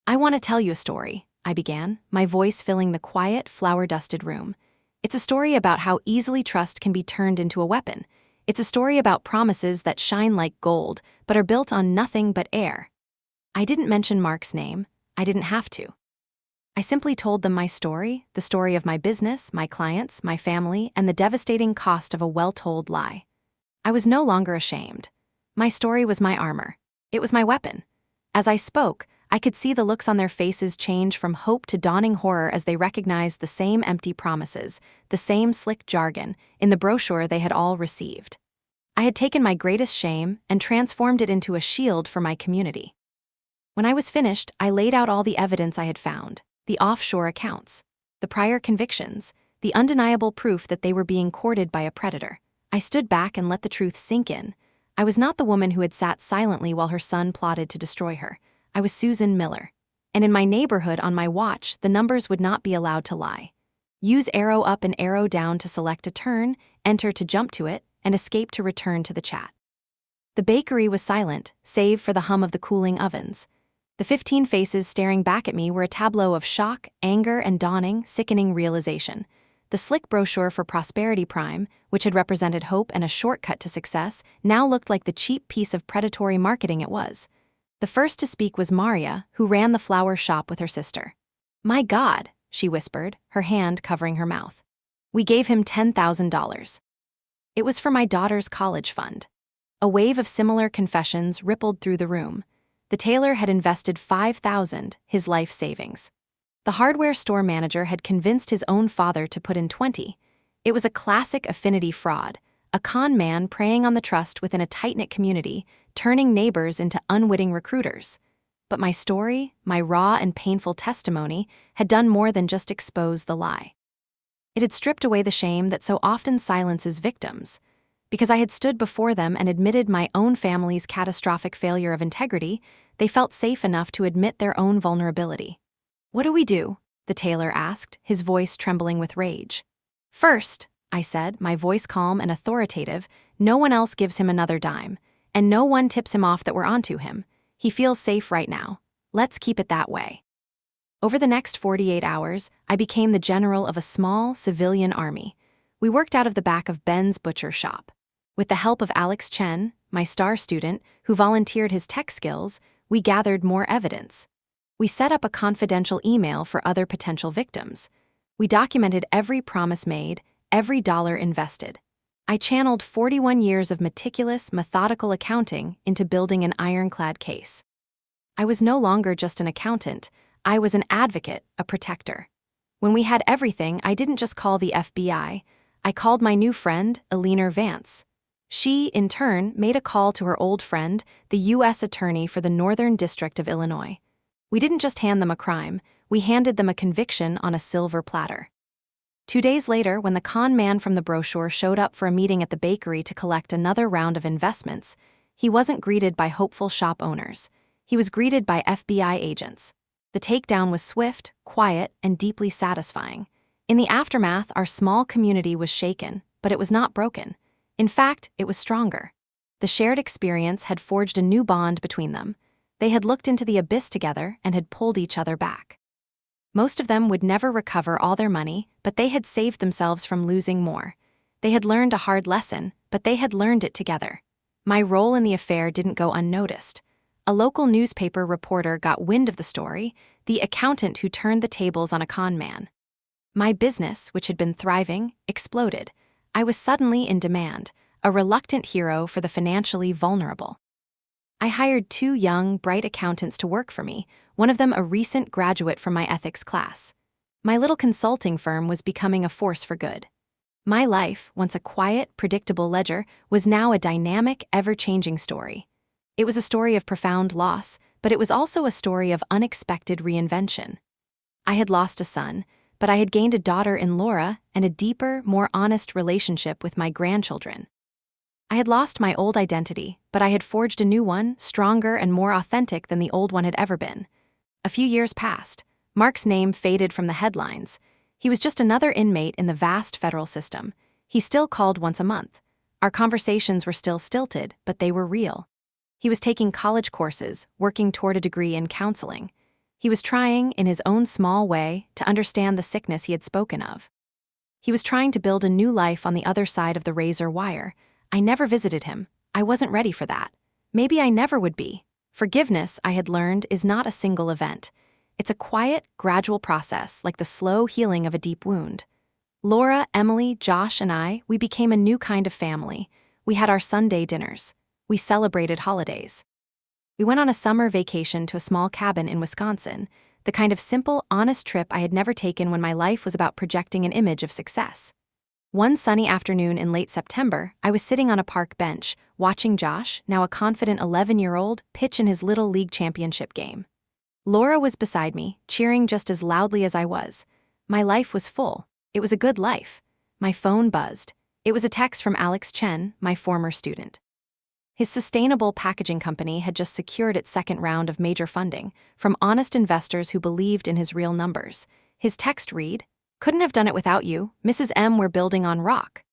I want to tell you a story, I began, my voice filling the quiet, flower-dusted room. It's a story about how easily trust can be turned into a weapon. It's a story about promises that shine like gold, but are built on nothing but air. I didn't mention Mark's name. I didn't have to. I simply told them my story, the story of my business, my clients, my family, and the devastating cost of a well-told lie. I was no longer ashamed. My story was my armor. It was my weapon. As I spoke, I could see the looks on their faces change from hope to dawning horror as they recognized the same empty promises, the same slick jargon, in the brochure they had all received. I had taken my greatest shame and transformed it into a shield for my community. When I was finished, I laid out all the evidence I had found. The offshore accounts, the prior convictions, the undeniable proof that they were being courted by a predator. I stood back and let the truth sink in. I was not the woman who had sat silently while her son plotted to destroy her. I was Susan Miller. And in my neighborhood on my watch, the numbers would not be allowed to lie. Use arrow up and arrow down to select a turn, enter to jump to it, and escape to return to the chat. The bakery was silent, save for the hum of the cooling ovens. The 15 faces staring back at me were a tableau of shock, anger, and dawning, sickening realization. The slick brochure for Prosperity Prime, which had represented hope and a shortcut to success, now looked like the cheap piece of predatory marketing it was. The first to speak was Maria, who ran the flower shop with her sister. "My God," she whispered, her hand covering her mouth. "We gave him $10,000. It was for my daughter's college fund." A wave of similar confessions rippled through the room. The tailor had invested $5,000, his life savings. The hardware store manager had convinced his own father to put in $20,000. It was a classic affinity fraud, a con man preying on the trust within a tight-knit community, turning neighbors into unwitting recruiters. But my story, my raw and painful testimony, had done more than just expose the lie. It had stripped away the shame that so often silences victims. Because I had stood before them and admitted my own family's catastrophic failure of integrity, they felt safe enough to admit their own vulnerability. "What do we do?" the tailor asked, his voice trembling with rage. "First," I said, my voice calm and authoritative, "no one else gives him another dime, and no one tips him off that we're onto him. He feels safe right now. Let's keep it that way." Over the next 48 hours, I became the general of a small, civilian army. We worked out of the back of Ben's butcher shop. With the help of Alex Chen, my star student, who volunteered his tech skills, we gathered more evidence. We set up a confidential email for other potential victims. We documented every promise made, every dollar invested. I channeled 41 years of meticulous, methodical accounting into building an ironclad case. I was no longer just an accountant. I was an advocate, a protector. When we had everything, I didn't just call the FBI. I called my new friend, Eleanor Vance. She, in turn, made a call to her old friend, the U.S. Attorney for the Northern District of Illinois. We didn't just hand them a crime, we handed them a conviction on a silver platter. 2 days later, when the con man from the brochure showed up for a meeting at the bakery to collect another round of investments, he wasn't greeted by hopeful shop owners. He was greeted by FBI agents. The takedown was swift, quiet, and deeply satisfying. In the aftermath, our small community was shaken, but it was not broken. In fact, it was stronger. The shared experience had forged a new bond between them. They had looked into the abyss together and had pulled each other back. Most of them would never recover all their money, but they had saved themselves from losing more. They had learned a hard lesson, but they had learned it together. My role in the affair didn't go unnoticed. A local newspaper reporter got wind of the story, the accountant who turned the tables on a con man. My business, which had been thriving, exploded. I was suddenly in demand, a reluctant hero for the financially vulnerable. I hired 2 young, bright accountants to work for me, one of them a recent graduate from my ethics class. My little consulting firm was becoming a force for good. My life, once a quiet, predictable ledger, was now a dynamic, ever-changing story. It was a story of profound loss, but it was also a story of unexpected reinvention. I had lost a son, but I had gained a daughter in Laura and a deeper, more honest relationship with my grandchildren. I had lost my old identity, but I had forged a new one, stronger and more authentic than the old one had ever been. A few years passed. Mark's name faded from the headlines. He was just another inmate in the vast federal system. He still called once a month. Our conversations were still stilted, but they were real. He was taking college courses, working toward a degree in counseling. He was trying, in his own small way, to understand the sickness he had spoken of. He was trying to build a new life on the other side of the razor wire. I never visited him. I wasn't ready for that. Maybe I never would be. Forgiveness, I had learned, is not a single event. It's a quiet, gradual process, like the slow healing of a deep wound. Laura, Emily, Josh, and I, we became a new kind of family. We had our Sunday dinners. We celebrated holidays. We went on a summer vacation to a small cabin in Wisconsin, the kind of simple, honest trip I had never taken when my life was about projecting an image of success. One sunny afternoon in late September, I was sitting on a park bench, watching Josh, now a confident 11-year-old, pitch in his Little League championship game. Laura was beside me, cheering just as loudly as I was. My life was full. It was a good life. My phone buzzed. It was a text from Alex Chen, my former student. His sustainable packaging company had just secured its second round of major funding from honest investors who believed in his real numbers. His text read, "Couldn't have done it without you, Mrs. M. We're building on rock."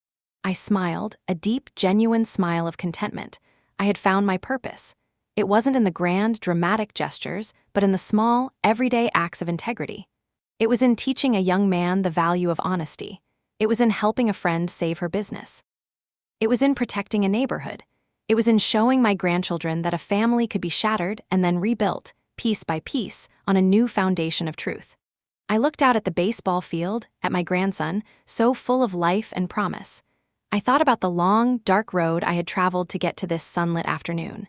I smiled, a deep, genuine smile of contentment. I had found my purpose. It wasn't in the grand, dramatic gestures, but in the small, everyday acts of integrity. It was in teaching a young man the value of honesty. It was in helping a friend save her business. It was in protecting a neighborhood. It was in showing my grandchildren that a family could be shattered and then rebuilt, piece by piece, on a new foundation of truth. I looked out at the baseball field, at my grandson, so full of life and promise. I thought about the long, dark road I had traveled to get to this sunlit afternoon.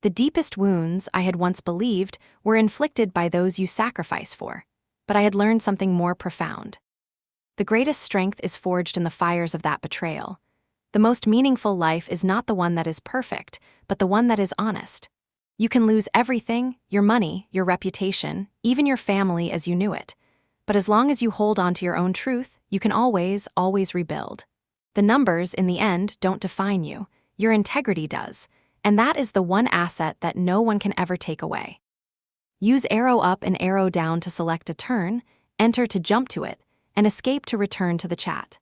The deepest wounds, I had once believed, were inflicted by those you sacrifice for. But I had learned something more profound. The greatest strength is forged in the fires of that betrayal. The most meaningful life is not the one that is perfect, but the one that is honest. You can lose everything, your money, your reputation, even your family as you knew it. But as long as you hold on to your own truth, you can always, always rebuild. The numbers, in the end, don't define you. Your integrity does. And that is the one asset that no one can ever take away. Use arrow up and arrow down to select a turn, enter to jump to it, and escape to return to the chat.